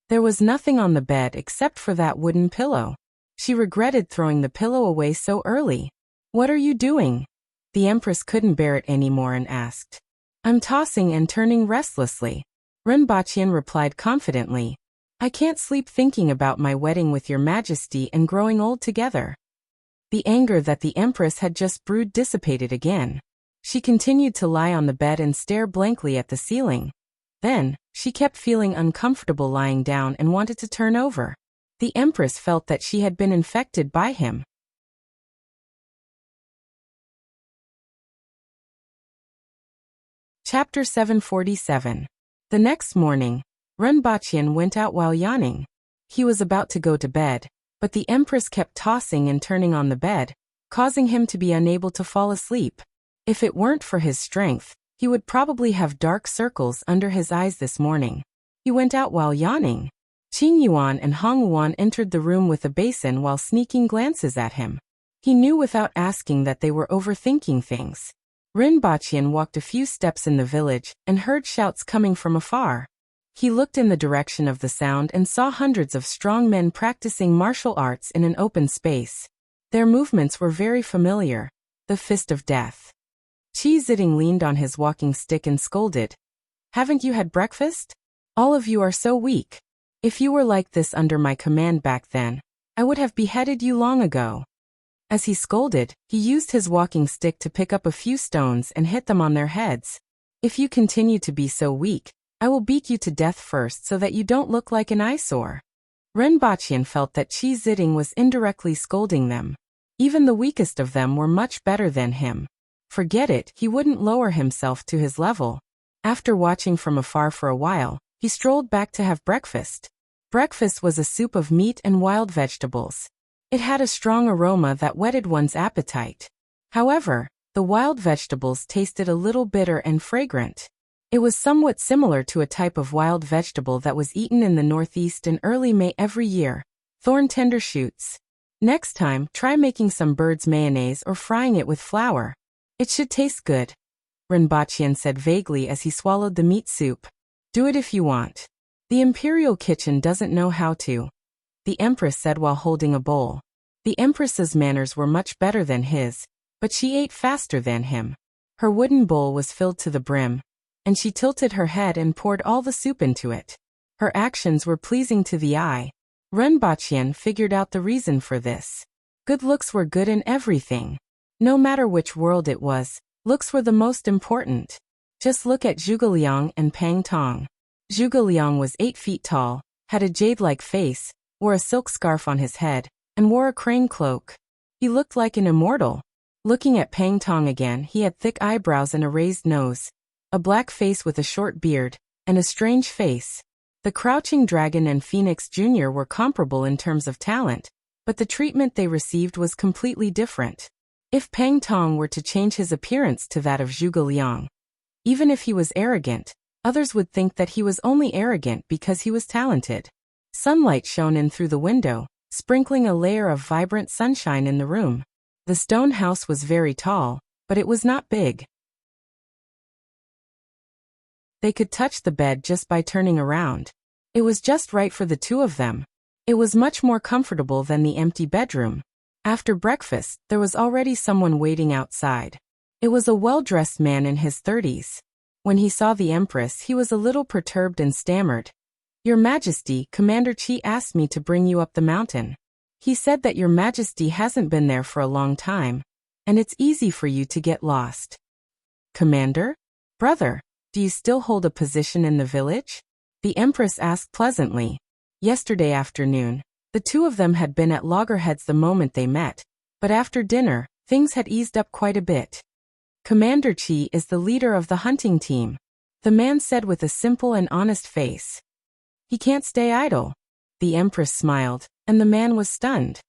There was nothing on the bed except for that wooden pillow. She regretted throwing the pillow away so early. "What are you doing?" The Empress couldn't bear it anymore and asked. "I'm tossing and turning restlessly," Rinpochian replied confidently. "I can't sleep thinking about my wedding with your Majesty and growing old together." The anger that the Empress had just brewed dissipated again. She continued to lie on the bed and stare blankly at the ceiling. Then, she kept feeling uncomfortable lying down and wanted to turn over. The Empress felt that she had been infected by him. Chapter 747. The next morning, Rinpochian went out while yawning. He was about to go to bed, but the Empress kept tossing and turning on the bed, causing him to be unable to fall asleep. If it weren't for his strength, he would probably have dark circles under his eyes this morning. He went out while yawning. Qing Yuan and Hong Yuan entered the room with a basin while sneaking glances at him. He knew without asking that they were overthinking things. Rinpochian walked a few steps in the village and heard shouts coming from afar. He looked in the direction of the sound and saw hundreds of strong men practicing martial arts in an open space. Their movements were very familiar. The fist of death. Qi Ziding leaned on his walking stick and scolded. "Haven't you had breakfast? All of you are so weak. If you were like this under my command back then, I would have beheaded you long ago." As he scolded, he used his walking stick to pick up a few stones and hit them on their heads. "If you continue to be so weak, I will beat you to death first so that you don't look like an eyesore." Rinpochian felt that Qi Ziding was indirectly scolding them. Even the weakest of them were much better than him. Forget it, he wouldn't lower himself to his level. After watching from afar for a while, he strolled back to have breakfast. Breakfast was a soup of meat and wild vegetables. It had a strong aroma that whetted one's appetite. However, the wild vegetables tasted a little bitter and fragrant. It was somewhat similar to a type of wild vegetable that was eaten in the Northeast in early May every year, thorn tender shoots. Next time, try making some bird's mayonnaise or frying it with flour. It should taste good, Rinpochian said vaguely as he swallowed the meat soup. "Do it if you want. The Imperial Kitchen doesn't know how to," the Empress said while holding a bowl. The Empress's manners were much better than his, but she ate faster than him. Her wooden bowl was filled to the brim, and she tilted her head and poured all the soup into it. Her actions were pleasing to the eye. Rinpochian figured out the reason for this. Good looks were good in everything. No matter which world it was, looks were the most important. Just look at Zhuge Liang and Pang Tong. Zhuge Liang was 8 feet tall, had a jade-like face, wore a silk scarf on his head, and wore a crane cloak. He looked like an immortal. Looking at Pang Tong again, he had thick eyebrows and a raised nose, a black face with a short beard, and a strange face. The Crouching Dragon and Phoenix Jr. were comparable in terms of talent, but the treatment they received was completely different. If Pang Tong were to change his appearance to that of Zhuge Liang, even if he was arrogant, others would think that he was only arrogant because he was talented. Sunlight shone in through the window, sprinkling a layer of vibrant sunshine in the room. The stone house was very tall, but it was not big. They could touch the bed just by turning around. It was just right for the two of them. It was much more comfortable than the empty bedroom. After breakfast, there was already someone waiting outside. It was a well-dressed man in his 30s. When he saw the Empress, he was a little perturbed and stammered. "Your Majesty, Commander Qi asked me to bring you up the mountain. He said that your Majesty hasn't been there for a long time, and it's easy for you to get lost." "Commander? Brother, do you still hold a position in the village?" the Empress asked pleasantly. Yesterday afternoon, the two of them had been at loggerheads the moment they met, but after dinner, things had eased up quite a bit. "Commander Qi is the leader of the hunting team," the man said with a simple and honest face. "He can't stay idle." The Empress smiled, and the man was stunned.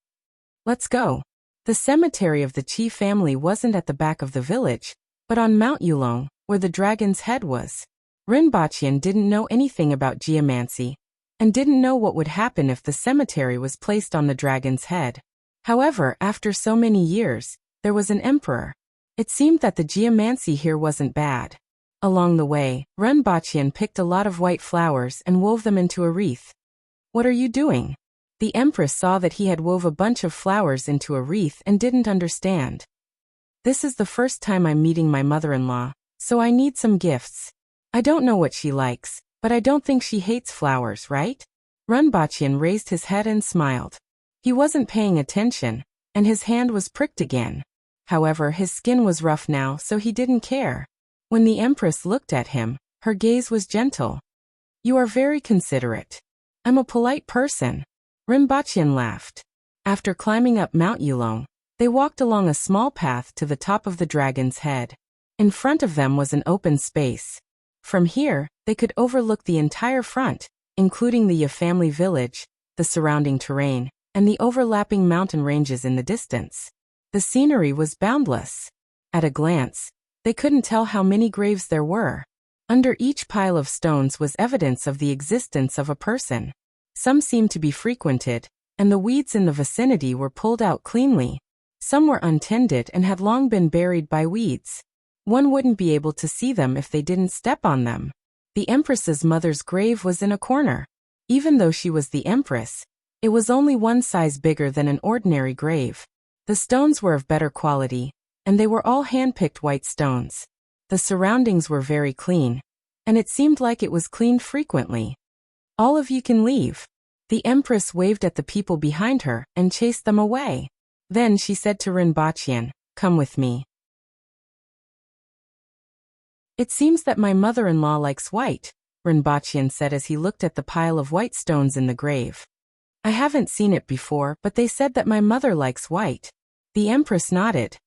"Let's go." The cemetery of the Qi family wasn't at the back of the village, but on Mount Yulong, where the dragon's head was. Rinpochian didn't know anything about geomancy, and didn't know what would happen if the cemetery was placed on the dragon's head. However, after so many years, there was an emperor. It seemed that the geomancy here wasn't bad. Along the way, Rinpochian picked a lot of white flowers and wove them into a wreath. "What are you doing?" The Empress saw that he had wove a bunch of flowers into a wreath and didn't understand. "This is the first time I'm meeting my mother-in-law, so I need some gifts. I don't know what she likes, but I don't think she hates flowers, right?" Rinpochian raised his head and smiled. He wasn't paying attention, and his hand was pricked again. However, his skin was rough now, so he didn't care. When the Empress looked at him, her gaze was gentle. "You are very considerate. I'm a polite person." Rinpochian laughed. After climbing up Mount Yulong, they walked along a small path to the top of the dragon's head. In front of them was an open space. From here, they could overlook the entire front, including the Ya family village, the surrounding terrain, and the overlapping mountain ranges in the distance. The scenery was boundless. At a glance, they couldn't tell how many graves there were. Under each pile of stones was evidence of the existence of a person. Some seemed to be frequented, and the weeds in the vicinity were pulled out cleanly. Some were untended and had long been buried by weeds. One wouldn't be able to see them if they didn't step on them. The Empress's mother's grave was in a corner. Even though she was the Empress, it was only one size bigger than an ordinary grave. The stones were of better quality, and they were all hand-picked white stones. The surroundings were very clean, and it seemed like it was cleaned frequently. "All of you can leave." The Empress waved at the people behind her and chased them away. Then she said to Rinpochian, "Come with me. It seems that my mother-in-law likes white," Rinpochian said as he looked at the pile of white stones in the grave. "I haven't seen it before, but they said that my mother likes white." The Empress nodded.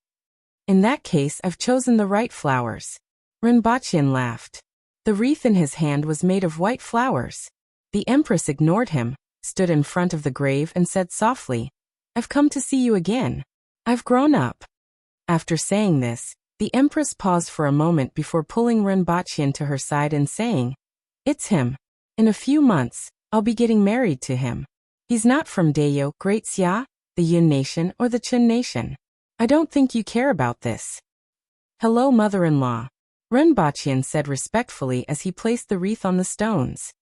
"In that case, I've chosen the right flowers." Rinpochian laughed. The wreath in his hand was made of white flowers. The Empress ignored him, stood in front of the grave and said softly, "I've come to see you again. I've grown up." After saying this, the Empress paused for a moment before pulling Rinpochian to her side and saying, "It's him. In a few months, I'll be getting married to him. He's not from Dayo, Great Xia, the Yun Nation, or the Chun Nation. I don't think you care about this." "Hello, mother-in-law," Rinpochian said respectfully as he placed the wreath on the stones.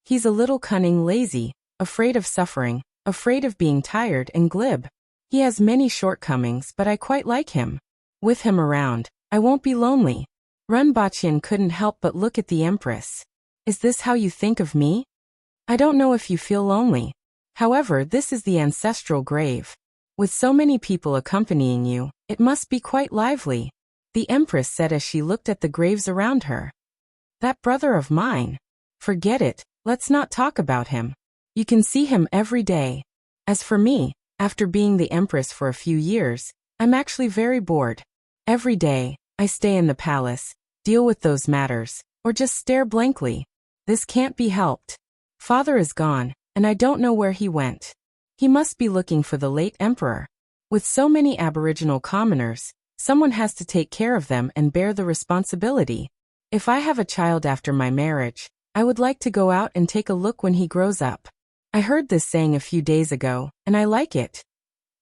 "He's a little cunning, lazy, afraid of suffering, afraid of being tired, and glib. He has many shortcomings, but I quite like him. With him around, I won't be lonely." Rinpochian couldn't help but look at the Empress. "Is this how you think of me? I don't know if you feel lonely. However, this is the ancestral grave. With so many people accompanying you, it must be quite lively," the Empress said as she looked at the graves around her. "That brother of mine? Forget it, let's not talk about him. You can see him every day. As for me, after being the Empress for a few years, I'm actually very bored. Every day, I stay in the palace, deal with those matters, or just stare blankly. This can't be helped." Father is gone, and I don't know where he went. He must be looking for the late emperor. With so many aboriginal commoners, someone has to take care of them and bear the responsibility. If I have a child after my marriage, I would like to go out and take a look when he grows up. I heard this saying a few days ago, and I like it.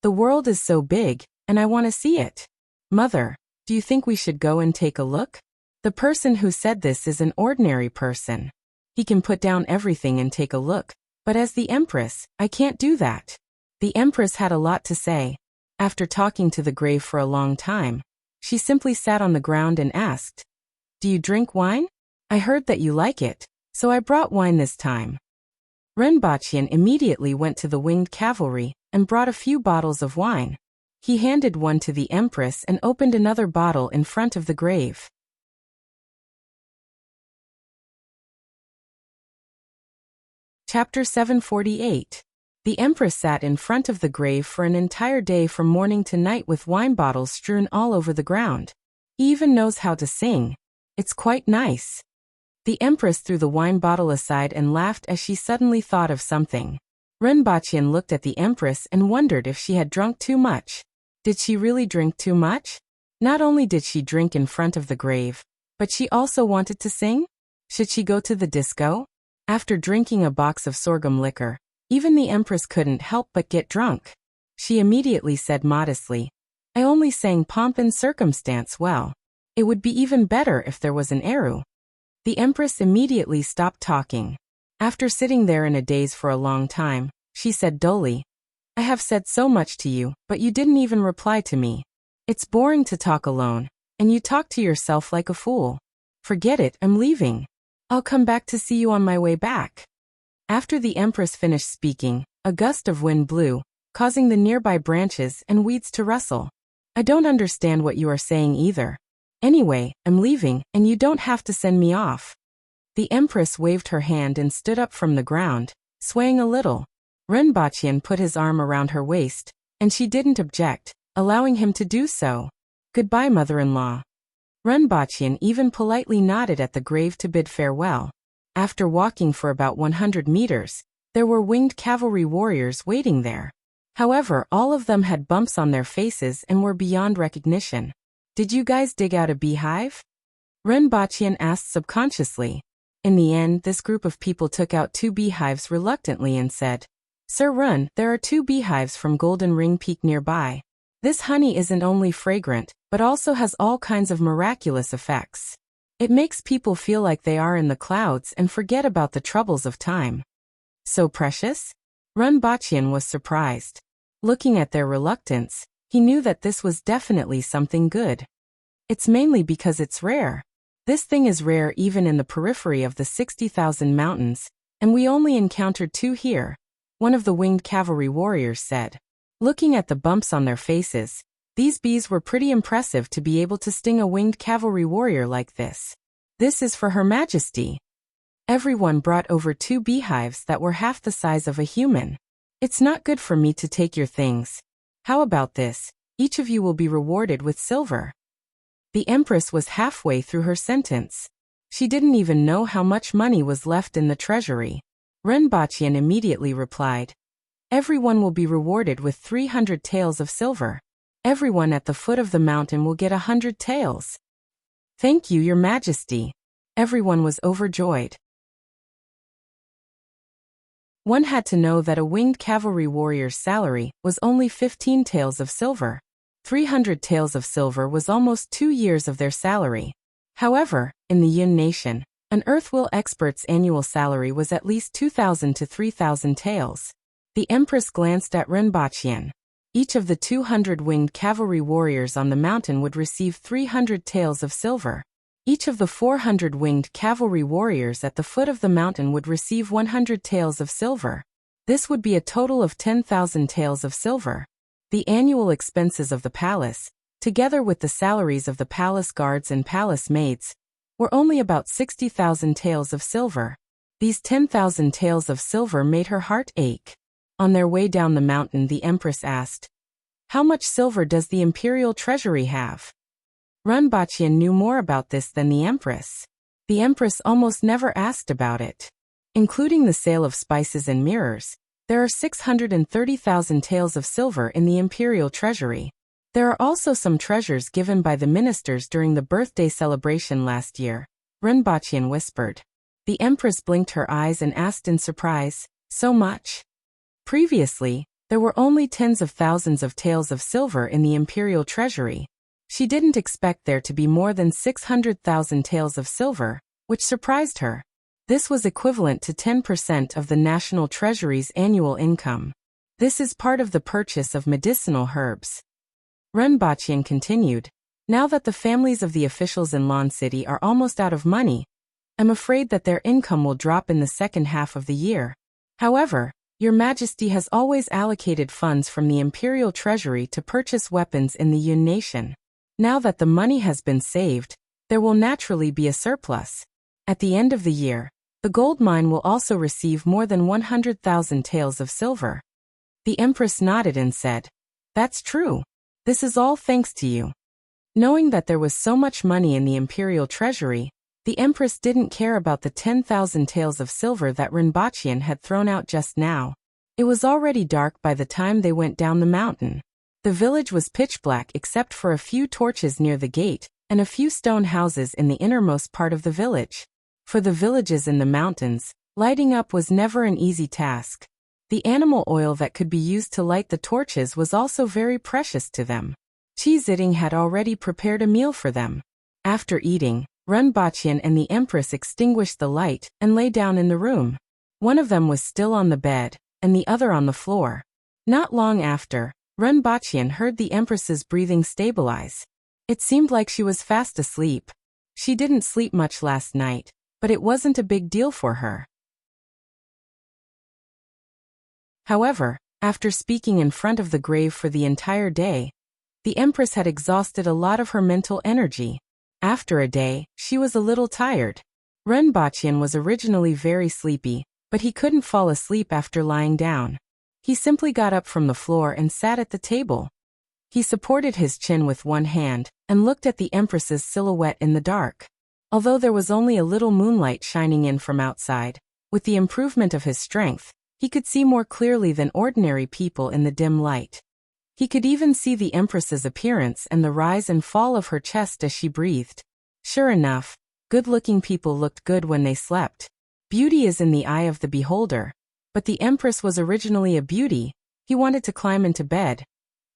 The world is so big, and I want to see it. Mother, do you think we should go and take a look? The person who said this is an ordinary person. He can put down everything and take a look, but as the Empress, I can't do that. The Empress had a lot to say. After talking to the grave for a long time, she simply sat on the ground and asked, "Do you drink wine? I heard that you like it, so I brought wine this time." Renbachian immediately went to the winged cavalry and brought a few bottles of wine. He handed one to the Empress and opened another bottle in front of the grave. Chapter 748. The Empress sat in front of the grave for an entire day from morning to night with wine bottles strewn all over the ground. He even knows how to sing. It's quite nice. The Empress threw the wine bottle aside and laughed as she suddenly thought of something. Renbachian looked at the Empress and wondered if she had drunk too much. Did she really drink too much? Not only did she drink in front of the grave, but she also wanted to sing? Should she go to the disco? After drinking a box of sorghum liquor, even the Empress couldn't help but get drunk. She immediately said modestly, "I only sang Pomp and Circumstance well. It would be even better if there was an eru." The Empress immediately stopped talking. After sitting there in a daze for a long time, she said dully, "I have said so much to you, but you didn't even reply to me. It's boring to talk alone, and you talk to yourself like a fool. Forget it, I'm leaving. I'll come back to see you on my way back." After the Empress finished speaking, a gust of wind blew, causing the nearby branches and weeds to rustle. "I don't understand what you are saying either. Anyway, I'm leaving, and you don't have to send me off." The Empress waved her hand and stood up from the ground, swaying a little. Renbachian put his arm around her waist, and she didn't object, allowing him to do so. "Goodbye, mother-in-law." Renbachian even politely nodded at the grave to bid farewell. After walking for about 100 meters, there were winged cavalry warriors waiting there. However, all of them had bumps on their faces and were beyond recognition. "Did you guys dig out a beehive?" Renbachian asked subconsciously. In the end, this group of people took out 2 beehives reluctantly and said, "Sir Run, there are 2 beehives from Golden Ring Peak nearby. This honey isn't only fragrant, but also has all kinds of miraculous effects. It makes people feel like they are in the clouds and forget about the troubles of time." "So precious?" Renbachian was surprised. Looking at their reluctance, he knew that this was definitely something good. "It's mainly because it's rare. This thing is rare even in the periphery of the 60,000 mountains, and we only encountered 2 here," one of the winged cavalry warriors said. Looking at the bumps on their faces, these bees were pretty impressive to be able to sting a winged cavalry warrior like this. "This is for Her Majesty." Everyone brought over 2 beehives that were half the size of a human. "It's not good for me to take your things. How about this? Each of you will be rewarded with silver." The Empress was halfway through her sentence. She didn't even know how much money was left in the treasury. Renbachian immediately replied, "Everyone will be rewarded with 300 taels of silver. Everyone at the foot of the mountain will get 100 taels." "Thank you, Your Majesty." Everyone was overjoyed. One had to know that a winged cavalry warrior's salary was only 15 taels of silver. 300 taels of silver was almost 2 years of their salary. However, in the Yun nation, an Earthwill expert's annual salary was at least 2,000 to 3,000 taels. The Empress glanced at Renbachian. Each of the 200 winged cavalry warriors on the mountain would receive 300 taels of silver. Each of the 400 winged cavalry warriors at the foot of the mountain would receive 100 taels of silver. This would be a total of 10,000 taels of silver. The annual expenses of the palace, together with the salaries of the palace guards and palace maids, were only about 60,000 taels of silver. These 10,000 taels of silver made her heart ache. On their way down the mountain, the Empress asked, "How much silver does the imperial treasury have?" Renbachian knew more about this than the Empress. The Empress almost never asked about it. Including the sale of spices and mirrors, there are 630,000 taels of silver in the imperial treasury. There are also some treasures given by the ministers during the birthday celebration last year, Renbaqian whispered. The Empress blinked her eyes and asked in surprise, so much? Previously, there were only tens of thousands of taels of silver in the imperial treasury. She didn't expect there to be more than 600,000 taels of silver, which surprised her. This was equivalent to 10% of the national treasury's annual income. This is part of the purchase of medicinal herbs. Renbaqian continued, now that the families of the officials in Lan City are almost out of money, I'm afraid that their income will drop in the second half of the year. However, Your Majesty has always allocated funds from the imperial treasury to purchase weapons in the Yun nation. Now that the money has been saved, there will naturally be a surplus. At the end of the year, the gold mine will also receive more than 100,000 taels of silver. The Empress nodded and said, That's true. This is all thanks to you. Knowing that there was so much money in the imperial treasury, the Empress didn't care about the 10,000 taels of silver that Renbaqian had thrown out just now. It was already dark by the time they went down the mountain. The village was pitch black except for a few torches near the gate, and a few stone houses in the innermost part of the village. For the villages in the mountains, lighting up was never an easy task. The animal oil that could be used to light the torches was also very precious to them. Ziding had already prepared a meal for them. After eating, Renbaqian and the Empress extinguished the light and lay down in the room. One of them was still on the bed, and the other on the floor. Not long after, Renbaqian heard the Empress's breathing stabilize. It seemed like she was fast asleep. She didn't sleep much last night, but it wasn't a big deal for her. However, after speaking in front of the grave for the entire day, the Empress had exhausted a lot of her mental energy. After a day, she was a little tired. Renbaqian was originally very sleepy, but he couldn't fall asleep after lying down. He simply got up from the floor and sat at the table. He supported his chin with one hand and looked at the Empress's silhouette in the dark. Although there was only a little moonlight shining in from outside, with the improvement of his strength, he could see more clearly than ordinary people in the dim light. He could even see the Empress's appearance and the rise and fall of her chest as she breathed. Sure enough, good-looking people looked good when they slept. Beauty is in the eye of the beholder. But the Empress was originally a beauty. He wanted to climb into bed,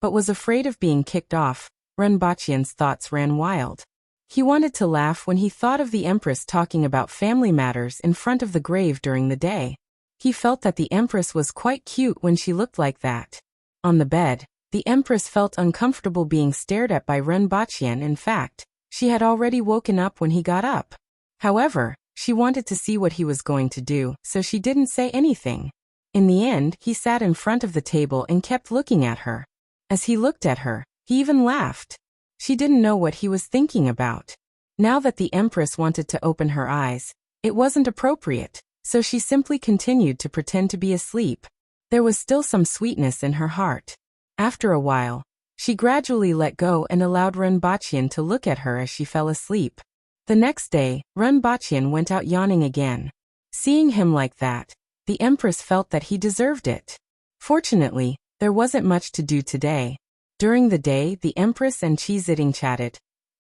but was afraid of being kicked off. Renbaqian's thoughts ran wild. He wanted to laugh when he thought of the Empress talking about family matters in front of the grave during the day. He felt that the Empress was quite cute when she looked like that. On the bed, the Empress felt uncomfortable being stared at by Renbaqian. In fact, she had already woken up when he got up. However, she wanted to see what he was going to do, so she didn't say anything. In the end, he sat in front of the table and kept looking at her. As he looked at her, he even laughed. She didn't know what he was thinking about. Now that the Empress wanted to open her eyes, it wasn't appropriate, so she simply continued to pretend to be asleep. There was still some sweetness in her heart. After a while, she gradually let go and allowed Renbaqian to look at her as she fell asleep. The next day, Renbaqian went out yawning again. Seeing him like that, the Empress felt that he deserved it. Fortunately, there wasn't much to do today. During the day, the Empress and Ziding chatted,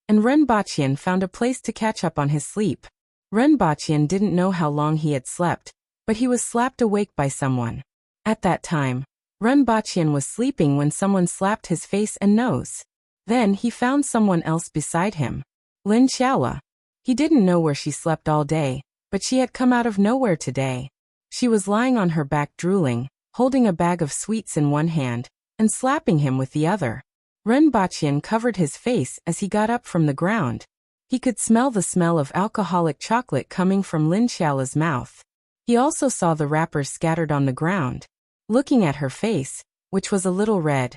and Renbaqian found a place to catch up on his sleep. Renbaqian didn't know how long he had slept, but he was slapped awake by someone. At that time, Renbaqian was sleeping when someone slapped his face and nose. Then he found someone else beside him. Lin Xiaola. He didn't know where she slept all day, but she had come out of nowhere today. She was lying on her back drooling, holding a bag of sweets in one hand, and slapping him with the other. Renbaqian covered his face as he got up from the ground. He could smell the smell of alcoholic chocolate coming from Lin Xiaola's mouth. He also saw the wrappers scattered on the ground. Looking at her face, which was a little red,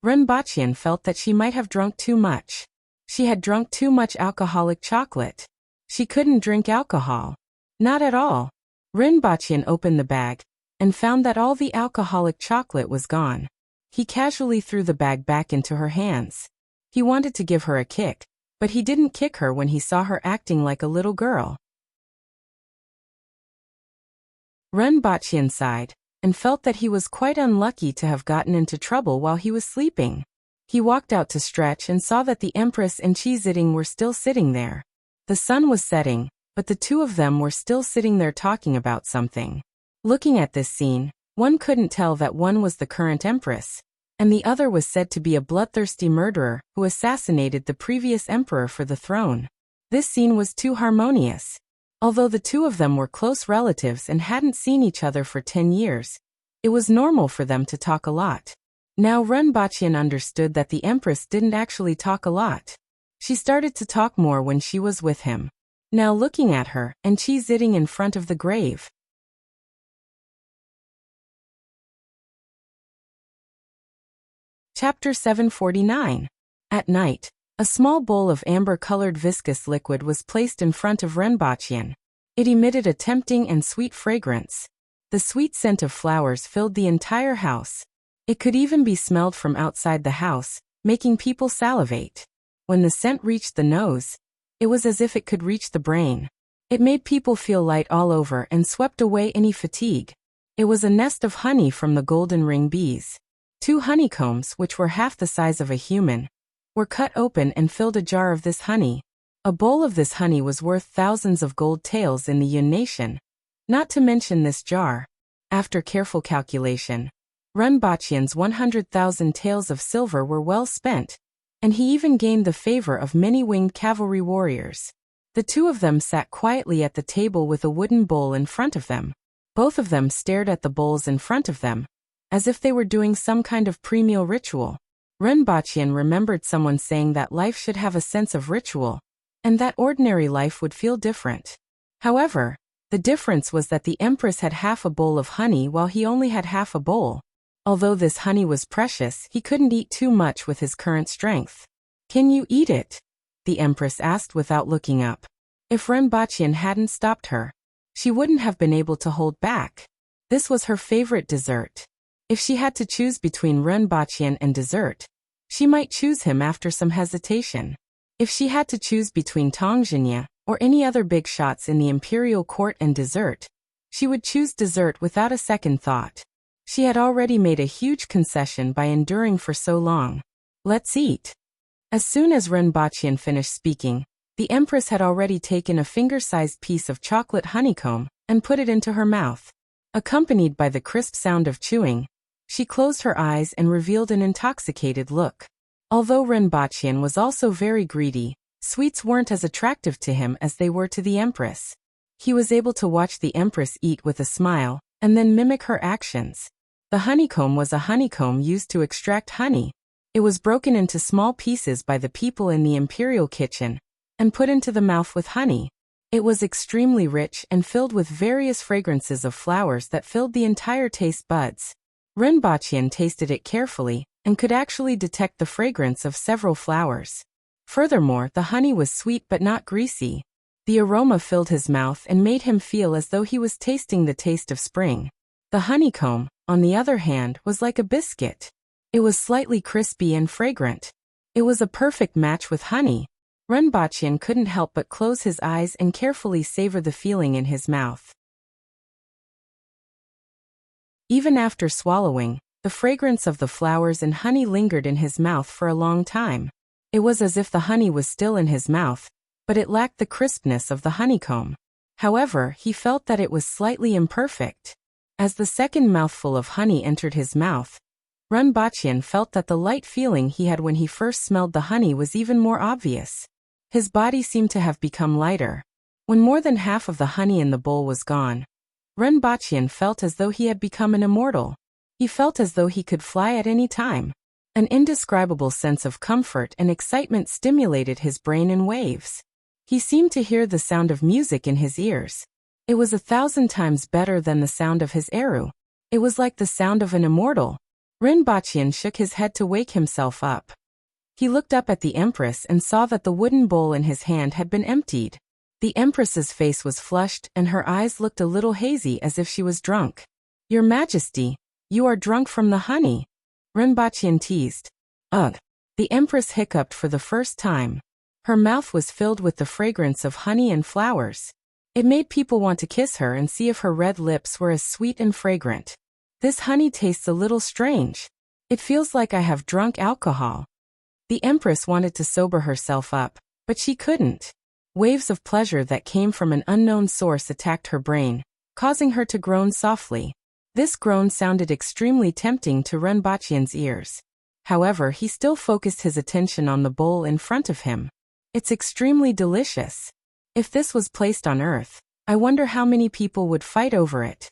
Renbaqian felt that she might have drunk too much. She had drunk too much alcoholic chocolate. She couldn't drink alcohol. Not at all. Renbaqian opened the bag and found that all the alcoholic chocolate was gone. He casually threw the bag back into her hands. He wanted to give her a kick, but he didn't kick her when he saw her acting like a little girl. Renbachian sighed, and felt that he was quite unlucky to have gotten into trouble while he was sleeping. He walked out to stretch and saw that the Empress and Qi Ziding were still sitting there. The sun was setting, but the two of them were still sitting there talking about something. Looking at this scene, one couldn't tell that one was the current Empress, and the other was said to be a bloodthirsty murderer who assassinated the previous emperor for the throne. This scene was too harmonious. Although the two of them were close relatives and hadn't seen each other for 10 years, it was normal for them to talk a lot. Now Renbachian understood that the Empress didn't actually talk a lot. She started to talk more when she was with him. Now looking at her, and Qi Ziding in front of the grave. Chapter 749. At night, a small bowl of amber-colored viscous liquid was placed in front of Renbachian. It emitted a tempting and sweet fragrance. The sweet scent of flowers filled the entire house. It could even be smelled from outside the house, making people salivate. When the scent reached the nose, it was as if it could reach the brain. It made people feel light all over and swept away any fatigue. It was a nest of honey from the golden ring bees. 2 honeycombs, which were half the size of a human, were cut open and filled a jar of this honey. A bowl of this honey was worth thousands of gold taels in the Yun nation. Not to mention this jar. After careful calculation, Renbachian's 100,000 taels of silver were well spent, and he even gained the favor of many winged cavalry warriors. The two of them sat quietly at the table with a wooden bowl in front of them. Both of them stared at the bowls in front of them, as if they were doing some kind of pre-meal ritual. Renbachian remembered someone saying that life should have a sense of ritual, and that ordinary life would feel different. However, the difference was that the Empress had half a bowl of honey while he only had half a bowl. Although this honey was precious, he couldn't eat too much with his current strength. "Can you eat it?" the Empress asked without looking up. If Renbachian hadn't stopped her, she wouldn't have been able to hold back. This was her favorite dessert. If she had to choose between Renbachian and dessert, she might choose him after some hesitation. If she had to choose between Tongjinya or any other big shots in the imperial court and dessert, she would choose dessert without a second thought. She had already made a huge concession by enduring for so long. "Let's eat." As soon as Renbachian finished speaking, the Empress had already taken a finger-sized piece of chocolate honeycomb and put it into her mouth. Accompanied by the crisp sound of chewing, she closed her eyes and revealed an intoxicated look. Although Renbachian was also very greedy, sweets weren't as attractive to him as they were to the Empress. He was able to watch the Empress eat with a smile, and then mimic her actions. The honeycomb was a honeycomb used to extract honey. It was broken into small pieces by the people in the imperial kitchen, and put into the mouth with honey. It was extremely rich and filled with various fragrances of flowers that filled the entire taste buds. Renbachian tasted it carefully, and could actually detect the fragrance of several flowers. Furthermore, the honey was sweet but not greasy. The aroma filled his mouth and made him feel as though he was tasting the taste of spring. The honeycomb, on the other hand, was like a biscuit. It was slightly crispy and fragrant. It was a perfect match with honey. Renbachian couldn't help but close his eyes and carefully savor the feeling in his mouth. Even after swallowing, the fragrance of the flowers and honey lingered in his mouth for a long time. It was as if the honey was still in his mouth, but it lacked the crispness of the honeycomb. However, he felt that it was slightly imperfect. As the second mouthful of honey entered his mouth, Renbachian felt that the light feeling he had when he first smelled the honey was even more obvious. His body seemed to have become lighter. When more than half of the honey in the bowl was gone, Renbachian felt as though he had become an immortal. He felt as though he could fly at any time. An indescribable sense of comfort and excitement stimulated his brain in waves. He seemed to hear the sound of music in his ears. It was 1,000 times better than the sound of his eru. It was like the sound of an immortal. Renbachian shook his head to wake himself up. He looked up at the Empress and saw that the wooden bowl in his hand had been emptied. The Empress's face was flushed and her eyes looked a little hazy as if she was drunk. "Your Majesty, you are drunk from the honey," Renbachian teased. "Ugh." The Empress hiccuped for the first time. Her mouth was filled with the fragrance of honey and flowers. It made people want to kiss her and see if her red lips were as sweet and fragrant. This honey tastes a little strange. It feels like I have drunk alcohol. The Empress wanted to sober herself up, but she couldn't. Waves of pleasure that came from an unknown source attacked her brain, causing her to groan softly. This groan sounded extremely tempting to Renbachian's ears. However, he still focused his attention on the bowl in front of him. It's extremely delicious. If this was placed on Earth, I wonder how many people would fight over it.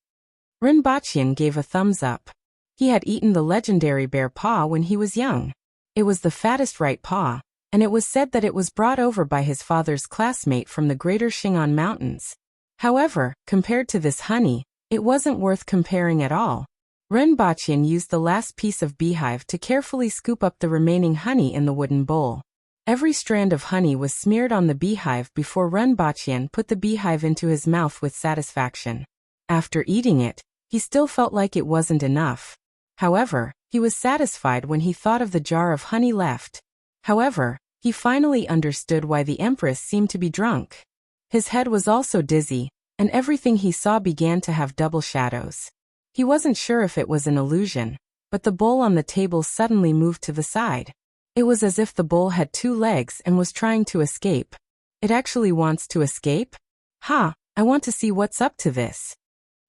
Renbachian gave a thumbs up. He had eaten the legendary bear paw when he was young. It was the fattest right paw, and it was said that it was brought over by his father's classmate from the Greater Shingon Mountains. However, compared to this honey, it wasn't worth comparing at all. Renbachian used the last piece of beehive to carefully scoop up the remaining honey in the wooden bowl. Every strand of honey was smeared on the beehive before Renbachian put the beehive into his mouth with satisfaction. After eating it, he still felt like it wasn't enough. However, he was satisfied when he thought of the jar of honey left. However, he finally understood why the Empress seemed to be drunk. His head was also dizzy, and everything he saw began to have double shadows. He wasn't sure if it was an illusion, but the bowl on the table suddenly moved to the side. It was as if the bowl had two legs and was trying to escape. It actually wants to escape? Ha, I want to see what's up to this.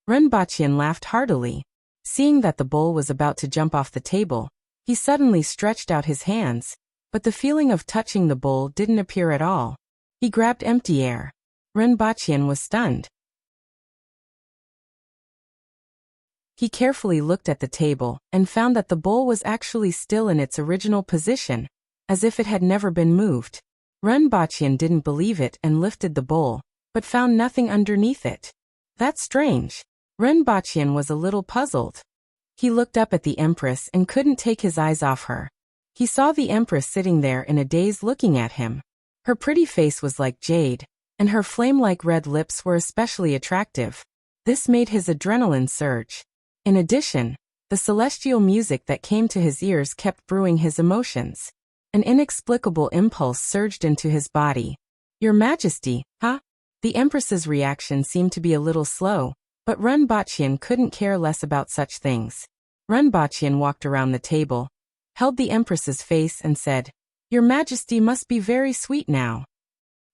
Renbachian laughed heartily. Seeing that the bowl was about to jump off the table, he suddenly stretched out his hands, but the feeling of touching the bowl didn't appear at all. He grabbed empty air. Renbachian was stunned. He carefully looked at the table and found that the bowl was actually still in its original position, as if it had never been moved. Renbachian didn't believe it and lifted the bowl, but found nothing underneath it. That's strange. Renbachian was a little puzzled. He looked up at the Empress and couldn't take his eyes off her. He saw the Empress sitting there in a daze looking at him. Her pretty face was like jade, and her flame-like red lips were especially attractive. This made his adrenaline surge. In addition, the celestial music that came to his ears kept brewing his emotions. An inexplicable impulse surged into his body. Your Majesty, huh? The Empress's reaction seemed to be a little slow, but Renbachian couldn't care less about such things. Renbachian walked around the table, held the Empress's face and said, Your Majesty must be very sweet now.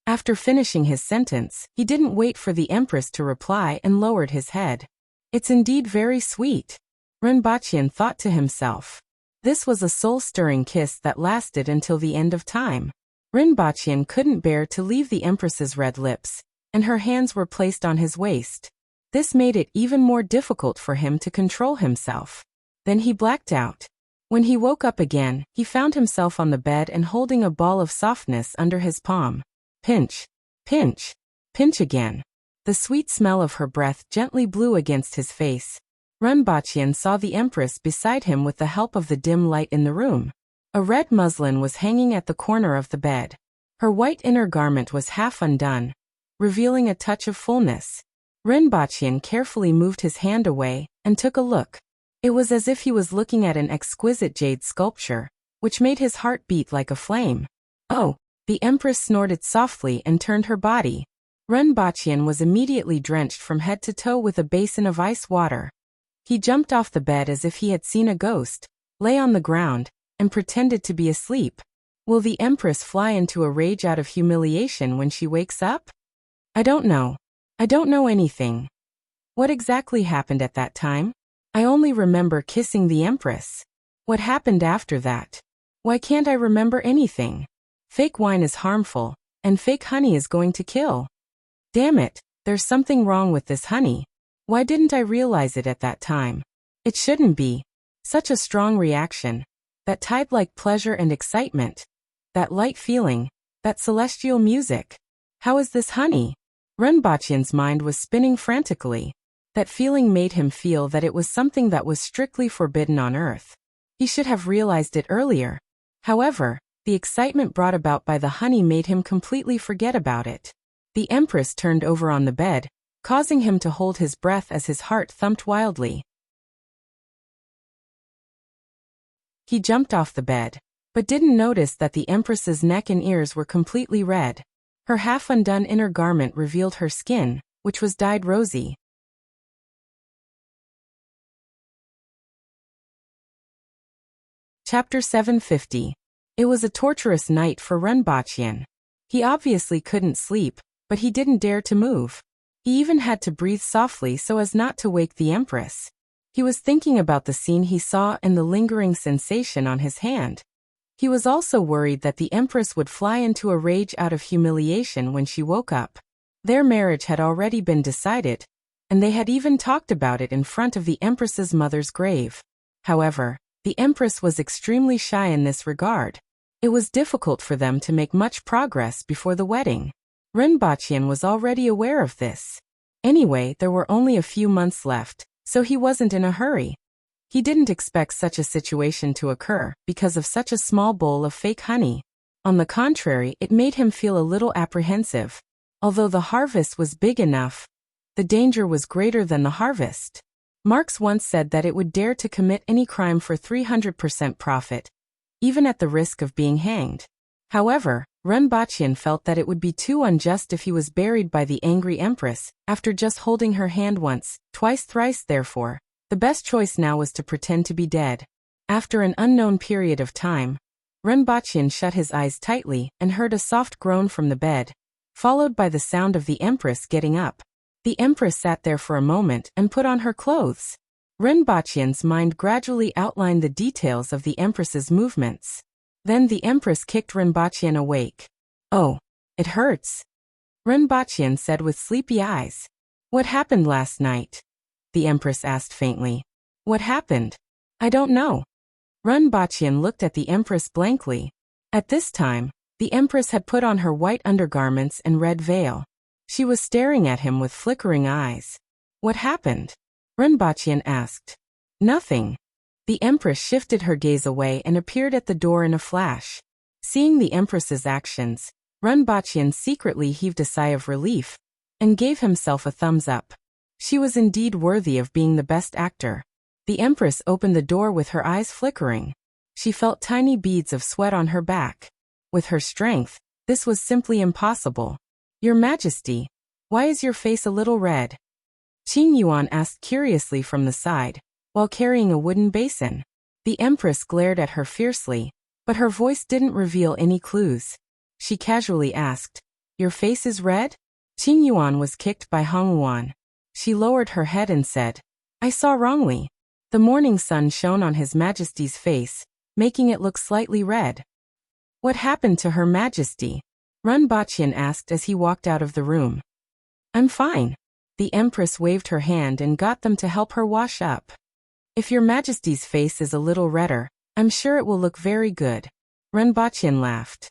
After finishing his sentence, he didn't wait for the Empress to reply and lowered his head. It's indeed very sweet. Renbachian thought to himself. This was a soul-stirring kiss that lasted until the end of time. Renbachian couldn't bear to leave the Empress's red lips, and her hands were placed on his waist. This made it even more difficult for him to control himself. Then he blacked out. When he woke up again, he found himself on the bed and holding a ball of softness under his palm. Pinch, pinch, pinch again. The sweet smell of her breath gently blew against his face. Renbachian saw the Empress beside him with the help of the dim light in the room. A red muslin was hanging at the corner of the bed. Her white inner garment was half undone, revealing a touch of fullness. Renbachian carefully moved his hand away and took a look. It was as if he was looking at an exquisite jade sculpture, which made his heart beat like a flame. Oh! The Empress snorted softly and turned her body. Renbachian was immediately drenched from head to toe with a basin of ice water. He jumped off the bed as if he had seen a ghost, lay on the ground, and pretended to be asleep. Will the Empress fly into a rage out of humiliation when she wakes up? I don't know. I don't know anything. What exactly happened at that time? I only remember kissing the Empress. What happened after that? Why can't I remember anything? Fake wine is harmful, and fake honey is going to kill. Damn it, there's something wrong with this honey. Why didn't I realize it at that time? It shouldn't be. Such a strong reaction. That tide-like pleasure and excitement. That light feeling. That celestial music. How is this honey? Renbachian's mind was spinning frantically. That feeling made him feel that it was something that was strictly forbidden on Earth. He should have realized it earlier. However, the excitement brought about by the honey made him completely forget about it. The Empress turned over on the bed, causing him to hold his breath as his heart thumped wildly. He jumped off the bed, but didn't notice that the Empress's neck and ears were completely red. Her half-undone inner garment revealed her skin, which was dyed rosy. Chapter 750. It was a torturous night for Renbaqian. He obviously couldn't sleep, but he didn't dare to move. He even had to breathe softly so as not to wake the Empress. He was thinking about the scene he saw and the lingering sensation on his hand. He was also worried that the Empress would fly into a rage out of humiliation when she woke up. Their marriage had already been decided, and they had even talked about it in front of the Empress's mother's grave. However, the Empress was extremely shy in this regard. It was difficult for them to make much progress before the wedding. Renbaqian was already aware of this. Anyway, there were only a few months left, so he wasn't in a hurry. He didn't expect such a situation to occur because of such a small bowl of fake honey. On the contrary, it made him feel a little apprehensive. Although the harvest was big enough, the danger was greater than the harvest. Marx once said that it would dare to commit any crime for 300% profit, even at the risk of being hanged. However, Renbaqian felt that it would be too unjust if he was buried by the angry Empress, after just holding her hand once, twice, thrice. Therefore, the best choice now was to pretend to be dead. After an unknown period of time, Renbaqian shut his eyes tightly and heard a soft groan from the bed, followed by the sound of the Empress getting up. The Empress sat there for a moment and put on her clothes. Renbaqian's mind gradually outlined the details of the Empress's movements. Then the Empress kicked Renbaqian awake. "Oh, it hurts," Renbaqian said with sleepy eyes. "What happened last night?" the Empress asked faintly. "What happened? I don't know." Renbaqian looked at the Empress blankly. At this time, the Empress had put on her white undergarments and red veil. She was staring at him with flickering eyes. "What happened?" Renbaqian asked. "Nothing." The Empress shifted her gaze away and appeared at the door in a flash. Seeing the Empress's actions, Renbaqian secretly heaved a sigh of relief and gave himself a thumbs up. She was indeed worthy of being the best actor. The Empress opened the door with her eyes flickering. She felt tiny beads of sweat on her back. With her strength, this was simply impossible. "Your Majesty, why is your face a little red?" Qing Yuan asked curiously from the side, while carrying a wooden basin. The Empress glared at her fiercely, but her voice didn't reveal any clues. She casually asked, "Your face is red?" Qing Yuan was kicked by Hong Yuan. She lowered her head and said, "I saw wrongly." The morning sun shone on His Majesty's face, making it look slightly red. "What happened to Her Majesty?" Renbaqian asked as he walked out of the room. "I'm fine." The Empress waved her hand and got them to help her wash up. "If Your Majesty's face is a little redder, I'm sure it will look very good." Renbaqian laughed.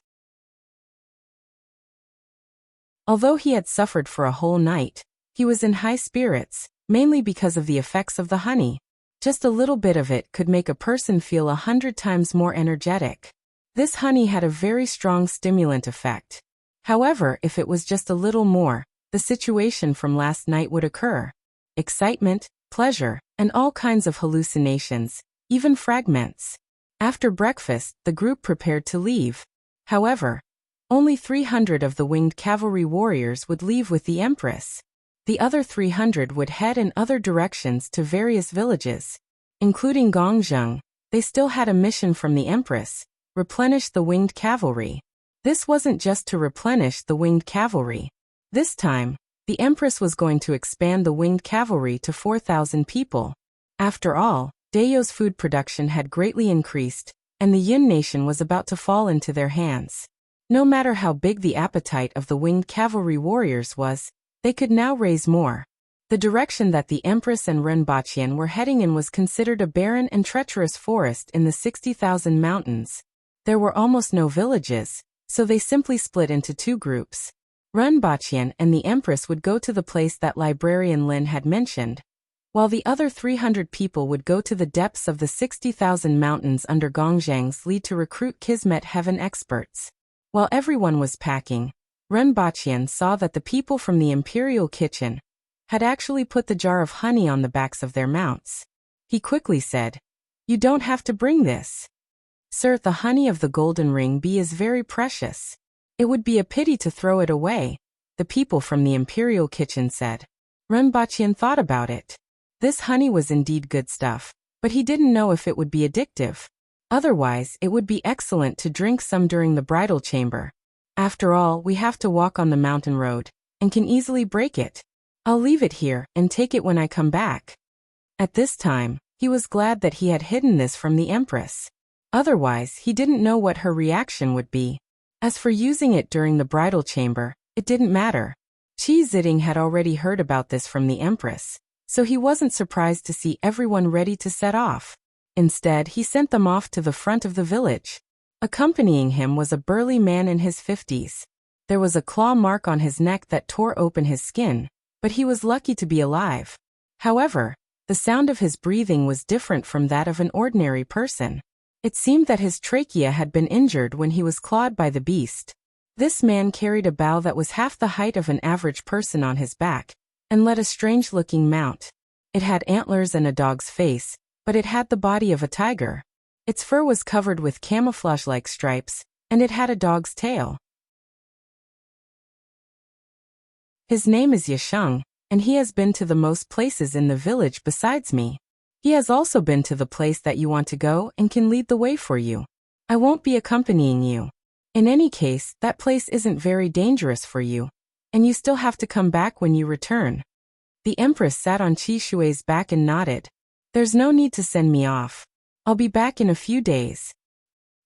Although he had suffered for a whole night, he was in high spirits, mainly because of the effects of the honey. Just a little bit of it could make a person feel 100 times more energetic. This honey had a very strong stimulant effect. However, if it was just a little more, the situation from last night would occur. Excitement, pleasure, and all kinds of hallucinations, even fragments. After breakfast, the group prepared to leave. However, only 300 of the winged cavalry warriors would leave with the Empress. The other 300 would head in other directions to various villages. Including Gongzheng, they still had a mission from the Empress: replenish the winged cavalry. This wasn't just to replenish the winged cavalry. This time, the Empress was going to expand the winged cavalry to 4,000 people. After all, Dayo's food production had greatly increased, and the Yun nation was about to fall into their hands. No matter how big the appetite of the winged cavalry warriors was, they could now raise more. The direction that the Empress and Renbaqian were heading in was considered a barren and treacherous forest in the 60,000 mountains. There were almost no villages, so they simply split into two groups. Renbaqian and the Empress would go to the place that Librarian Lin had mentioned, while the other 300 people would go to the depths of the 60,000 mountains under Gongzhang's lead to recruit Kismet Heaven experts. While everyone was packing, Renbaqian saw that the people from the Imperial Kitchen had actually put the jar of honey on the backs of their mounts. He quickly said, "You don't have to bring this. Sir, the honey of the golden ring bee is very precious. It would be a pity to throw it away." the people from the imperial kitchen said. Renbaqian thought about it. This honey was indeed good stuff, but he didn't know if it would be addictive. Otherwise, it would be excellent to drink some during the bridal chamber. After all, we have to walk on the mountain road, and can easily break it. I'll leave it here, and take it when I come back. At this time, he was glad that he had hidden this from the Empress. Otherwise, he didn't know what her reaction would be. As for using it during the bridal chamber, it didn't matter. Qi Ziding had already heard about this from the Empress, so he wasn't surprised to see everyone ready to set off. Instead, he sent them off to the front of the village. Accompanying him was a burly man in his 50s. There was a claw mark on his neck that tore open his skin, but he was lucky to be alive. However, the sound of his breathing was different from that of an ordinary person. It seemed that his trachea had been injured when he was clawed by the beast. This man carried a bow that was half the height of an average person on his back, and led a strange-looking mount. It had antlers and a dog's face, but it had the body of a tiger. Its fur was covered with camouflage-like stripes, and it had a dog's tail. His name is Yasheng, and he has been to the most places in the village besides me. He has also been to the place that you want to go and can lead the way for you. I won't be accompanying you. In any case, that place isn't very dangerous for you, and you still have to come back when you return. The Empress sat on Qi Shui's back and nodded. There's no need to send me off. I'll be back in a few days.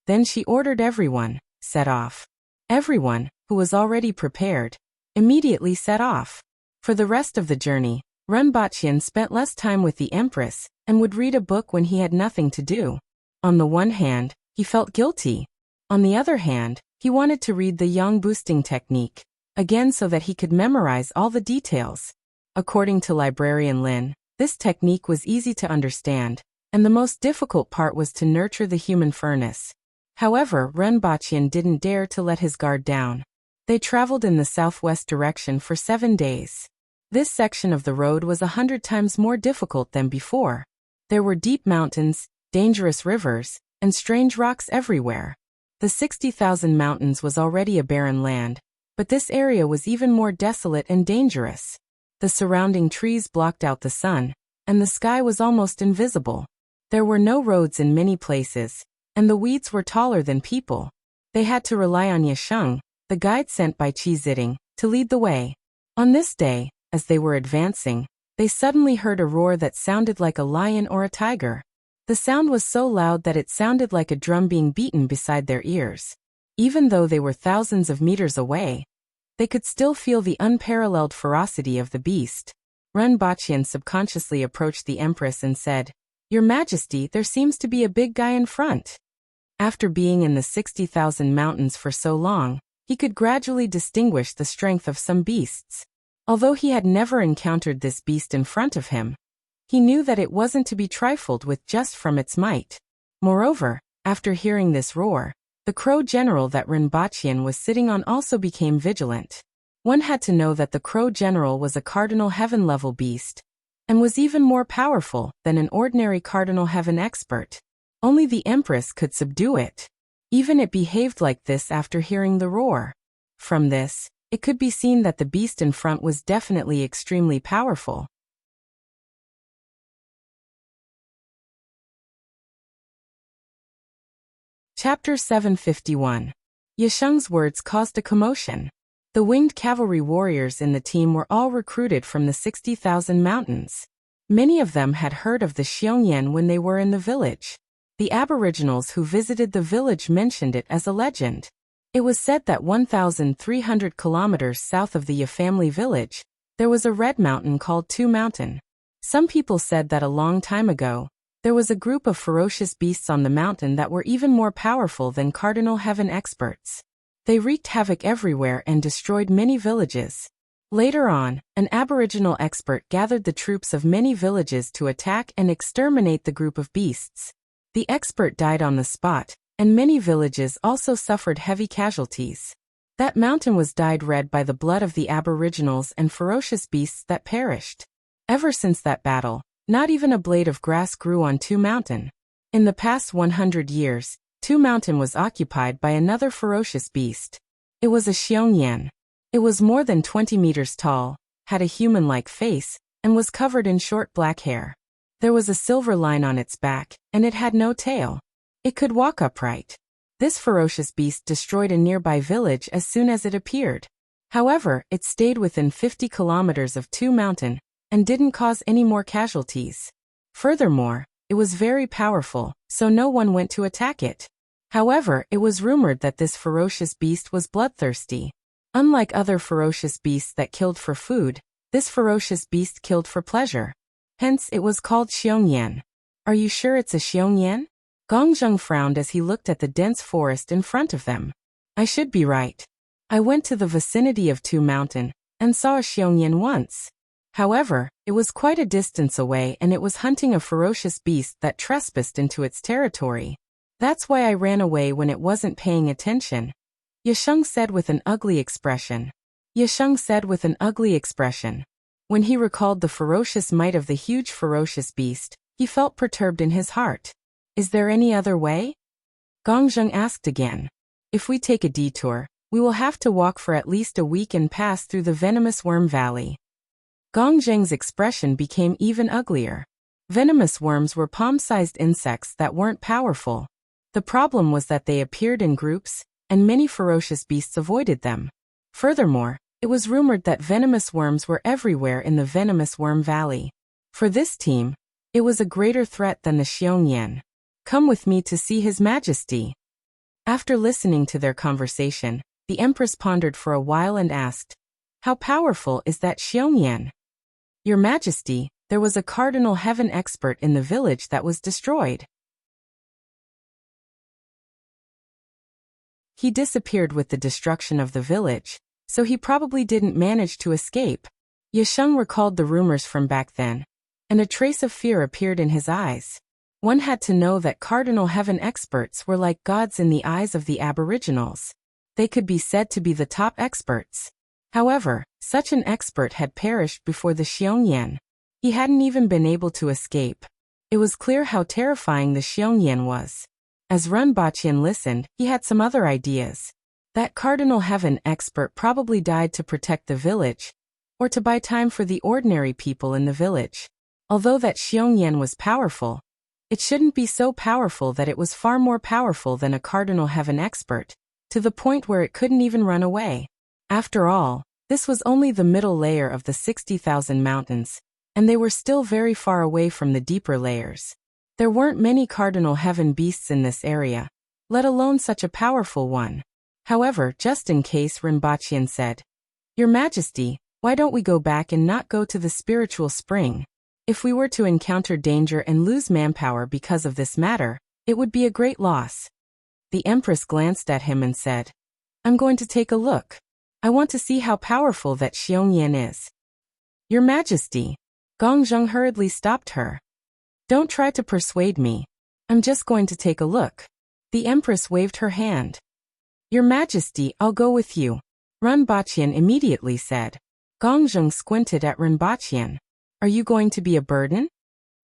Then she ordered everyone, set off. Everyone, who was already prepared, immediately set off. For the rest of the journey, Renbaqian spent less time with the Empress, and would read a book when he had nothing to do. On the one hand, he felt guilty. On the other hand, he wanted to read the yang boosting technique, again so that he could memorize all the details. According to librarian Lin, this technique was easy to understand, and the most difficult part was to nurture the human furnace. However, Renbaqian didn't dare to let his guard down. They traveled in the southwest direction for 7 days. This section of the road was 100 times more difficult than before. There were deep mountains, dangerous rivers, and strange rocks everywhere. The 60,000 mountains was already a barren land, but this area was even more desolate and dangerous. The surrounding trees blocked out the sun, and the sky was almost invisible. There were no roads in many places, and the weeds were taller than people. They had to rely on Yasheng, the guide sent by Qi Ziding, to lead the way. On this day, as they were advancing, they suddenly heard a roar that sounded like a lion or a tiger. The sound was so loud that it sounded like a drum being beaten beside their ears. Even though they were thousands of meters away, they could still feel the unparalleled ferocity of the beast. Renbaqian subconsciously approached the Empress and said, "Your Majesty, there seems to be a big guy in front." After being in the 60,000 mountains for so long, he could gradually distinguish the strength of some beasts. Although he had never encountered this beast in front of him, he knew that it wasn't to be trifled with just from its might. Moreover, after hearing this roar, the crow general that Renbaqian was sitting on also became vigilant. One had to know that the crow general was a cardinal heaven-level beast, and was even more powerful than an ordinary cardinal heaven expert. Only the Empress could subdue it. Even it behaved like this after hearing the roar. From this, it could be seen that the beast in front was definitely extremely powerful. Chapter 751. Yasheng's words caused a commotion. The winged cavalry warriors in the team were all recruited from the 60,000 mountains. Many of them had heard of the Xiongyan when they were in the village. The aboriginals who visited the village mentioned it as a legend. It was said that 1,300 kilometers south of the Ya family village, there was a red mountain called Two Mountain. Some people said that a long time ago, there was a group of ferocious beasts on the mountain that were even more powerful than cardinal heaven experts. They wreaked havoc everywhere and destroyed many villages. Later on, an aboriginal expert gathered the troops of many villages to attack and exterminate the group of beasts. The expert died on the spot, and many villages also suffered heavy casualties. That mountain was dyed red by the blood of the aboriginals and ferocious beasts that perished. Ever since that battle, not even a blade of grass grew on Two Mountain. In the past 100 years, Two Mountain was occupied by another ferocious beast. It was a Xiongyan. It was more than 20 meters tall, had a human-like face, and was covered in short black hair. There was a silver line on its back, and it had no tail. It could walk upright. This ferocious beast destroyed a nearby village as soon as it appeared. However, it stayed within 50 kilometers of Tu Mountain, and didn't cause any more casualties. Furthermore, it was very powerful, so no one went to attack it. However, it was rumored that this ferocious beast was bloodthirsty. Unlike other ferocious beasts that killed for food, this ferocious beast killed for pleasure. Hence, it was called Xiongyan. Are you sure it's a Xiongyan? Gongzheng frowned as he looked at the dense forest in front of them. I should be right. I went to the vicinity of Tu Mountain, and saw a Xiongyan once. However, it was quite a distance away and it was hunting a ferocious beast that trespassed into its territory. That's why I ran away when it wasn't paying attention. Yasheng said with an ugly expression. When he recalled the ferocious might of the huge ferocious beast, he felt perturbed in his heart. Is there any other way? Gongzheng asked again. If we take a detour, we will have to walk for at least a week and pass through the venomous worm valley. Gongzheng's expression became even uglier. Venomous worms were palm-sized insects that weren't powerful. The problem was that they appeared in groups, and many ferocious beasts avoided them. Furthermore, it was rumored that venomous worms were everywhere in the venomous worm valley. For this team, it was a greater threat than the Xiongyan. Come with me to see His Majesty. After listening to their conversation, the Empress pondered for a while and asked, How powerful is that Xiongyan? Your Majesty, there was a cardinal heaven expert in the village that was destroyed. He disappeared with the destruction of the village, so he probably didn't manage to escape. Yasheng recalled the rumors from back then, and a trace of fear appeared in his eyes. One had to know that cardinal heaven experts were like gods in the eyes of the aboriginals. They could be said to be the top experts. However, such an expert had perished before the Xiongyan. He hadn't even been able to escape. It was clear how terrifying the Xiongyan was. As Renbaqian listened, he had some other ideas. That cardinal heaven expert probably died to protect the village, or to buy time for the ordinary people in the village. Although that Xiongyan was powerful, it shouldn't be so powerful that it was far more powerful than a cardinal heaven expert, to the point where it couldn't even run away. After all, this was only the middle layer of the 60,000 mountains, and they were still very far away from the deeper layers. There weren't many cardinal heaven beasts in this area, let alone such a powerful one. However, just in case, Renbaqian said, Your Majesty, why don't we go back and not go to the spiritual spring? If we were to encounter danger and lose manpower because of this matter, it would be a great loss. The Empress glanced at him and said, I'm going to take a look. I want to see how powerful that Xiongyan is. Your Majesty. Gongzheng hurriedly stopped her. Don't try to persuade me. I'm just going to take a look. The Empress waved her hand. Your Majesty, I'll go with you. Renbaqian immediately said. Gongzheng squinted at Renbaqian. Are you going to be a burden?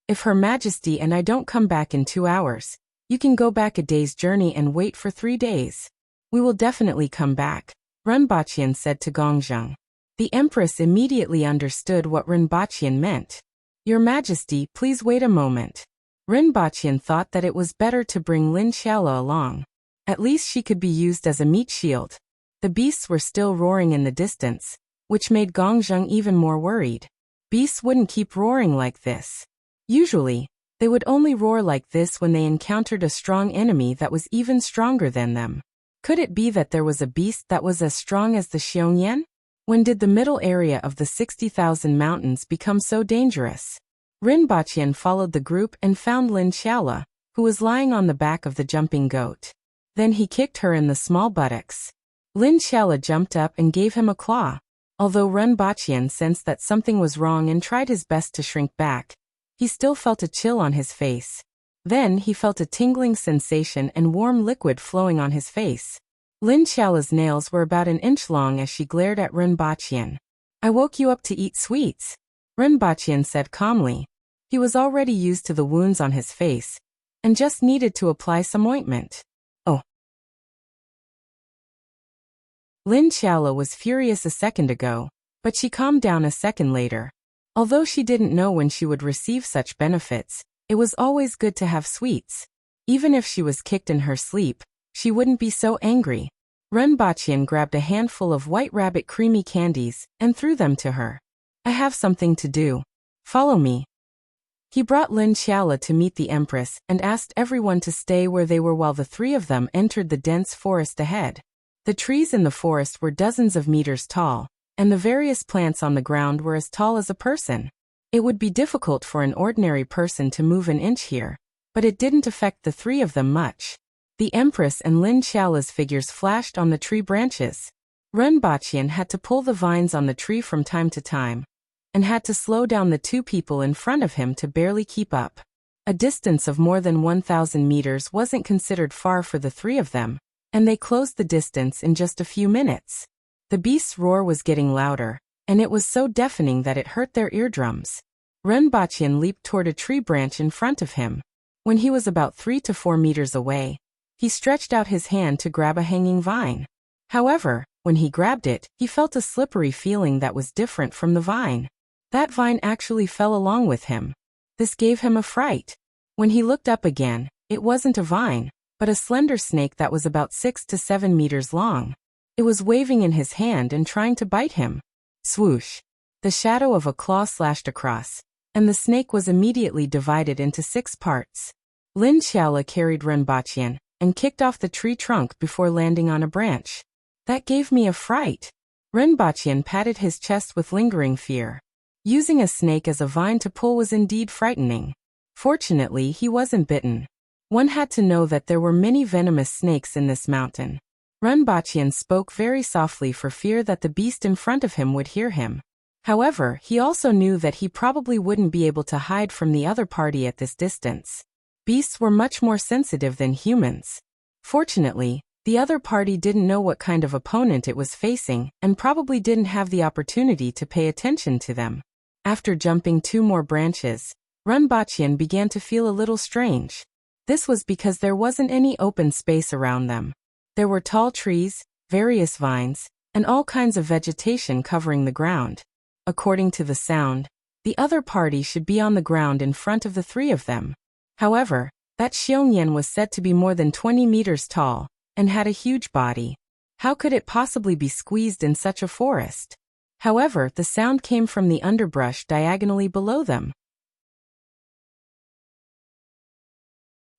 If Her Majesty and I don't come back in 2 hours, you can go back a day's journey and wait for 3 days. We will definitely come back, Renbaqian said to Gongzheng. The Empress immediately understood what Renbaqian meant. Your Majesty, please wait a moment. Renbaqian thought that it was better to bring Lin Xiaola along. At least she could be used as a meat shield. The beasts were still roaring in the distance, which made Gongzheng even more worried. Beasts wouldn't keep roaring like this. Usually, they would only roar like this when they encountered a strong enemy that was even stronger than them. Could it be that there was a beast that was as strong as the Xiongyan? When did the middle area of the 60,000 mountains become so dangerous? Renbaqian followed the group and found Lin Xiaola, who was lying on the back of the jumping goat. Then he kicked her in the small buttocks. Lin Xiaola jumped up and gave him a claw. Although Renbaqian sensed that something was wrong and tried his best to shrink back, he still felt a chill on his face. Then he felt a tingling sensation and warm liquid flowing on his face. Lin Xiaola's nails were about an inch long as she glared at Renbaqian. I woke you up to eat sweets, Renbaqian said calmly. He was already used to the wounds on his face, and just needed to apply some ointment. Oh. Lin Xiaola was furious a second ago, but she calmed down a second later. Although she didn't know when she would receive such benefits, it was always good to have sweets. Even if she was kicked in her sleep, she wouldn't be so angry. Ren Baqian grabbed a handful of white rabbit creamy candies and threw them to her. I have something to do. Follow me. He brought Lin Xiaola to meet the Empress and asked everyone to stay where they were while the three of them entered the dense forest ahead. The trees in the forest were dozens of meters tall, and the various plants on the ground were as tall as a person. It would be difficult for an ordinary person to move an inch here, but it didn't affect the three of them much. The Empress and Lin Xiaola's figures flashed on the tree branches. Ren Baqian had to pull the vines on the tree from time to time, and had to slow down the two people in front of him to barely keep up. A distance of more than 1,000 meters wasn't considered far for the three of them, and they closed the distance in just a few minutes. The beast's roar was getting louder, and it was so deafening that it hurt their eardrums. Ren Baqian leaped toward a tree branch in front of him. When he was about 3 to 4 meters away, he stretched out his hand to grab a hanging vine. However, when he grabbed it, he felt a slippery feeling that was different from the vine. That vine actually fell along with him. This gave him a fright. When he looked up again, it wasn't a vine, but a slender snake that was about 6 to 7 meters long. It was waving in his hand and trying to bite him. Swoosh! The shadow of a claw slashed across, and the snake was immediately divided into 6 parts. Lin Xiaola carried Ren Baqian and kicked off the tree trunk before landing on a branch. That gave me a fright. Ren Baqian patted his chest with lingering fear. Using a snake as a vine to pull was indeed frightening. Fortunately, he wasn't bitten. One had to know that there were many venomous snakes in this mountain. Ren Baqian spoke very softly for fear that the beast in front of him would hear him. However, he also knew that he probably wouldn't be able to hide from the other party at this distance. Beasts were much more sensitive than humans. Fortunately, the other party didn't know what kind of opponent it was facing and probably didn't have the opportunity to pay attention to them. After jumping 2 more branches, Ren Baqian began to feel a little strange. This was because there wasn't any open space around them. There were tall trees, various vines, and all kinds of vegetation covering the ground. According to the sound, the other party should be on the ground in front of the three of them. However, that Xiongyan was said to be more than 20 meters tall, and had a huge body. How could it possibly be squeezed in such a forest? However, the sound came from the underbrush diagonally below them.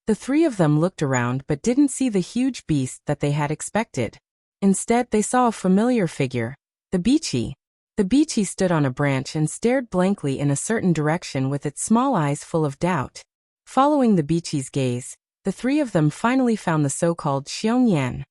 The three of them looked around but didn't see the huge beast that they had expected. Instead, they saw a familiar figure, the Bichi. The Bichi stood on a branch and stared blankly in a certain direction with its small eyes full of doubt. Following the Bichi's gaze, the three of them finally found the so-called Xiongyan.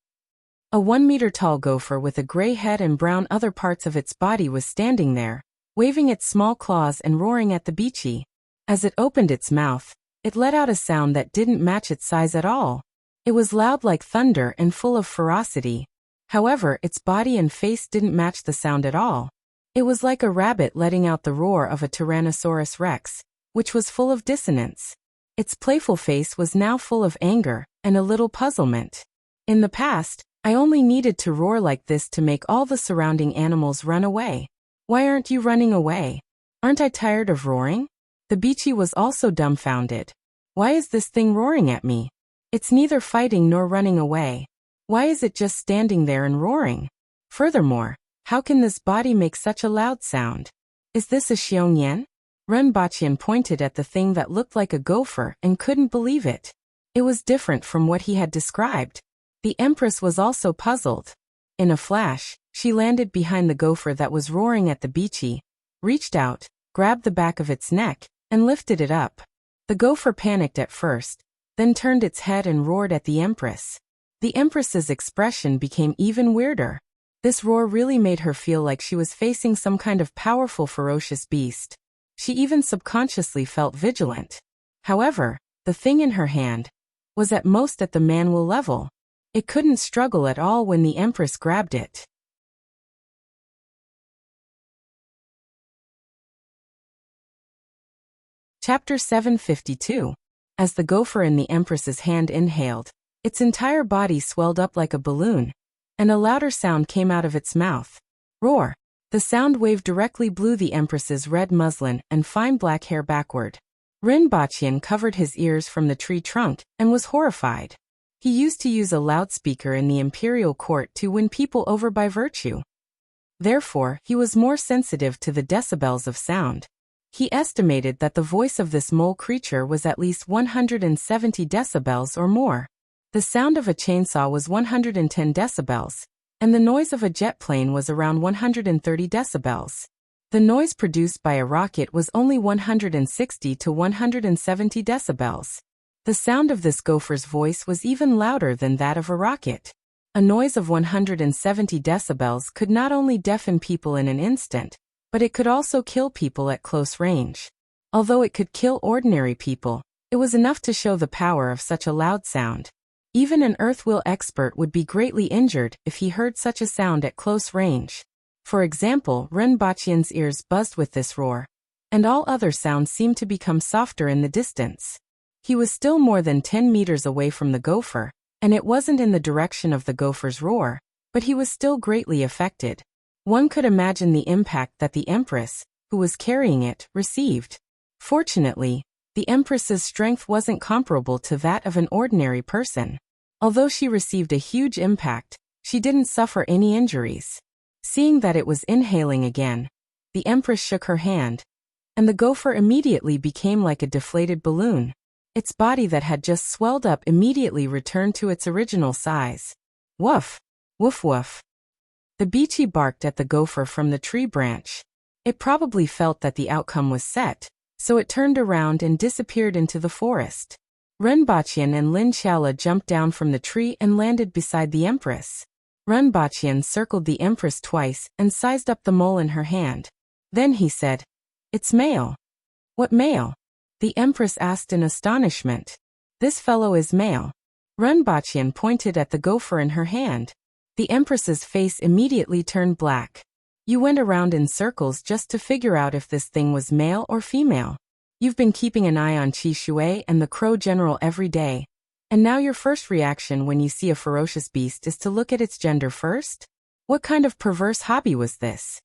A 1-meter-tall gopher with a gray head and brown other parts of its body was standing there, waving its small claws and roaring at the Bichi. As it opened its mouth, it let out a sound that didn't match its size at all. It was loud like thunder and full of ferocity. However, its body and face didn't match the sound at all. It was like a rabbit letting out the roar of a Tyrannosaurus Rex, which was full of dissonance. Its playful face was now full of anger and a little puzzlement. In the past, I only needed to roar like this to make all the surrounding animals run away. Why aren't you running away? Aren't I tired of roaring? The Bichi was also dumbfounded. Why is this thing roaring at me? It's neither fighting nor running away. Why is it just standing there and roaring? Furthermore, how can this body make such a loud sound? Is this a Xiongyan? Ren Baqian pointed at the thing that looked like a gopher and couldn't believe it. It was different from what he had described. The Empress was also puzzled. In a flash, she landed behind the gopher that was roaring at the Bichi, reached out, grabbed the back of its neck, and lifted it up. The gopher panicked at first, then turned its head and roared at the Empress. The Empress's expression became even weirder. This roar really made her feel like she was facing some kind of powerful, ferocious beast. She even subconsciously felt vigilant. However, the thing in her hand was at most at the manual level. It couldn't struggle at all when the Empress grabbed it. Chapter 752. As the gopher in the Empress's hand inhaled, its entire body swelled up like a balloon, and a louder sound came out of its mouth. Roar! The sound wave directly blew the Empress's red muslin and fine black hair backward. Rinpoche covered his ears from the tree trunk and was horrified. He used to use a loudspeaker in the imperial court to win people over by virtue. Therefore, he was more sensitive to the decibels of sound. He estimated that the voice of this mole creature was at least 170 decibels or more. The sound of a chainsaw was 110 decibels, and the noise of a jet plane was around 130 decibels. The noise produced by a rocket was only 160 to 170 decibels. The sound of this gopher's voice was even louder than that of a rocket. A noise of 170 decibels could not only deafen people in an instant, but it could also kill people at close range. Although it could kill ordinary people, it was enough to show the power of such a loud sound. Even an earthwheel expert would be greatly injured if he heard such a sound at close range. For example, Rinpoche's ears buzzed with this roar, and all other sounds seemed to become softer in the distance. He was still more than 10 meters away from the gopher, and it wasn't in the direction of the gopher's roar, but he was still greatly affected. One could imagine the impact that the Empress, who was carrying it, received. Fortunately, the Empress's strength wasn't comparable to that of an ordinary person. Although she received a huge impact, she didn't suffer any injuries. Seeing that it was inhaling again, the Empress shook her hand, and the gopher immediately became like a deflated balloon. Its body that had just swelled up immediately returned to its original size. Woof! Woof woof! The beachy barked at the gopher from the tree branch. It probably felt that the outcome was set, so it turned around and disappeared into the forest. Rinpoche and Lin Xiaola jumped down from the tree and landed beside the Empress. Rinpoche circled the Empress twice and sized up the mole in her hand. Then he said, "It's male." "What male?" the Empress asked in astonishment. "This fellow is male." Rinpoche pointed at the gopher in her hand. The Empress's face immediately turned black. "You went around in circles just to figure out if this thing was male or female. You've been keeping an eye on Qi Shui and the Crow General every day, and now your first reaction when you see a ferocious beast is to look at its gender first? What kind of perverse hobby was this?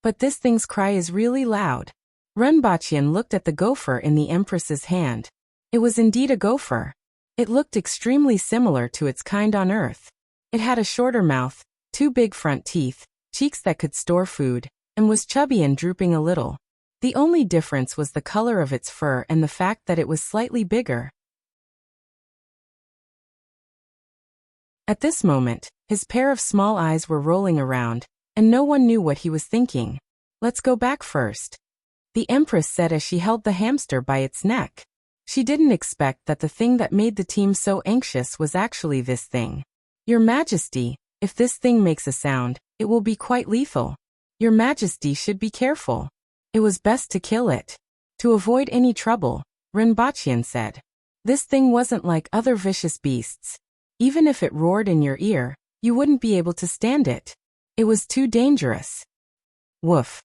But this thing's cry is really loud." Rinpoche looked at the gopher in the Empress's hand. It was indeed a gopher. It looked extremely similar to its kind on Earth. It had a shorter mouth, 2 big front teeth, cheeks that could store food, and was chubby and drooping a little. The only difference was the color of its fur and the fact that it was slightly bigger. At this moment, his pair of small eyes were rolling around, and no one knew what he was thinking. "Let's go back first," the Empress said as she held the hamster by its neck. She didn't expect that the thing that made the team so anxious was actually this thing. "Your Majesty, if this thing makes a sound, it will be quite lethal. Your Majesty should be careful. It was best to kill it." "To avoid any trouble," Rinpoche said. "This thing wasn't like other vicious beasts. Even if it roared in your ear, you wouldn't be able to stand it. It was too dangerous." Woof!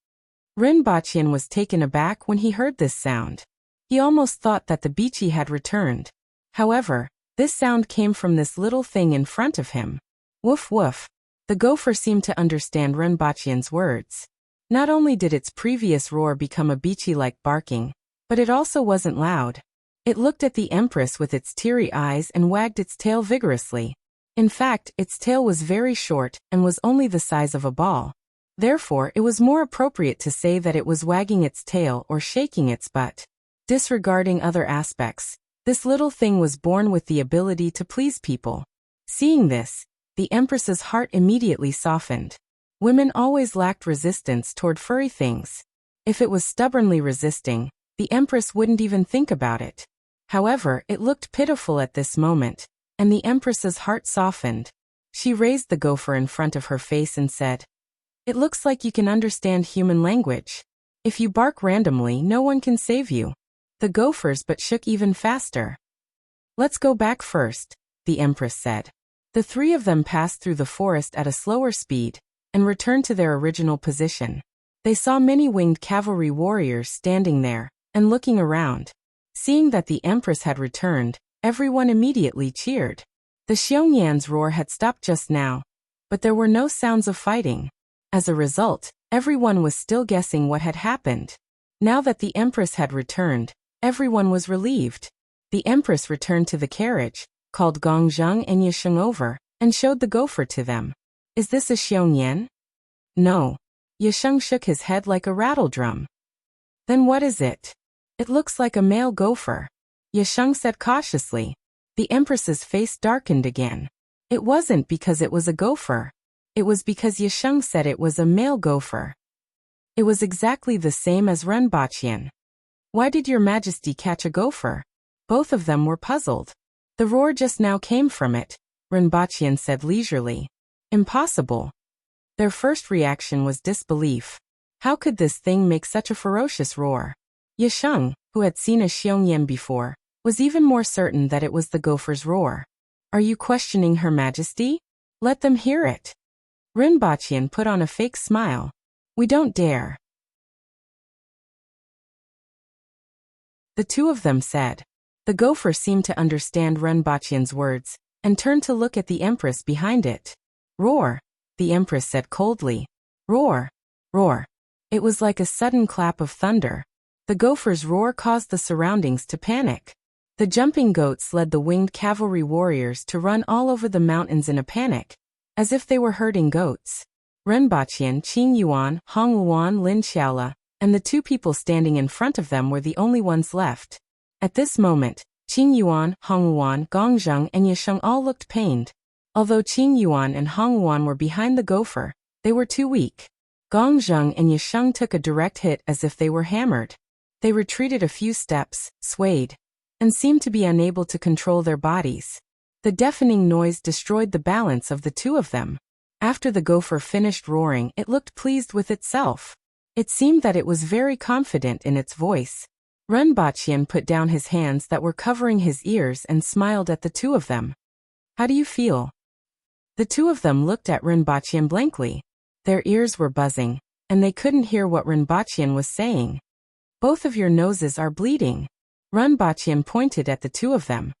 Rinpoche was taken aback when he heard this sound. He almost thought that the beachy had returned. However, this sound came from this little thing in front of him. Woof woof! The gopher seemed to understand Rinpoche's words. Not only did its previous roar become a beachy-like barking, but it also wasn't loud. It looked at the Empress with its teary eyes and wagged its tail vigorously. In fact, its tail was very short and was only the size of a ball. Therefore, it was more appropriate to say that it was wagging its tail or shaking its butt. Disregarding other aspects, this little thing was born with the ability to please people. Seeing this, the Empress's heart immediately softened. Women always lacked resistance toward furry things. If it was stubbornly resisting, the Empress wouldn't even think about it. However, it looked pitiful at this moment, and the Empress's heart softened. She raised the gopher in front of her face and said, "It looks like you can understand human language. If you bark randomly, no one can save you." The gophers but shook even faster. "Let's go back first," the Empress said. The three of them passed through the forest at a slower speed, and returned to their original position. They saw many winged cavalry warriors standing there, and looking around. Seeing that the Empress had returned, everyone immediately cheered. The Xiongyan's roar had stopped just now, but there were no sounds of fighting. As a result, everyone was still guessing what had happened. Now that the Empress had returned, everyone was relieved. The Empress returned to the carriage, called Gongzheng and Yisheng over, and showed the gopher to them. Is this a Xiongyan? No. Yisheng shook his head like a rattledrum. Then what is it? It looks like a male gopher. Yisheng said cautiously. The Empress's face darkened again. It wasn't because it was a gopher. It was because Yisheng said it was a male gopher. It was exactly the same as Renbaqian. Why did your majesty catch a gopher? Both of them were puzzled. The roar just now came from it, Renbaqian said leisurely. Impossible. Their first reaction was disbelief. How could this thing make such a ferocious roar? Yisheng, who had seen a Xiongyan before, was even more certain that it was the gopher's roar. Are you questioning Her Majesty? Let them hear it. Renbaqian put on a fake smile. We don't dare. The two of them said. The gopher seemed to understand Renbaqian's words, and turned to look at the Empress behind it. Roar, the Empress said coldly. Roar, roar. It was like a sudden clap of thunder. The gopher's roar caused the surroundings to panic. The jumping goats led the winged cavalry warriors to run all over the mountains in a panic, as if they were herding goats. Renbaqian, Qing Yuan, Hong Wuan, Lin Xiaola, and the two people standing in front of them were the only ones left. At this moment, Qing Yuan, Hong Wuan, Gongzheng, and Yisheng all looked pained. Although Qing Yuan and Hong Wuan were behind the gopher, they were too weak. Gongzheng and Yisheng took a direct hit as if they were hammered. They retreated a few steps, swayed, and seemed to be unable to control their bodies. The deafening noise destroyed the balance of the two of them. After the gopher finished roaring, it looked pleased with itself. It seemed that it was very confident in its voice. Renbaqian put down his hands that were covering his ears and smiled at the two of them. How do you feel? The two of them looked at Renbaqian blankly. Their ears were buzzing, and they couldn't hear what Renbaqian was saying. Both of your noses are bleeding. Renbaqian pointed at the two of them.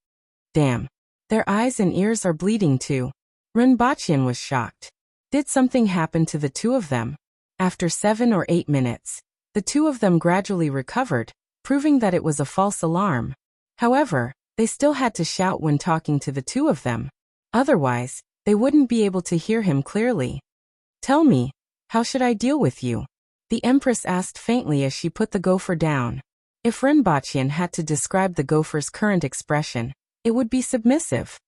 Damn. Their eyes and ears are bleeding too. Renbaqian was shocked. Did something happen to the two of them? After 7 or 8 minutes, the two of them gradually recovered, proving that it was a false alarm. However, they still had to shout when talking to the two of them. Otherwise, they wouldn't be able to hear him clearly. Tell me, how should I deal with you? The Empress asked faintly as she put the gopher down. If Renbaqian had to describe the gopher's current expression, it would be submissive.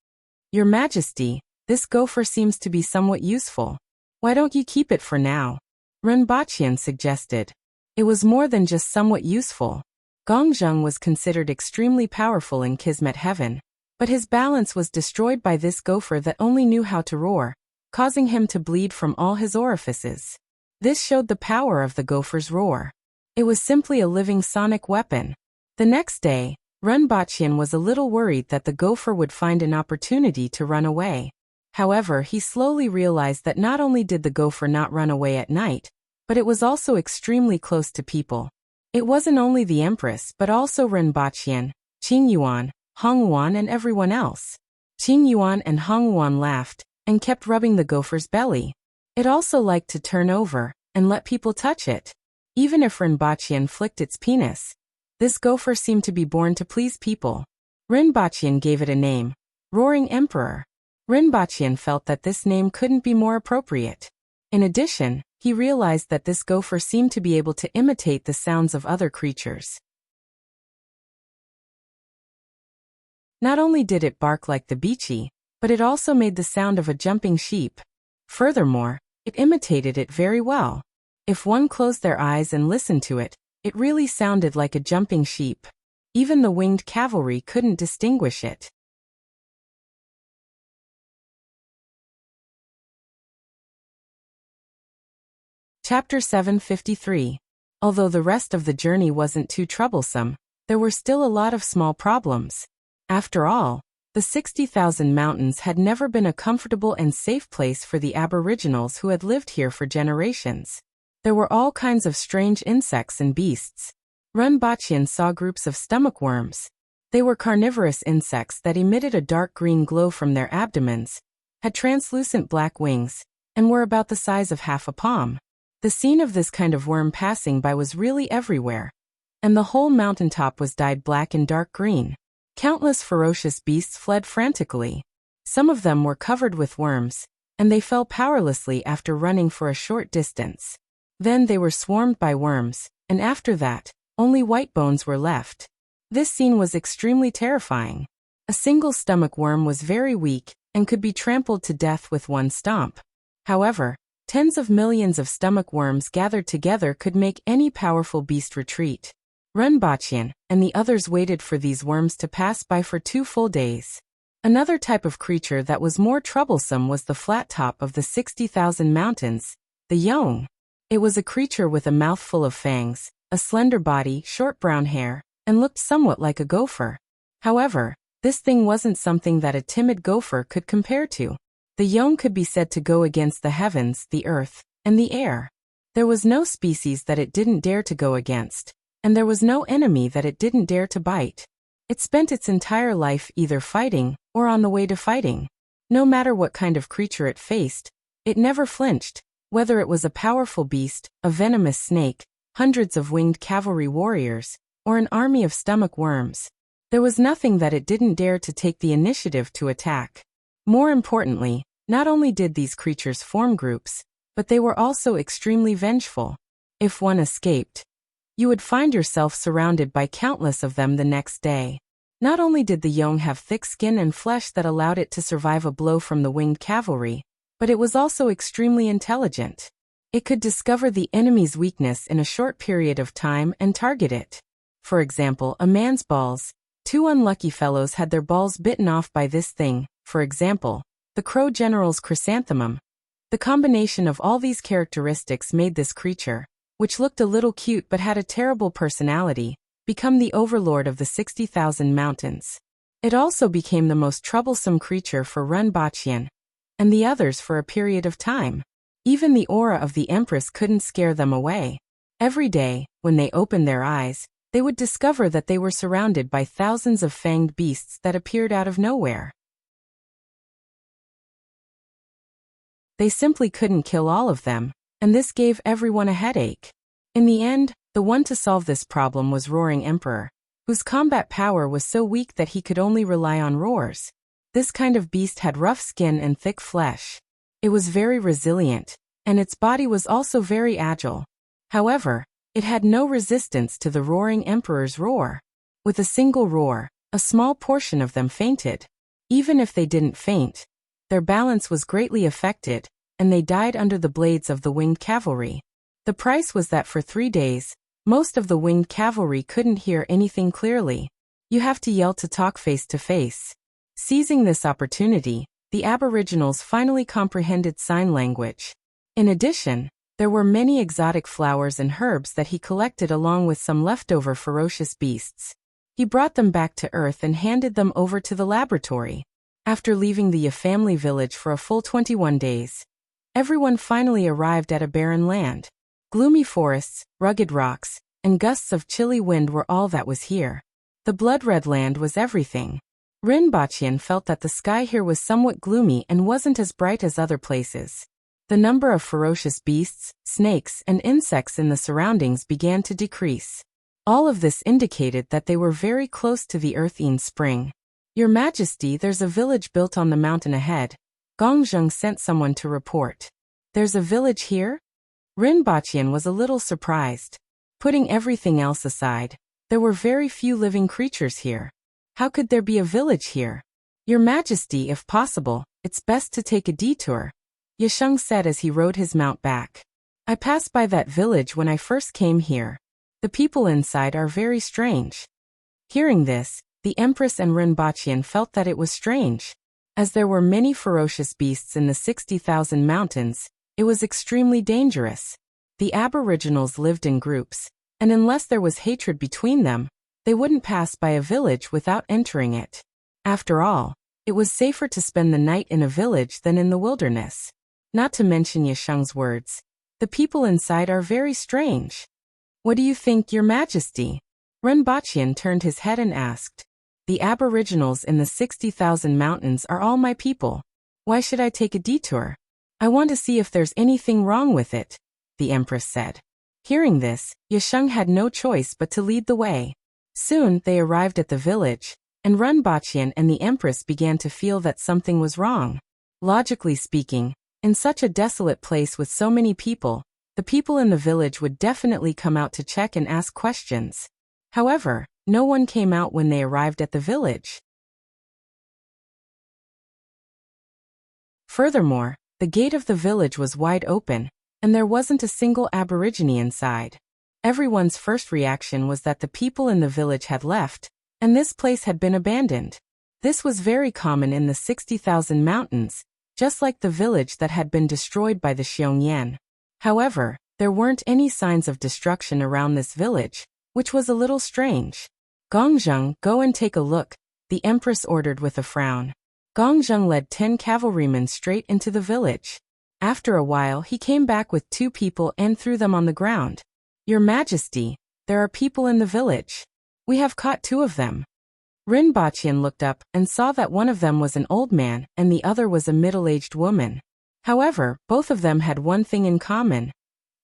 Your Majesty, this gopher seems to be somewhat useful. Why don't you keep it for now? Renbaqian suggested. It was more than just somewhat useful. Gongzheng was considered extremely powerful in Kismet Heaven, but his balance was destroyed by this gopher that only knew how to roar, causing him to bleed from all his orifices. This showed the power of the gopher's roar. It was simply a living sonic weapon. The next day, Renbaqian was a little worried that the gopher would find an opportunity to run away. However, he slowly realized that not only did the gopher not run away at night, but it was also extremely close to people. It wasn't only the Empress but also Renbaqian, Qing Yuan, Hong Wuan and everyone else. Qing Yuan and Hong Wuan laughed, and kept rubbing the gopher's belly. It also liked to turn over, and let people touch it. Even if Renbaqian flicked its penis, this gopher seemed to be born to please people. Renbaqian gave it a name, Roaring Emperor. Renbaqian felt that this name couldn't be more appropriate. In addition, he realized that this gopher seemed to be able to imitate the sounds of other creatures. Not only did it bark like the beachy, but it also made the sound of a jumping sheep. Furthermore, it imitated it very well. If one closed their eyes and listened to it, it really sounded like a jumping sheep. Even the winged cavalry couldn't distinguish it. Chapter 753. Although the rest of the journey wasn't too troublesome, there were still a lot of small problems. After all, the 60,000 mountains had never been a comfortable and safe place for the aboriginals who had lived here for generations. There were all kinds of strange insects and beasts. Renbaqian saw groups of stomach worms. They were carnivorous insects that emitted a dark green glow from their abdomens, had translucent black wings, and were about the size of half a palm. The scene of this kind of worm passing by was really everywhere, and the whole mountaintop was dyed black and dark green. Countless ferocious beasts fled frantically. Some of them were covered with worms, and they fell powerlessly after running for a short distance. Then they were swarmed by worms, and after that, only white bones were left. This scene was extremely terrifying. A single stomach worm was very weak and could be trampled to death with one stomp. However, tens of millions of stomach worms gathered together could make any powerful beast retreat. Renbachien and the others waited for these worms to pass by for 2 full days. Another type of creature that was more troublesome was the flat top of the 60,000 mountains, the Yong. It was a creature with a mouthful of fangs, a slender body, short brown hair, and looked somewhat like a gopher. However, this thing wasn't something that a timid gopher could compare to. The Yong could be said to go against the heavens, the earth, and the air. There was no species that it didn't dare to go against, and there was no enemy that it didn't dare to bite. It spent its entire life either fighting or on the way to fighting. No matter what kind of creature it faced, it never flinched, whether it was a powerful beast, a venomous snake, hundreds of winged cavalry warriors, or an army of stomach worms. There was nothing that it didn't dare to take the initiative to attack. More importantly, not only did these creatures form groups, but they were also extremely vengeful. If one escaped, you would find yourself surrounded by countless of them the next day. Not only did the Yong have thick skin and flesh that allowed it to survive a blow from the winged cavalry, but it was also extremely intelligent. It could discover the enemy's weakness in a short period of time and target it. For example, a man's balls. 2 unlucky fellows had their balls bitten off by this thing, for example, the Crow General's chrysanthemum. The combination of all these characteristics made this creature, which looked a little cute but had a terrible personality, become the overlord of the 60,000 mountains. It also became the most troublesome creature for Renbachien and the others for a period of time. Even the aura of the Empress couldn't scare them away. Every day, when they opened their eyes, they would discover that they were surrounded by thousands of fanged beasts that appeared out of nowhere. They simply couldn't kill all of them, and this gave everyone a headache. In the end, the one to solve this problem was Roaring Emperor, whose combat power was so weak that he could only rely on roars. This kind of beast had rough skin and thick flesh. It was very resilient, and its body was also very agile. However, it had no resistance to the Roaring Emperor's roar. With a single roar, a small portion of them fainted. Even if they didn't faint, their balance was greatly affected, and they died under the blades of the winged cavalry. The price was that for 3 days, most of the winged cavalry couldn't hear anything clearly. You have to yell to talk face to face. Seizing this opportunity, the Aboriginals finally comprehended sign language. In addition, there were many exotic flowers and herbs that he collected along with some leftover ferocious beasts. He brought them back to Earth and handed them over to the laboratory. After leaving the family village for a full 21 days, everyone finally arrived at a barren land. Gloomy forests, rugged rocks, and gusts of chilly wind were all that was here. The blood-red land was everything. Renbachien felt that the sky here was somewhat gloomy and wasn't as bright as other places. The number of ferocious beasts, snakes, and insects in the surroundings began to decrease. All of this indicated that they were very close to the Earthine spring. Your Majesty, there's a village built on the mountain ahead. Gongzheng sent someone to report. There's a village here? Renbachien was a little surprised. Putting everything else aside, there were very few living creatures here. How could there be a village here? Your Majesty, if possible, it's best to take a detour, Yisheng said as he rode his mount back. I passed by that village when I first came here. The people inside are very strange. Hearing this, the Empress and Renbachien felt that it was strange. As there were many ferocious beasts in the 60,000 mountains, it was extremely dangerous. The Aboriginals lived in groups, and unless there was hatred between them, they wouldn't pass by a village without entering it. After all, it was safer to spend the night in a village than in the wilderness. Not to mention Yisheng's words, the people inside are very strange. What do you think, Your Majesty? Renbachien turned his head and asked. The Aboriginals in the 60,000 mountains are all my people. Why should I take a detour? I want to see if there's anything wrong with it, the Empress said. Hearing this, Yasheng had no choice but to lead the way. Soon, they arrived at the village, and Renbaqian and the Empress began to feel that something was wrong. Logically speaking, in such a desolate place with so many people, the people in the village would definitely come out to check and ask questions. However, no one came out when they arrived at the village. Furthermore, the gate of the village was wide open, and there wasn't a single aborigine inside. Everyone's first reaction was that the people in the village had left, and this place had been abandoned. This was very common in the 60,000 mountains, just like the village that had been destroyed by the Xiongyan. However, there weren't any signs of destruction around this village, which was a little strange. Gongzheng, go and take a look, the Empress ordered with a frown. Gongzheng led 10 cavalrymen straight into the village. After a while he came back with 2 people and threw them on the ground. Your Majesty, there are people in the village. We have caught 2 of them. Renbaqian looked up and saw that one of them was an old man and the other was a middle-aged woman. However, both of them had one thing in common.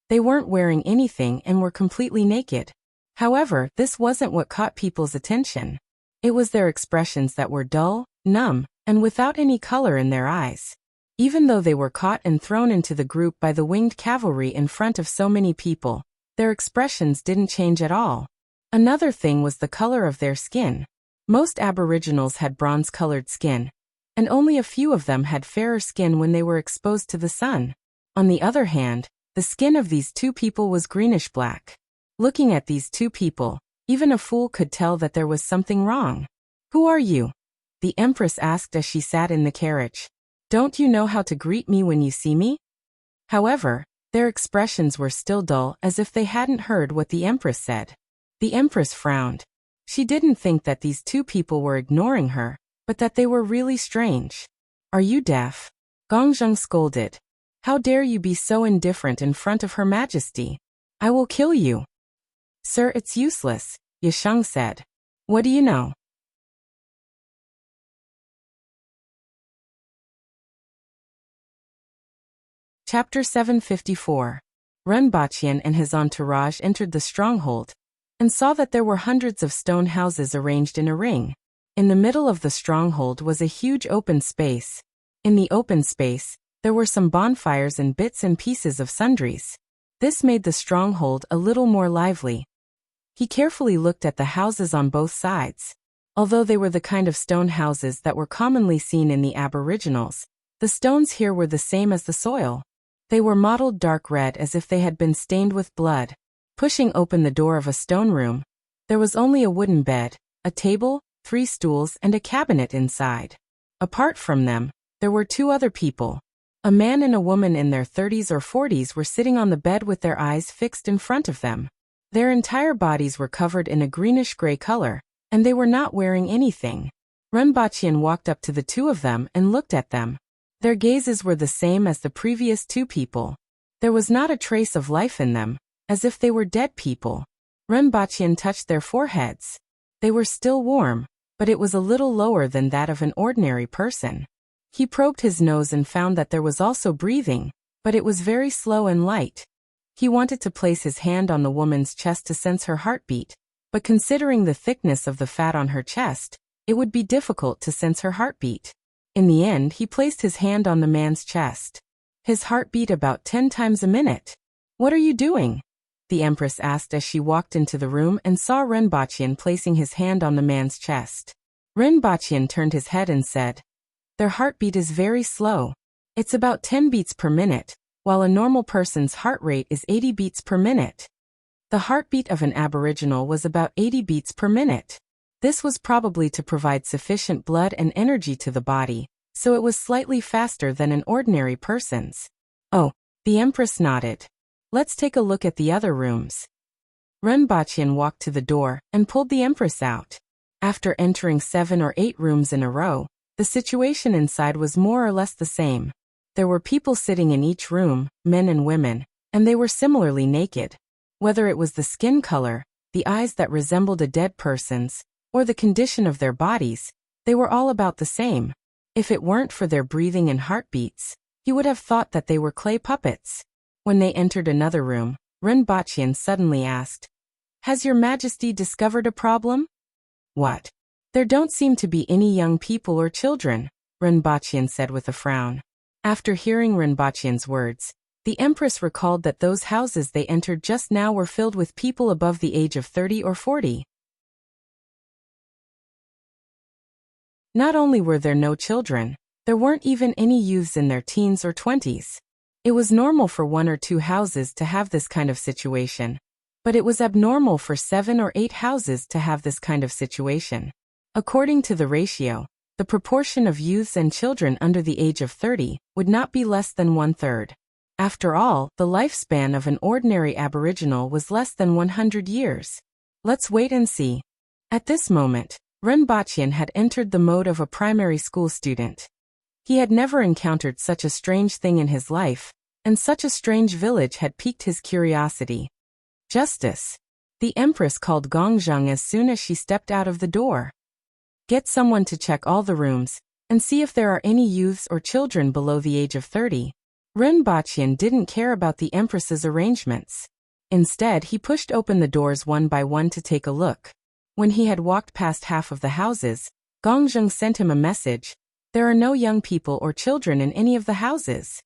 They weren't wearing anything and were completely naked. However, this wasn't what caught people's attention. It was their expressions that were dull, numb, and without any color in their eyes. Even though they were caught and thrown into the group by the winged cavalry in front of so many people, their expressions didn't change at all. Another thing was the color of their skin. Most aboriginals had bronze-colored skin, and only a few of them had fairer skin when they were exposed to the sun. On the other hand, the skin of these 2 people was greenish-black. Looking at these 2 people, even a fool could tell that there was something wrong. Who are you? The Empress asked as she sat in the carriage. Don't you know how to greet me when you see me? However, their expressions were still dull as if they hadn't heard what the Empress said. The Empress frowned. She didn't think that these 2 people were ignoring her, but that they were really strange. Are you deaf? Gongzheng scolded. How dare you be so indifferent in front of Her Majesty? I will kill you. Sir, it's useless, Yasheng said. What do you know? Chapter 754. Renbaqian and his entourage entered the stronghold, and saw that there were hundreds of stone houses arranged in a ring. In the middle of the stronghold was a huge open space. In the open space, there were some bonfires and bits and pieces of sundries. This made the stronghold a little more lively. He carefully looked at the houses on both sides. Although they were the kind of stone houses that were commonly seen in the aboriginals, the stones here were the same as the soil. They were mottled dark red as if they had been stained with blood. Pushing open the door of a stone room, there was only a wooden bed, a table, 3 stools and a cabinet inside. Apart from them, there were 2 other people. A man and a woman in their 30s or 40s were sitting on the bed with their eyes fixed in front of them. Their entire bodies were covered in a greenish-gray color, and they were not wearing anything. Renbaqian walked up to the 2 of them and looked at them. Their gazes were the same as the previous 2 people. There was not a trace of life in them, as if they were dead people. Renbaqian touched their foreheads. They were still warm, but it was a little lower than that of an ordinary person. He probed his nose and found that there was also breathing, but it was very slow and light. He wanted to place his hand on the woman's chest to sense her heartbeat, but considering the thickness of the fat on her chest, it would be difficult to sense her heartbeat. In the end, he placed his hand on the man's chest. His heart beat about 10 times a minute. What are you doing? The Empress asked as she walked into the room and saw Renbaqian placing his hand on the man's chest. Renbaqian turned his head and said, Their heartbeat is very slow. It's about 10 beats per minute, while a normal person's heart rate is 80 beats per minute. The heartbeat of an aboriginal was about 80 beats per minute. This was probably to provide sufficient blood and energy to the body, so it was slightly faster than an ordinary person's. Oh, the Empress nodded. Let's take a look at the other rooms. Renbaqian walked to the door and pulled the Empress out. After entering 7 or 8 rooms in a row, the situation inside was more or less the same. There were people sitting in each room, men and women, and they were similarly naked. Whether it was the skin color, the eyes that resembled a dead person's, or the condition of their bodies, they were all about the same. If it weren't for their breathing and heartbeats, He would have thought that they were clay puppets. When they entered another room, Rinpoche suddenly asked, "Has your Majesty discovered a problem?" "What?" "There don't seem to be any young people or children," Rinpoche said with a frown. After hearing Rinpoche's words, the Empress recalled that those houses they entered just now were filled with people above the age of 30 or 40. Not only were there no children, there weren't even any youths in their teens or 20s. It was normal for 1 or 2 houses to have this kind of situation, but it was abnormal for 7 or 8 houses to have this kind of situation. According to the ratio, the proportion of youths and children under the age of 30 would not be less than 1/3. After all, the lifespan of an ordinary Aboriginal was less than 100 years. Let's wait and see. At this moment, Rinpoche had entered the mode of a primary school student. He had never encountered such a strange thing in his life, and such a strange village had piqued his curiosity. "Justice." The Empress called Gongzheng as soon as she stepped out of the door. "Get someone to check all the rooms, and see if there are any youths or children below the age of 30. Rinpoche didn't care about the Empress's arrangements. Instead, he pushed open the doors one by one to take a look. When he had walked past half of the houses, Gongzheng sent him a message: "There are no young people or children in any of the houses."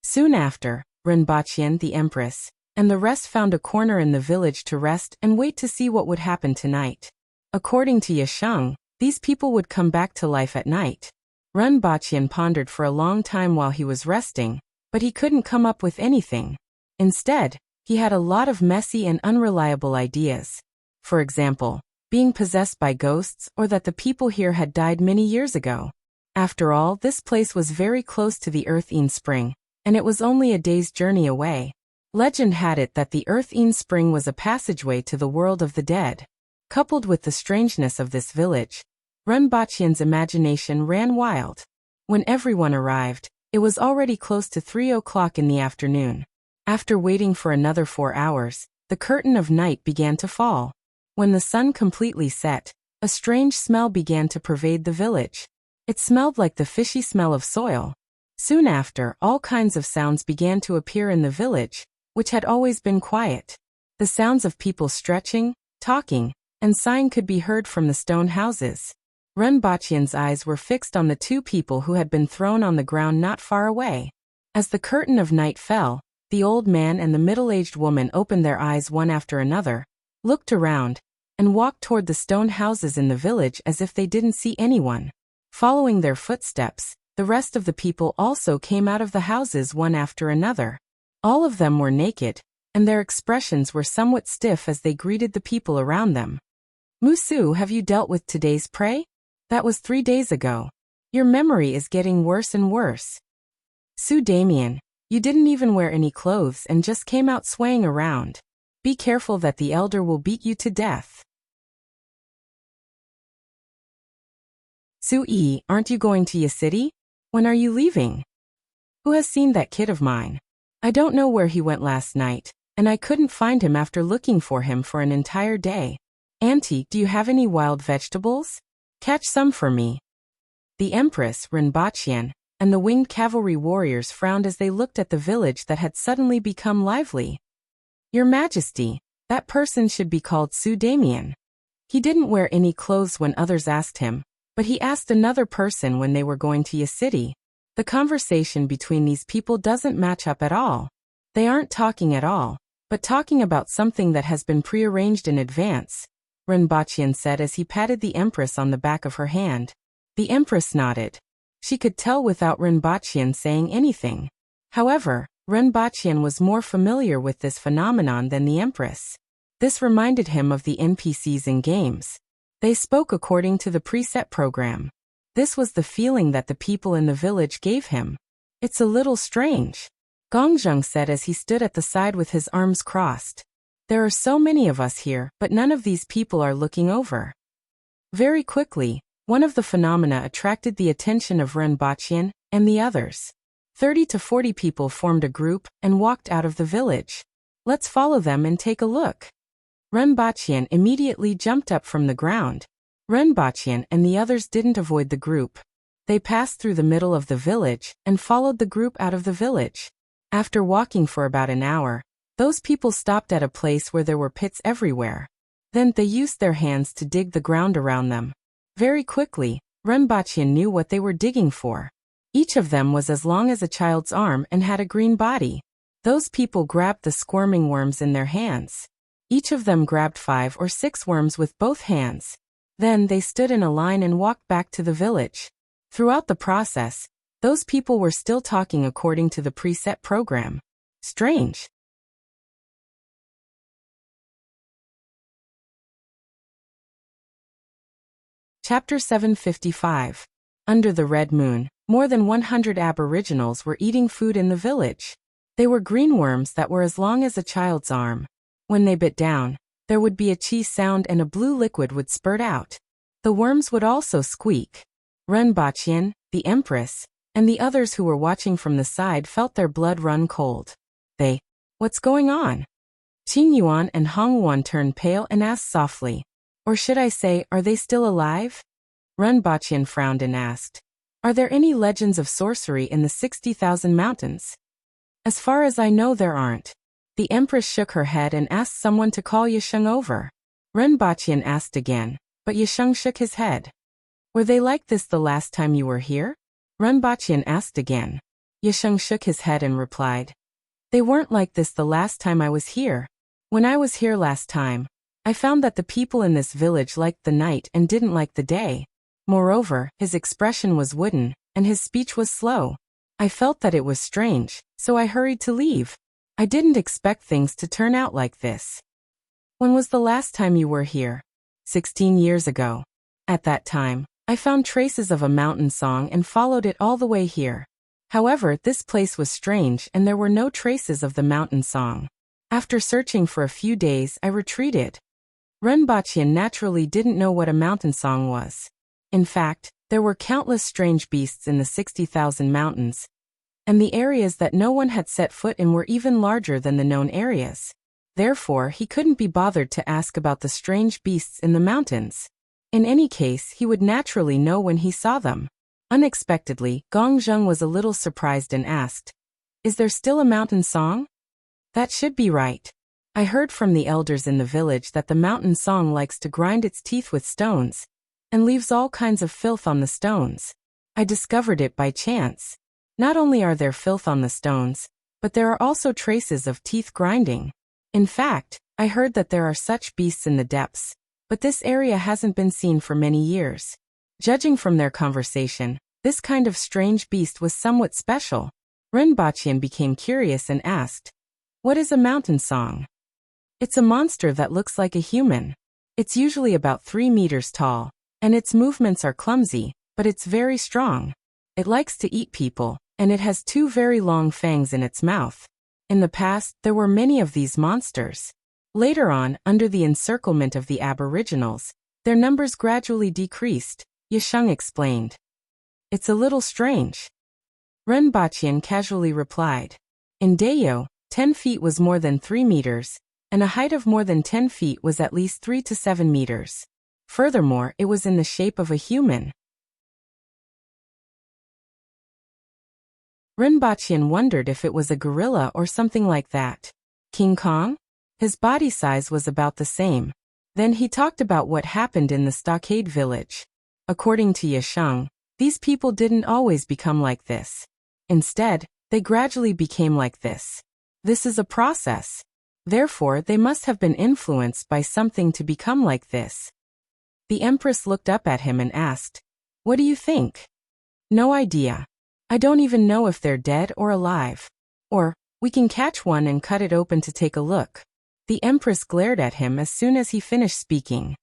Soon after, Rinpoche, the Empress, and the rest found a corner in the village to rest and wait to see what would happen tonight. According to Yasheng, these people would come back to life at night. Rinpoche pondered for a long time while he was resting, but he couldn't come up with anything. Instead, he had a lot of messy and unreliable ideas. For example, being possessed by ghosts, or that the people here had died many years ago. After all, this place was very close to the Earth-Een Spring, and it was only a day's journey away. Legend had it that the Earth-Een Spring was a passageway to the world of the dead. Coupled with the strangeness of this village, Rinpoche's imagination ran wild. When everyone arrived, it was already close to 3 o'clock in the afternoon. After waiting for another 4 hours, the curtain of night began to fall. When the sun completely set, a strange smell began to pervade the village. It smelled like the fishy smell of soil. Soon after, all kinds of sounds began to appear in the village, which had always been quiet. The sounds of people stretching, talking, and sighing could be heard from the stone houses. Rinpoche's eyes were fixed on the 2 people who had been thrown on the ground not far away. As the curtain of night fell, the old man and the middle-aged woman opened their eyes one after another, looked around, and walked toward the stone houses in the village as if they didn't see anyone. Following their footsteps, the rest of the people also came out of the houses one after another. All of them were naked, and their expressions were somewhat stiff as they greeted the people around them. "Musu, have you dealt with today's prey? That was 3 days ago. Your memory is getting worse and worse. Su Damien, you didn't even wear any clothes and just came out swaying around. Be careful that the elder will beat you to death." "Su-yi, aren't you going to your city? When are you leaving? Who has seen that kid of mine? I don't know where he went last night, and I couldn't find him after looking for him for an entire day. Auntie, do you have any wild vegetables? Catch some for me." The Empress, Rinpoche, and the winged cavalry warriors frowned as they looked at the village that had suddenly become lively. "Your Majesty, that person should be called Su Damien. He didn't wear any clothes when others asked him, but he asked another person when they were going to your city. The conversation between these people doesn't match up at all. They aren't talking at all, but talking about something that has been prearranged in advance," Rinpoche said as he patted the Empress on the back of her hand. The Empress nodded. She could tell without Rinpoche saying anything. However, Rinpoche was more familiar with this phenomenon than the Empress. This reminded him of the NPCs in games. They spoke according to the preset program. This was the feeling that the people in the village gave him. "It's a little strange," Gongzheng said as he stood at the side with his arms crossed. "There are so many of us here, but none of these people are looking over." Very quickly, one of the phenomena attracted the attention of Rinpoche and the others. 30 to 40 people formed a group and walked out of the village. "Let's follow them and take a look." Rinpoche immediately jumped up from the ground. Rinpoche and the others didn't avoid the group. They passed through the middle of the village and followed the group out of the village. After walking for about an hour, those people stopped at a place where there were pits everywhere. Then they used their hands to dig the ground around them. Very quickly, Renbachien knew what they were digging for. Each of them was as long as a child's arm and had a green body. Those people grabbed the squirming worms in their hands. Each of them grabbed 5 or 6 worms with both hands. Then they stood in a line and walked back to the village. Throughout the process, those people were still talking according to the preset program. Strange. Chapter 755. Under the red moon, more than 100 aboriginals were eating food in the village. They were green worms that were as long as a child's arm. When they bit down, there would be a chi sound and a blue liquid would spurt out. The worms would also squeak. Renbachien, the Empress, and the others who were watching from the side felt their blood run cold. What's going on? Qing Yuan and Hong Wuan turned pale and asked softly. Or should I say, are they still alive? Renbachien frowned and asked. Are there any legends of sorcery in the 60,000 mountains? As far as I know, there aren't. The Empress shook her head and asked someone to call Yisheng over. Renbachien asked again, but Yisheng shook his head. Were they like this the last time you were here? Renbachien asked again. Yisheng shook his head and replied. They weren't like this the last time I was here. When I was here last time, I found that the people in this village liked the night and didn't like the day. Moreover, his expression was wooden, and his speech was slow. I felt that it was strange, so I hurried to leave. I didn't expect things to turn out like this. When was the last time you were here? 16 years ago. At that time, I found traces of a mountain song and followed it all the way here. However, this place was strange and there were no traces of the mountain song. After searching for a few days, I retreated. Renbachien naturally didn't know what a mountain song was. In fact, there were countless strange beasts in the 60,000 mountains, and the areas that no one had set foot in were even larger than the known areas. Therefore, he couldn't be bothered to ask about the strange beasts in the mountains. In any case, he would naturally know when he saw them. Unexpectedly, Gong Zheng was a little surprised and asked, "Is there still a mountain song?" "That should be right. I heard from the elders in the village that the mountain song likes to grind its teeth with stones, and leaves all kinds of filth on the stones. I discovered it by chance. Not only are there filth on the stones, but there are also traces of teeth grinding. In fact, I heard that there are such beasts in the depths, but this area hasn't been seen for many years." Judging from their conversation, this kind of strange beast was somewhat special. Renbachien became curious and asked, "What is a mountain song?" "It's a monster that looks like a human. It's usually about 3 meters tall, and its movements are clumsy, but it's very strong. It likes to eat people, and it has 2 very long fangs in its mouth. In the past, there were many of these monsters. Later on, under the encirclement of the aboriginals, their numbers gradually decreased," Yisheng explained. "It's a little strange." Renbachien casually replied. "In Dayo, 10 feet was more than 3 meters, and a height of more than 10 feet was at least 3 to 7 meters. Furthermore, it was in the shape of a human." Renbachien wondered if it was a gorilla or something like that. King Kong? His body size was about the same. Then he talked about what happened in the stockade village. According to Yisheng, these people didn't always become like this. Instead, they gradually became like this. This is a process. Therefore, they must have been influenced by something to become like this. The Empress looked up at him and asked, "What do you think?" "No idea. I don't even know if they're dead or alive. Or, we can catch one and cut it open to take a look." The Empress glared at him as soon as he finished speaking.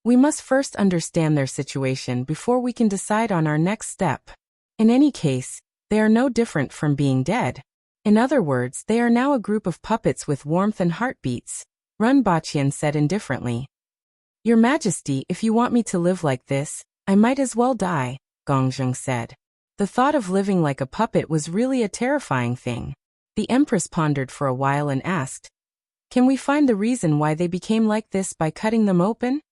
"We must first understand their situation before we can decide on our next step. In any case, they are no different from being dead. In other words, they are now a group of puppets with warmth and heartbeats," Renbachien said indifferently. "Your Majesty, if you want me to live like this, I might as well die," Gongzheng said. The thought of living like a puppet was really a terrifying thing. The Empress pondered for a while and asked, "Can we find the reason why they became like this by cutting them open?"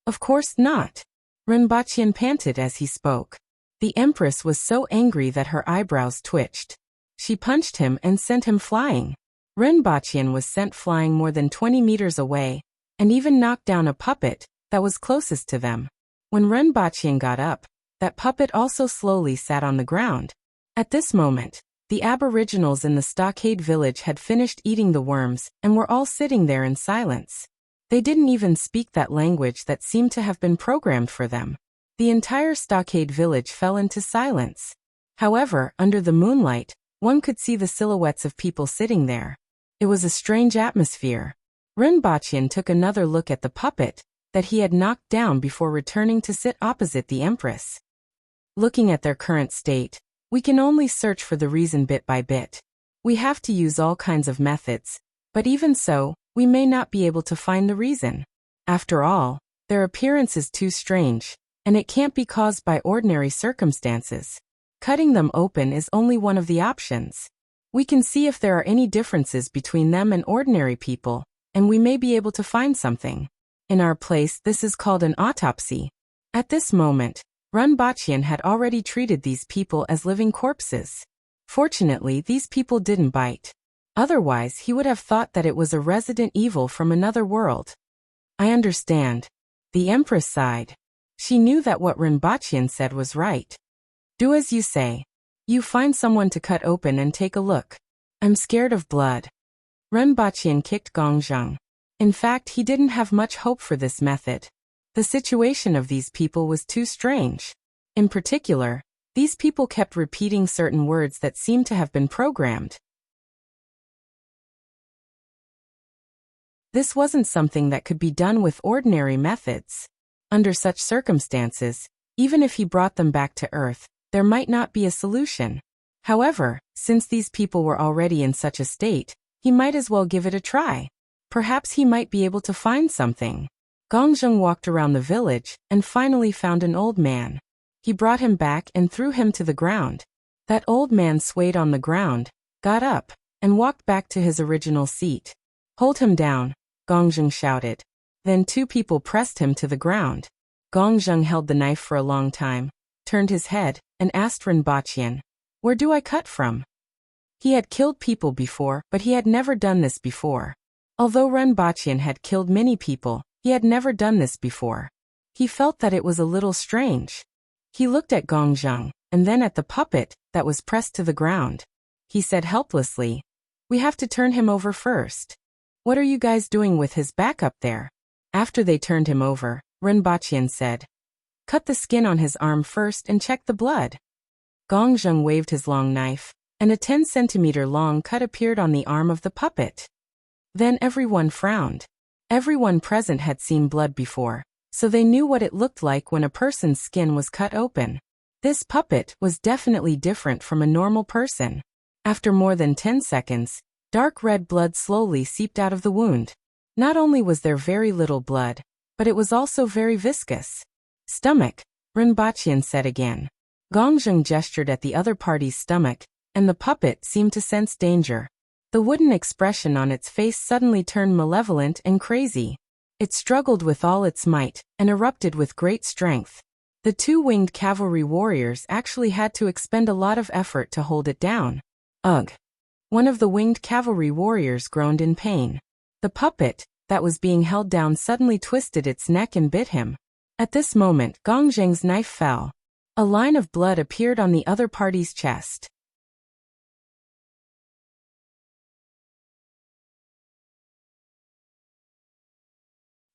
"Of course not." Renbachien panted as he spoke. The Empress was so angry that her eyebrows twitched. She punched him and sent him flying. Renbaqian was sent flying more than 20 meters away, and even knocked down a puppet that was closest to them. When Renbaqian got up, that puppet also slowly sat on the ground. At this moment, the aboriginals in the stockade village had finished eating the worms and were all sitting there in silence. They didn't even speak that language that seemed to have been programmed for them. The entire stockade village fell into silence. However, under the moonlight, one could see the silhouettes of people sitting there. It was a strange atmosphere. Renbaqian took another look at the puppet that he had knocked down before returning to sit opposite the Empress. Looking at their current state, we can only search for the reason bit by bit. We have to use all kinds of methods, but even so, we may not be able to find the reason. After all, their appearance is too strange, and it can't be caused by ordinary circumstances. Cutting them open is only one of the options. We can see if there are any differences between them and ordinary people, and we may be able to find something. In our place, this is called an autopsy. At this moment, Renbaqian had already treated these people as living corpses. Fortunately, these people didn't bite. Otherwise, he would have thought that it was a resident evil from another world. I understand. The Empress sighed. She knew that what Renbaqian said was right. Do as you say. You find someone to cut open and take a look. I'm scared of blood. Renbaqian kicked Gongzheng. In fact, he didn't have much hope for this method. The situation of these people was too strange. In particular, these people kept repeating certain words that seemed to have been programmed. This wasn't something that could be done with ordinary methods. Under such circumstances, even if he brought them back to Earth, there might not be a solution. However, since these people were already in such a state, he might as well give it a try. Perhaps he might be able to find something. Gongzheng walked around the village and finally found an old man. He brought him back and threw him to the ground. That old man swayed on the ground, got up, and walked back to his original seat. Hold him down, Gongzheng shouted. Then two people pressed him to the ground. Gongzheng held the knife for a long time, turned his head, and asked Renbaqian, "Where do I cut from?" He had killed people before, but he had never done this before. Although Renbaqian had killed many people, he had never done this before. He felt that it was a little strange. He looked at Gongzheng, and then at the puppet that was pressed to the ground. He said helplessly, "We have to turn him over first. What are you guys doing with his back up there?" After they turned him over, Renbaqian said, "Cut the skin on his arm first and check the blood." Gongzheng waved his long knife, and a 10-centimeter long cut appeared on the arm of the puppet. Then everyone frowned. Everyone present had seen blood before, so they knew what it looked like when a person's skin was cut open. This puppet was definitely different from a normal person. After more than 10 seconds, dark red blood slowly seeped out of the wound. Not only was there very little blood, but it was also very viscous. "Stomach," Renbaqian said again. Gongzheng gestured at the other party's stomach, and the puppet seemed to sense danger. The wooden expression on its face suddenly turned malevolent and crazy. It struggled with all its might and erupted with great strength. The two winged cavalry warriors actually had to expend a lot of effort to hold it down. Ugh! One of the winged cavalry warriors groaned in pain. The puppet that was being held down suddenly twisted its neck and bit him. At this moment, Gongzheng's knife fell. A line of blood appeared on the other party's chest.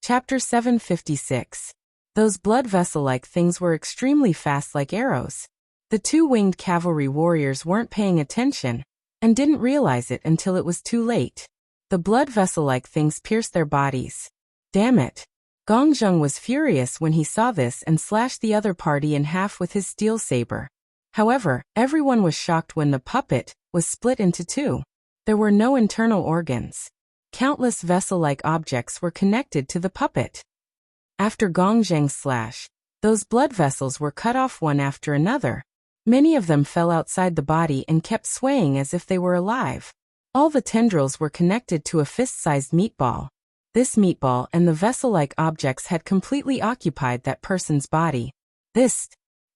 Chapter 756. Those blood vessel-like things were extremely fast like arrows. The two winged cavalry warriors weren't paying attention, and didn't realize it until it was too late. The blood vessel-like things pierced their bodies. Damn it! Gongzheng was furious when he saw this and slashed the other party in half with his steel saber. However, everyone was shocked when the puppet was split into two. There were no internal organs. Countless vessel-like objects were connected to the puppet. After Gongzheng's slash, those blood vessels were cut off one after another. Many of them fell outside the body and kept swaying as if they were alive. All the tendrils were connected to a fist-sized meatball. This meatball and the vessel-like objects had completely occupied that person's body. This,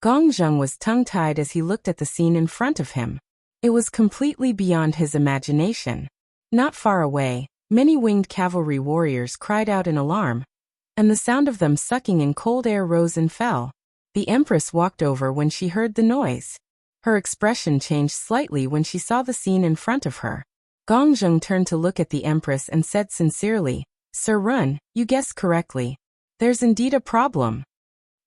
Gong Zheng was tongue-tied as he looked at the scene in front of him. It was completely beyond his imagination. Not far away, many winged cavalry warriors cried out in alarm, and the sound of them sucking in cold air rose and fell. The Empress walked over when she heard the noise. Her expression changed slightly when she saw the scene in front of her. Gong Zheng turned to look at the Empress and said sincerely, "Sir Run, you guessed correctly. There's indeed a problem."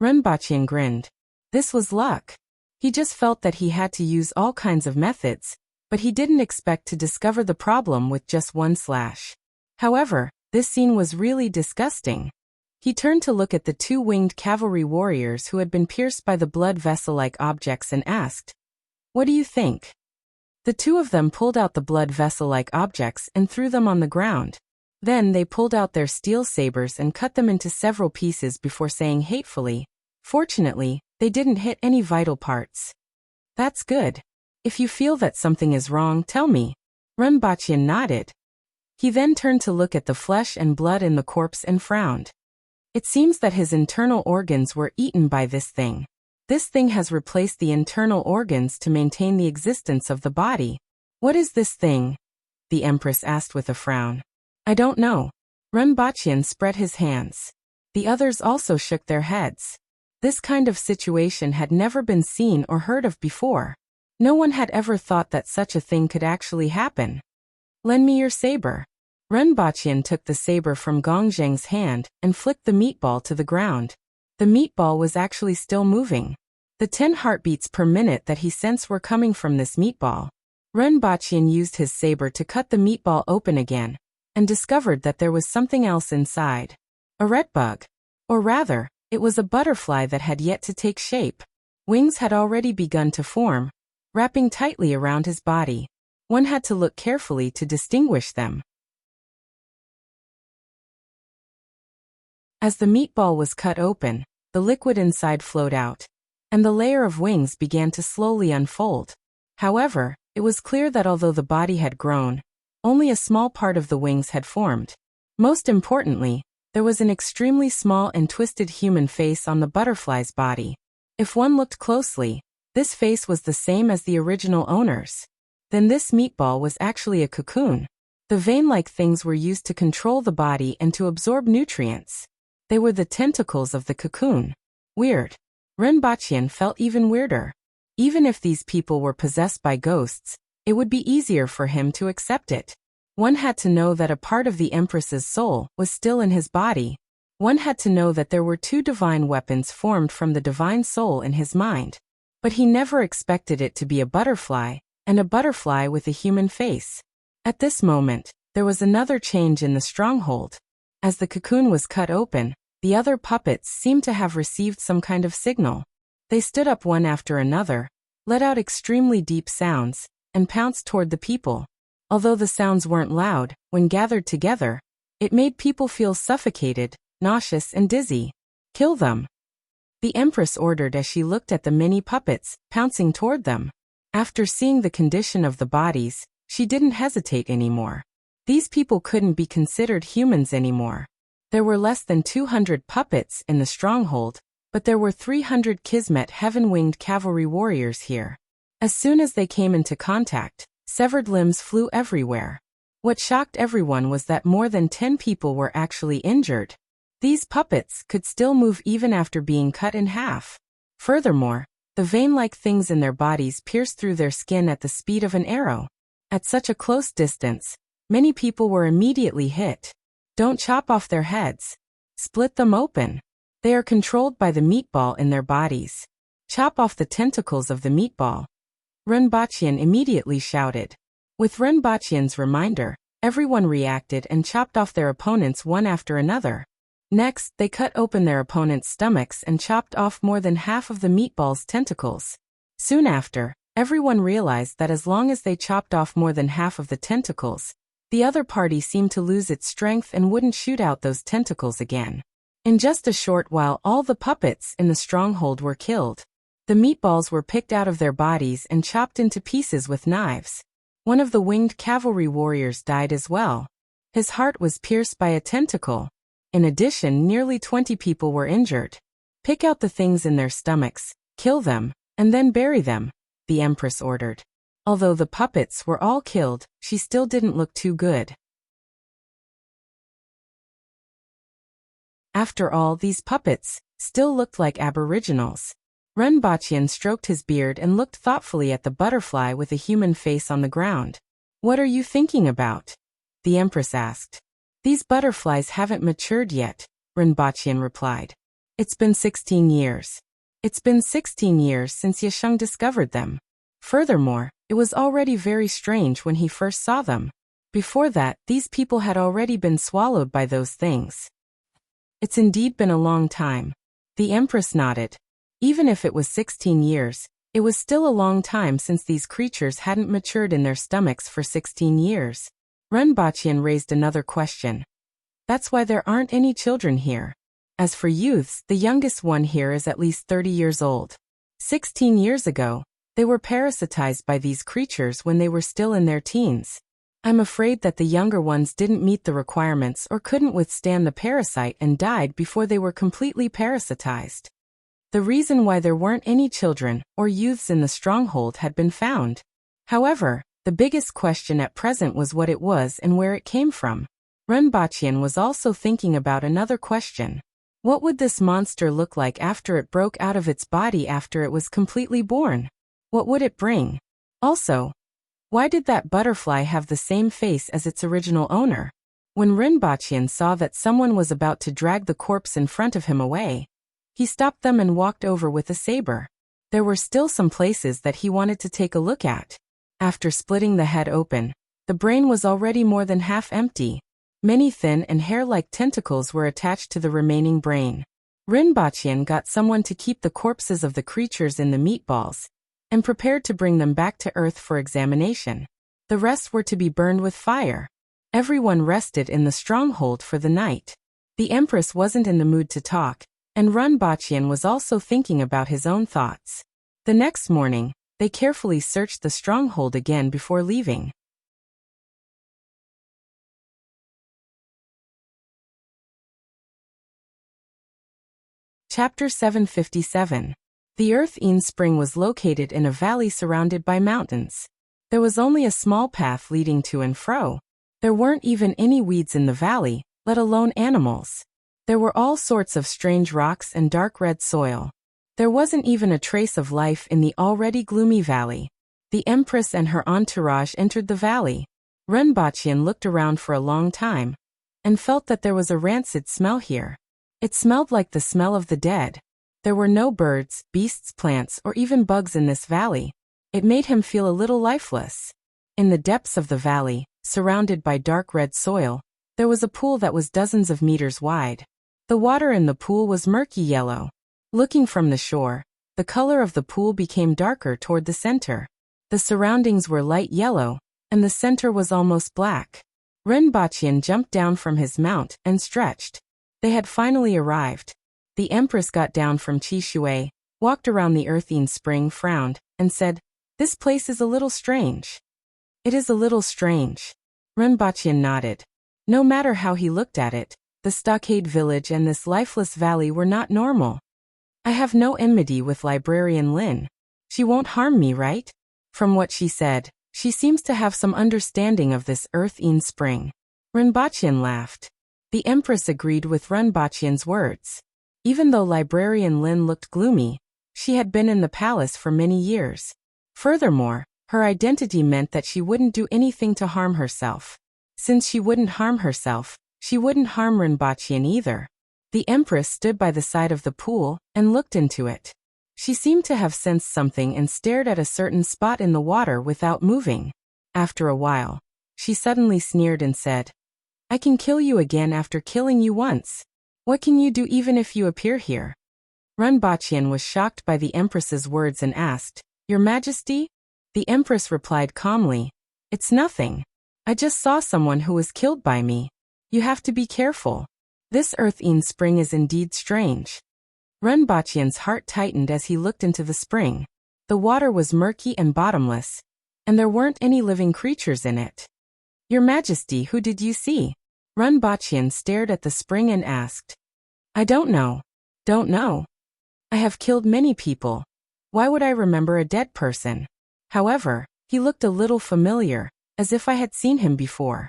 Ren Baqian grinned. This was luck. He just felt that he had to use all kinds of methods, but he didn't expect to discover the problem with just one slash. However, this scene was really disgusting. He turned to look at the two winged cavalry warriors who had been pierced by the blood vessel-like objects and asked, "What do you think?" The two of them pulled out the blood vessel-like objects and threw them on the ground. Then they pulled out their steel sabers and cut them into several pieces before saying hatefully, "Fortunately, they didn't hit any vital parts." "That's good. If you feel that something is wrong, tell me." Ren Baqian nodded. He then turned to look at the flesh and blood in the corpse and frowned. It seems that his internal organs were eaten by this thing. This thing has replaced the internal organs to maintain the existence of the body. "What is this thing?" the Empress asked with a frown. "I don't know." Ren Baqian spread his hands. The others also shook their heads. This kind of situation had never been seen or heard of before. No one had ever thought that such a thing could actually happen. "Lend me your saber." Ren Baqian took the saber from Gong Zheng's hand and flicked the meatball to the ground. The meatball was actually still moving. The 10 heartbeats per minute that he sensed were coming from this meatball. Ren Baqian used his saber to cut the meatball open again, and discovered that there was something else inside. A red bug. Or rather, it was a butterfly that had yet to take shape. Wings had already begun to form, wrapping tightly around his body. One had to look carefully to distinguish them. As the meatball was cut open, the liquid inside flowed out, and the layer of wings began to slowly unfold. However, it was clear that although the body had grown, only a small part of the wings had formed. Most importantly, there was an extremely small and twisted human face on the butterfly's body. If one looked closely, this face was the same as the original owner's. Then this meatball was actually a cocoon. The vein-like things were used to control the body and to absorb nutrients. They were the tentacles of the cocoon. Weird. Ren Baqian felt even weirder. Even if these people were possessed by ghosts, it would be easier for him to accept it. One had to know that a part of the Empress's soul was still in his body. One had to know that there were two divine weapons formed from the divine soul in his mind. But he never expected it to be a butterfly, and a butterfly with a human face. At this moment, there was another change in the stronghold. As the cocoon was cut open, the other puppets seemed to have received some kind of signal. They stood up one after another, let out extremely deep sounds, and pounced toward the people. Although the sounds weren't loud, when gathered together, it made people feel suffocated, nauseous and dizzy. "Kill them," the Empress ordered as she looked at the many puppets pouncing toward them. After seeing the condition of the bodies, she didn't hesitate anymore. These people couldn't be considered humans anymore. There were less than 200 puppets in the stronghold, but there were 300 Kismet heaven-winged cavalry warriors here. As soon as they came into contact, severed limbs flew everywhere. What shocked everyone was that more than 10 people were actually injured. These puppets could still move even after being cut in half. Furthermore, the vein-like things in their bodies pierced through their skin at the speed of an arrow. At such a close distance, many people were immediately hit. Don't chop off their heads. Split them open. They are controlled by the meatball in their bodies. Chop off the tentacles of the meatball. Ren Baqian immediately shouted. With Ren Baqian's reminder, everyone reacted and chopped off their opponents one after another. Next, they cut open their opponents' stomachs and chopped off more than half of the meatball's tentacles. Soon after, everyone realized that as long as they chopped off more than half of the tentacles, the other party seemed to lose its strength and wouldn't shoot out those tentacles again. In just a short while, all the puppets in the stronghold were killed. The meatballs were picked out of their bodies and chopped into pieces with knives. One of the winged cavalry warriors died as well. His heart was pierced by a tentacle. In addition, nearly 20 people were injured. Pick out the things in their stomachs, Kill them, and then bury them, the Empress ordered. Although the puppets were all killed, she still didn't look too good. After all, these puppets still looked like aboriginals. Renbachian stroked his beard and looked thoughtfully at the butterfly with a human face on the ground. What are you thinking about? The Empress asked. These butterflies haven't matured yet, Renbachian replied. It's been 16 years. It's been 16 years since Yesheng discovered them. Furthermore, it was already very strange when he first saw them. Before that, these people had already been swallowed by those things. It's indeed been a long time. The Empress nodded. Even if it was 16 years, it was still a long time since these creatures hadn't matured in their stomachs for 16 years. Renbachian raised another question. That's why there aren't any children here. As for youths, the youngest one here is at least 30 years old. 16 years ago, they were parasitized by these creatures when they were still in their teens. I'm afraid that the younger ones didn't meet the requirements or couldn't withstand the parasite and died before they were completely parasitized. The reason why there weren't any children or youths in the stronghold had been found. However, the biggest question at present was what it was and where it came from. Renbachian was also thinking about another question. What would this monster look like after it broke out of its body after it was completely born? What would it bring? Also, why did that butterfly have the same face as its original owner? When Renbachian saw that someone was about to drag the corpse in front of him away, he stopped them and walked over with a saber. There were still some places that he wanted to take a look at. After splitting the head open, the brain was already more than half empty. Many thin and hair-like tentacles were attached to the remaining brain. Renbachian got someone to keep the corpses of the creatures in the meatballs, and prepared to bring them back to Earth for examination. The rest were to be burned with fire. Everyone rested in the stronghold for the night. The Empress wasn't in the mood to talk, and Renbachian was also thinking about his own thoughts. The next morning, they carefully searched the stronghold again before leaving. Chapter 757. The Earth-Een Spring was located in a valley surrounded by mountains. There was only a small path leading to and fro. There weren't even any weeds in the valley, let alone animals. There were all sorts of strange rocks and dark red soil. There wasn't even a trace of life in the already gloomy valley. The Empress and her entourage entered the valley. Renbachian looked around for a long time, and felt that there was a rancid smell here. It smelled like the smell of the dead. There were no birds, beasts, plants, or even bugs in this valley. It made him feel a little lifeless. In the depths of the valley, surrounded by dark red soil, there was a pool that was dozens of meters wide. The water in the pool was murky yellow. Looking from the shore, the color of the pool became darker toward the center. The surroundings were light yellow, and the center was almost black. Renbachian jumped down from his mount and stretched. They had finally arrived. The Empress got down from Qi Shui, walked around the Earth-Een Spring, frowned, and said, "This place is a little strange." "It is a little strange." Renbachian nodded. No matter how he looked at it, the stockade village and this lifeless valley were not normal. "I have no enmity with Librarian Lin. She won't harm me, right?" From what she said, she seems to have some understanding of this Earth-Een Spring. Renbachian laughed. The Empress agreed with Renbachian's words. Even though Librarian Lin looked gloomy, she had been in the palace for many years. Furthermore, her identity meant that she wouldn't do anything to harm herself. Since she wouldn't harm herself, she wouldn't harm Renbachian either. The Empress stood by the side of the pool and looked into it. She seemed to have sensed something and stared at a certain spot in the water without moving. After a while, she suddenly sneered and said, "I can kill you again after killing you once. What can you do even if you appear here?" Renbachian was shocked by the Empress's words and asked, "Your Majesty?" The Empress replied calmly, "It's nothing. I just saw someone who was killed by me. You have to be careful. This Earth-Een Spring is indeed strange." Renbachian's heart tightened as he looked into the spring. The water was murky and bottomless, and there weren't any living creatures in it. "Your Majesty, who did you see?" Renbachian stared at the spring and asked. "I don't know. Don't know. I have killed many people. Why would I remember a dead person? However, he looked a little familiar, as if I had seen him before.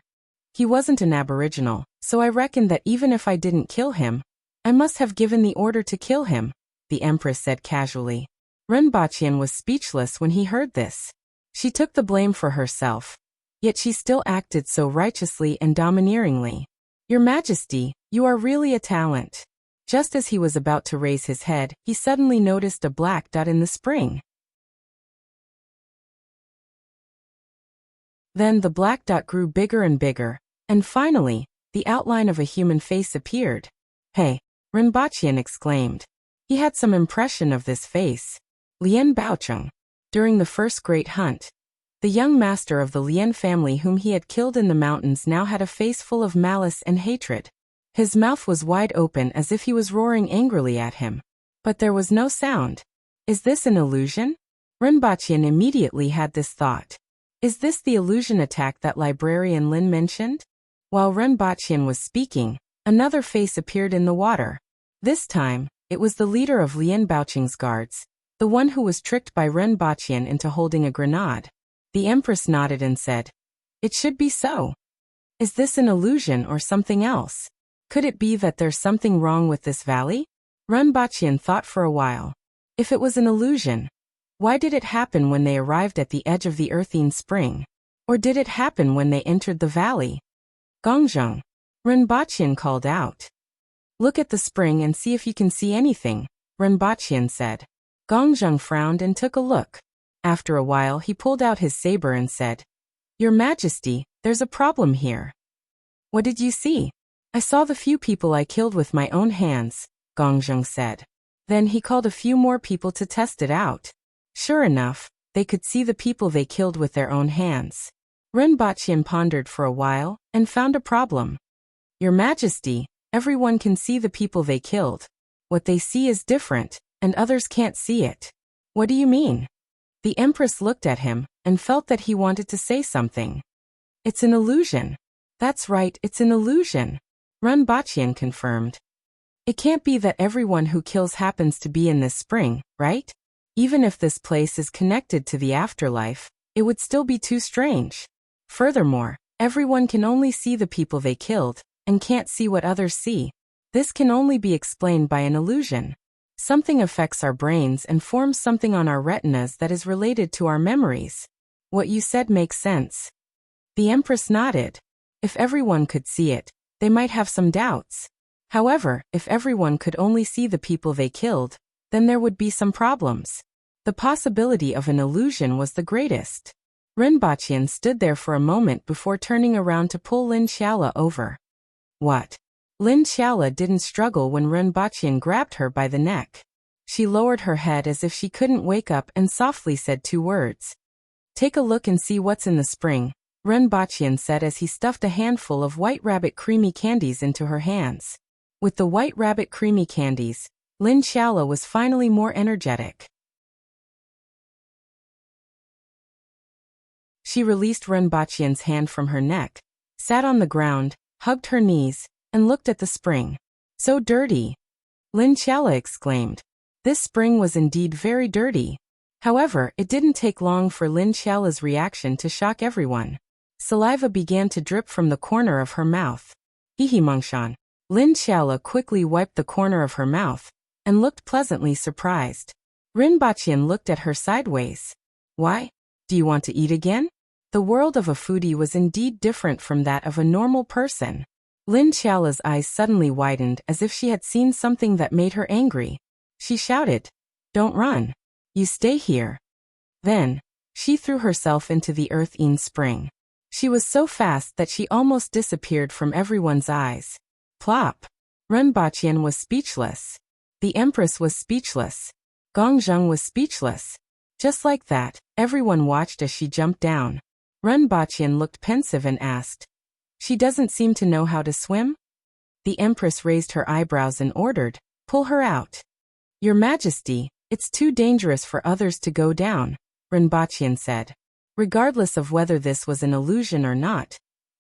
He wasn't an aboriginal, so I reckoned that even if I didn't kill him, I must have given the order to kill him, the Empress said casually. Renbaqian was speechless when he heard this. She took the blame for herself, yet she still acted so righteously and domineeringly. Your Majesty, you are really a talent. Just as he was about to raise his head, he suddenly noticed a black dot in the spring. Then the black dot grew bigger and bigger, and finally, the outline of a human face appeared. Hey, Renbaqian exclaimed. He had some impression of this face. Lien Baocheng. During the first great hunt, the young master of the Lien family whom he had killed in the mountains now had a face full of malice and hatred. His mouth was wide open as if he was roaring angrily at him. But there was no sound. Is this an illusion? Renbaqian immediately had this thought. Is this the illusion attack that librarian Lin mentioned? While Renbaqian was speaking, another face appeared in the water. This time, it was the leader of Lien Baocheng's guards, the one who was tricked by Renbaqian into holding a grenade. The Empress nodded and said, "It should be so. Is this an illusion or something else? Could it be that there's something wrong with this valley?" Renbaqian thought for a while. If it was an illusion, why did it happen when they arrived at the edge of the earthine spring? Or did it happen when they entered the valley? Gongzheng, Renbaqian called out. Look at the spring and see if you can see anything, Renbaqian said. Gongzheng frowned and took a look. After a while he pulled out his saber and said, "Your Majesty, there's a problem here." "What did you see?" "I saw the few people I killed with my own hands," Gongzheng said. Then he called a few more people to test it out. Sure enough, they could see the people they killed with their own hands. Renbaqian pondered for a while and found a problem. "Your Majesty, everyone can see the people they killed. What they see is different, and others can't see it." "What do you mean?" The Empress looked at him and felt that he wanted to say something. "It's an illusion." "That's right, it's an illusion," Renbaqian confirmed. "It can't be that everyone who kills happens to be in this spring, right? Even if this place is connected to the afterlife, it would still be too strange. Furthermore, everyone can only see the people they killed, and can't see what others see. This can only be explained by an illusion. Something affects our brains and forms something on our retinas that is related to our memories. What you said makes sense." The Empress nodded. If everyone could see it, they might have some doubts. However, if everyone could only see the people they killed, then there would be some problems. The possibility of an illusion was the greatest. Renbaqian stood there for a moment before turning around to pull Lin Xiaola over. What? Lin Xiaola didn't struggle when Renbaqian grabbed her by the neck. She lowered her head as if she couldn't wake up and softly said 2 words. "Take a look and see what's in the spring," Renbaqian said as he stuffed a handful of White Rabbit creamy candies into her hands. With the White Rabbit creamy candies, Lin Xiaola was finally more energetic. She released Renbaqian's hand from her neck, sat on the ground, hugged her knees, and looked at the spring. "So dirty," Lin Xiaola exclaimed. This spring was indeed very dirty. However, it didn't take long for Lin Xiaola's reaction to shock everyone. Saliva began to drip from the corner of her mouth. Hihimangshan. Lin Xiaola quickly wiped the corner of her mouth, and looked pleasantly surprised. Renbaqian looked at her sideways. "Why? Do you want to eat again?" The world of a foodie was indeed different from that of a normal person. Lin Xiaola's eyes suddenly widened as if she had seen something that made her angry. She shouted, "Don't run. You stay here." Then, she threw herself into the earthine spring. She was so fast that she almost disappeared from everyone's eyes. Plop! Renbaqian was speechless. The Empress was speechless. Gongzheng was speechless. Just like that, everyone watched as she jumped down. Renbaqian looked pensive and asked, "She doesn't seem to know how to swim?" The Empress raised her eyebrows and ordered, "Pull her out." "Your Majesty, it's too dangerous for others to go down," Renbaqian said. Regardless of whether this was an illusion or not,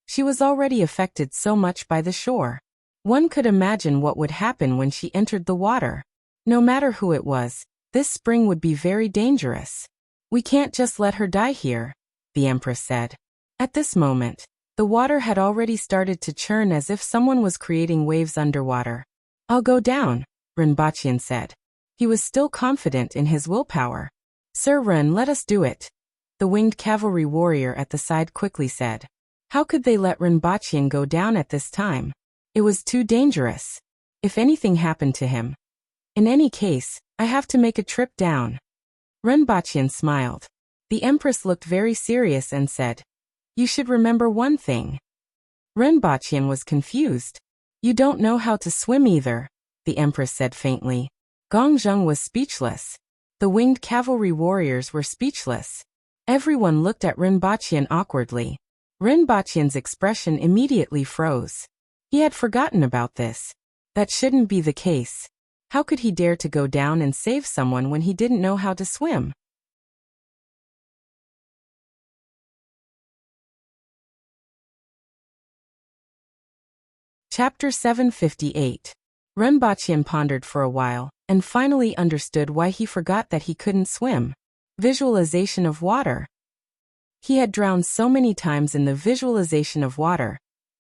she was already affected so much by the shore. One could imagine what would happen when she entered the water. No matter who it was, This spring would be very dangerous. We can't just let her die here, the Empress said. At this moment, the water had already started to churn as if someone was creating waves underwater. I'll go down, Rinpoche said. He was still confident in his willpower. Sir Ren, let us do it, the winged cavalry warrior at the side quickly said. How could they let Rinpoche go down at this time? It was too dangerous. If anything happened to him. In any case, I have to make a trip down. Rinpoche smiled. The Empress looked very serious and said, You should remember one thing. Rinpoche was confused. You don't know how to swim either, the Empress said faintly. Gongzheng was speechless. The winged cavalry warriors were speechless. Everyone looked at Rinpoche awkwardly. Rinpoche's expression immediately froze. He had forgotten about this. That shouldn't be the case. How could he dare to go down and save someone when he didn't know how to swim? Chapter 758. Rinpoche pondered for a while, and finally understood why he forgot that he couldn't swim. Visualization of water. He had drowned so many times in the visualization of water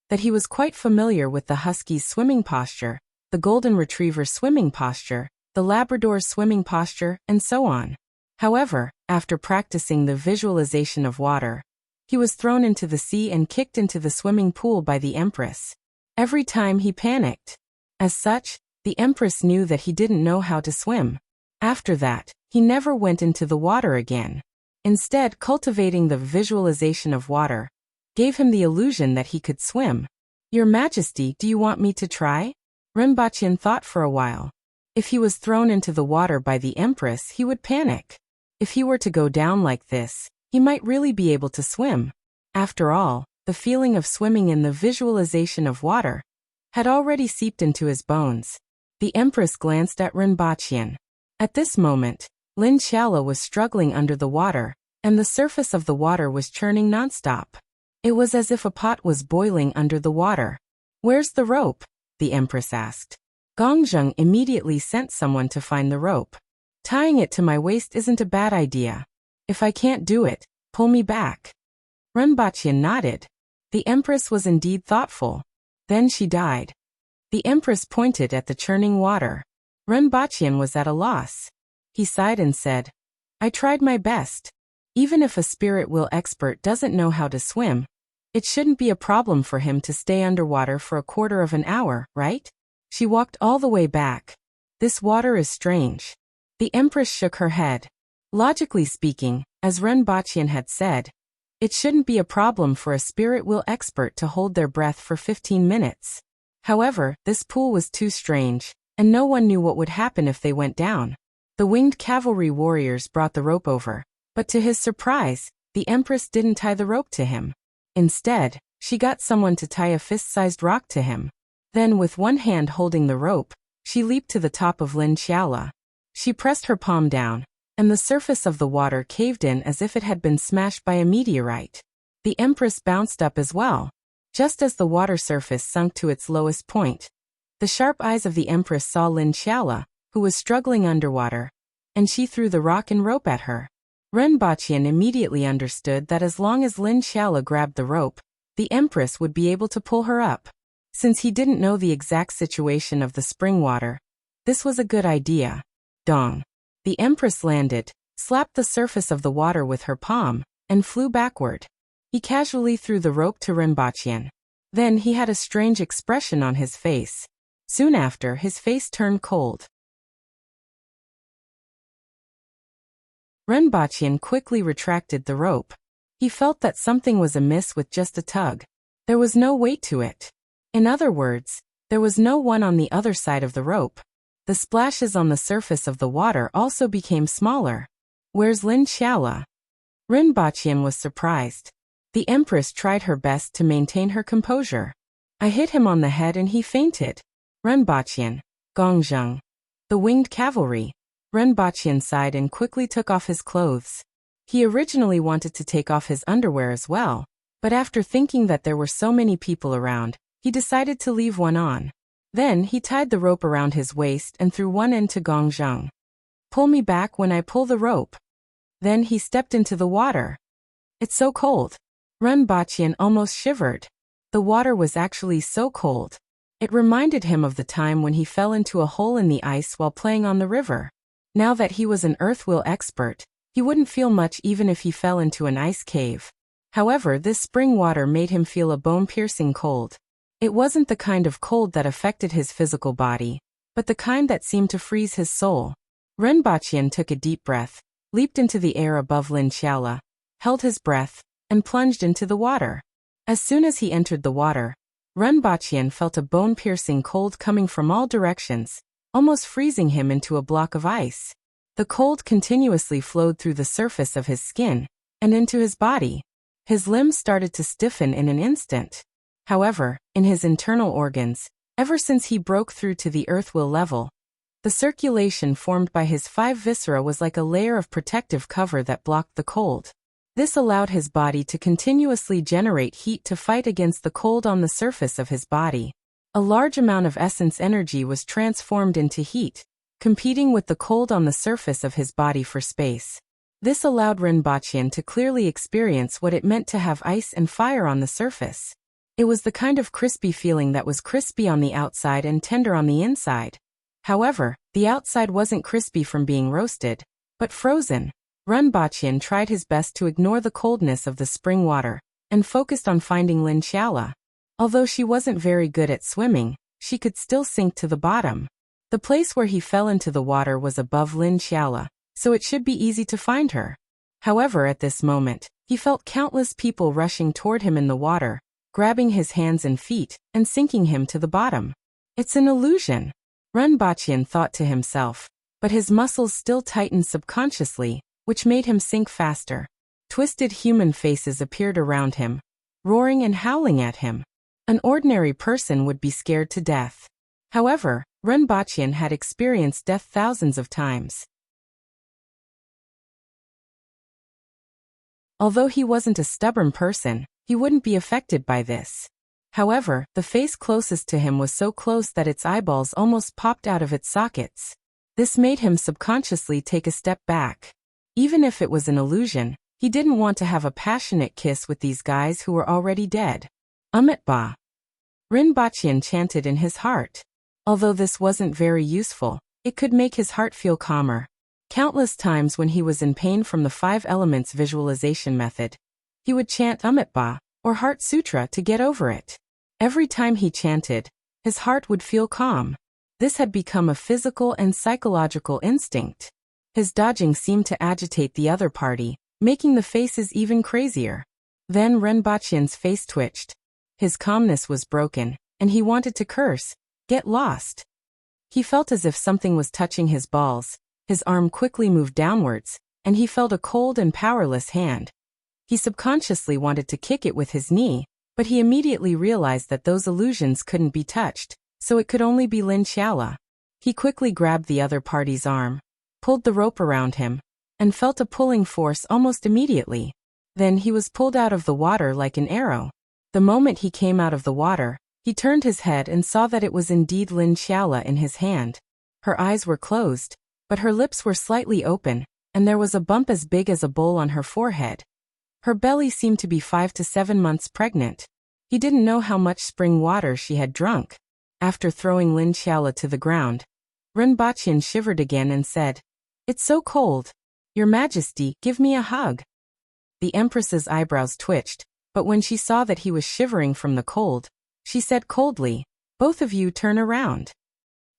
that he was quite familiar with the husky's swimming posture, the golden retriever's swimming posture, the Labrador's swimming posture, and so on. However, after practicing the visualization of water, he was thrown into the sea and kicked into the swimming pool by the Empress. Every time he panicked. As such, the Empress knew that he didn't know how to swim. After that, he never went into the water again. Instead, cultivating the visualization of water gave him the illusion that he could swim. Your Majesty, do you want me to try? Rinpoche thought for a while. If he was thrown into the water by the Empress, he would panic. If he were to go down like this, he might really be able to swim. After all, the feeling of swimming in the visualization of water had already seeped into his bones. The Empress glanced at Rinpoche. At this moment, Lin Xiaola was struggling under the water, and the surface of the water was churning nonstop. It was as if a pot was boiling under the water. Where's the rope? The Empress asked. Gongzheng immediately sent someone to find the rope. Tying it to my waist isn't a bad idea. If I can't do it, pull me back. Rinpoche nodded. The Empress was indeed thoughtful. Then she died. The Empress pointed at the churning water. Rinpoche was at a loss. He sighed and said, I tried my best. Even if a spirit will expert doesn't know how to swim, it shouldn't be a problem for him to stay underwater for a quarter of an hour, right? She walked all the way back. This water is strange. The Empress shook her head. Logically speaking, as Rinpoche had said, it shouldn't be a problem for a spirit will expert to hold their breath for 15 minutes. However, this pool was too strange, and no one knew what would happen if they went down. The winged cavalry warriors brought the rope over, but to his surprise, the Empress didn't tie the rope to him. Instead, she got someone to tie a fist-sized rock to him. Then, with one hand holding the rope, she leaped to the top of Lin Xiaola. She pressed her palm down, and the surface of the water caved in as if it had been smashed by a meteorite. The Empress bounced up as well. Just as the water surface sunk to its lowest point, the sharp eyes of the Empress saw Lin Xiaola, who was struggling underwater, and she threw the rock and rope at her. Rinpoche immediately understood that as long as Lin Xiaola grabbed the rope, the Empress would be able to pull her up. Since he didn't know the exact situation of the spring water, this was a good idea. Dong. The Empress landed, slapped the surface of the water with her palm, and flew backward. He casually threw the rope to Rinpoche. Then he had a strange expression on his face. Soon after, his face turned cold. Rinpoche quickly retracted the rope. He felt that something was amiss with just a tug. There was no weight to it. In other words, there was no one on the other side of the rope. The splashes on the surface of the water also became smaller. Where's Lin Xiaola? Rinpoche was surprised. The Empress tried her best to maintain her composure. I hit him on the head and he fainted. Rinpoche, Gongzheng. The winged cavalry. Rinpoche sighed and quickly took off his clothes. He originally wanted to take off his underwear as well, but after thinking that there were so many people around, he decided to leave one on. Then he tied the rope around his waist and threw one end to Gongzheng. Pull me back when I pull the rope. Then he stepped into the water. It's so cold. Renbachian almost shivered. The water was actually so cold. It reminded him of the time when he fell into a hole in the ice while playing on the river. Now that he was an earthwheel expert, he wouldn't feel much even if he fell into an ice cave. However, this spring water made him feel a bone-piercing cold. It wasn't the kind of cold that affected his physical body, but the kind that seemed to freeze his soul. Renbachian took a deep breath, leaped into the air above Lin Xiaola, held his breath, and plunged into the water. As soon as he entered the water, Renbachian felt a bone-piercing cold coming from all directions, almost freezing him into a block of ice. The cold continuously flowed through the surface of his skin and into his body. His limbs started to stiffen in an instant. However, in his internal organs, ever since he broke through to the earthwheel level, the circulation formed by his 5 viscera was like a layer of protective cover that blocked the cold. This allowed his body to continuously generate heat to fight against the cold on the surface of his body. A large amount of essence energy was transformed into heat, competing with the cold on the surface of his body for space. This allowed Renbachian to clearly experience what it meant to have ice and fire on the surface. It was the kind of crispy feeling that was crispy on the outside and tender on the inside. However, the outside wasn't crispy from being roasted, but frozen. Renbachian tried his best to ignore the coldness of the spring water, and focused on finding Lin Xiaola. Although she wasn't very good at swimming, she could still sink to the bottom. The place where he fell into the water was above Lin Xiaola, so it should be easy to find her. However, at this moment, he felt countless people rushing toward him in the water, grabbing his hands and feet, and sinking him to the bottom. It's an illusion, Renbachian thought to himself, but his muscles still tightened subconsciously, which made him sink faster. Twisted human faces appeared around him, roaring and howling at him. An ordinary person would be scared to death. However, Renbachian had experienced death thousands of times. Although he wasn't a stubborn person, he wouldn't be affected by this. However, the face closest to him was so close that its eyeballs almost popped out of its sockets. This made him subconsciously take a step back. Even if it was an illusion, he didn't want to have a passionate kiss with these guys who were already dead. Ba. Renbachian chanted in his heart. Although this wasn't very useful, it could make his heart feel calmer. Countless times when he was in pain from the 5 elements visualization method, he would chant Ba or Heart Sutra to get over it. Every time he chanted, his heart would feel calm. This had become a physical and psychological instinct. His dodging seemed to agitate the other party, making the faces even crazier. Then Renbachian's face twitched. His calmness was broken, and he wanted to curse, "Get lost." He felt as if something was touching his balls. His arm quickly moved downwards, and he felt a cold and powerless hand. He subconsciously wanted to kick it with his knee, but he immediately realized that those illusions couldn't be touched, so it could only be Lin Xiaola. He quickly grabbed the other party's arm, pulled the rope around him, and felt a pulling force almost immediately. Then he was pulled out of the water like an arrow. The moment he came out of the water, he turned his head and saw that it was indeed Lin Xiaola in his hand. Her eyes were closed, but her lips were slightly open, and there was a bump as big as a bowl on her forehead. Her belly seemed to be 5 to 7 months pregnant. He didn't know how much spring water she had drunk. After throwing Lin Xiaola to the ground, Renbachian shivered again and said, "It's so cold. Your Majesty, give me a hug." The Empress's eyebrows twitched, but when she saw that he was shivering from the cold, she said coldly, "Both of you turn around."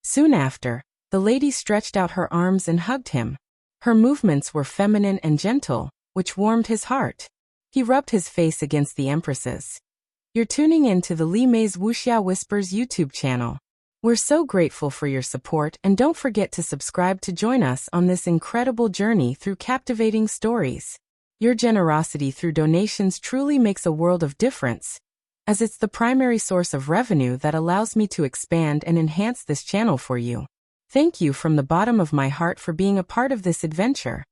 Soon after, the lady stretched out her arms and hugged him. Her movements were feminine and gentle, which warmed his heart. He rubbed his face against the Empress's. You're tuning in to the Li Mei's Wuxia Whispers YouTube channel. We're so grateful for your support, and don't forget to subscribe to join us on this incredible journey through captivating stories. Your generosity through donations truly makes a world of difference, as it's the primary source of revenue that allows me to expand and enhance this channel for you. Thank you from the bottom of my heart for being a part of this adventure.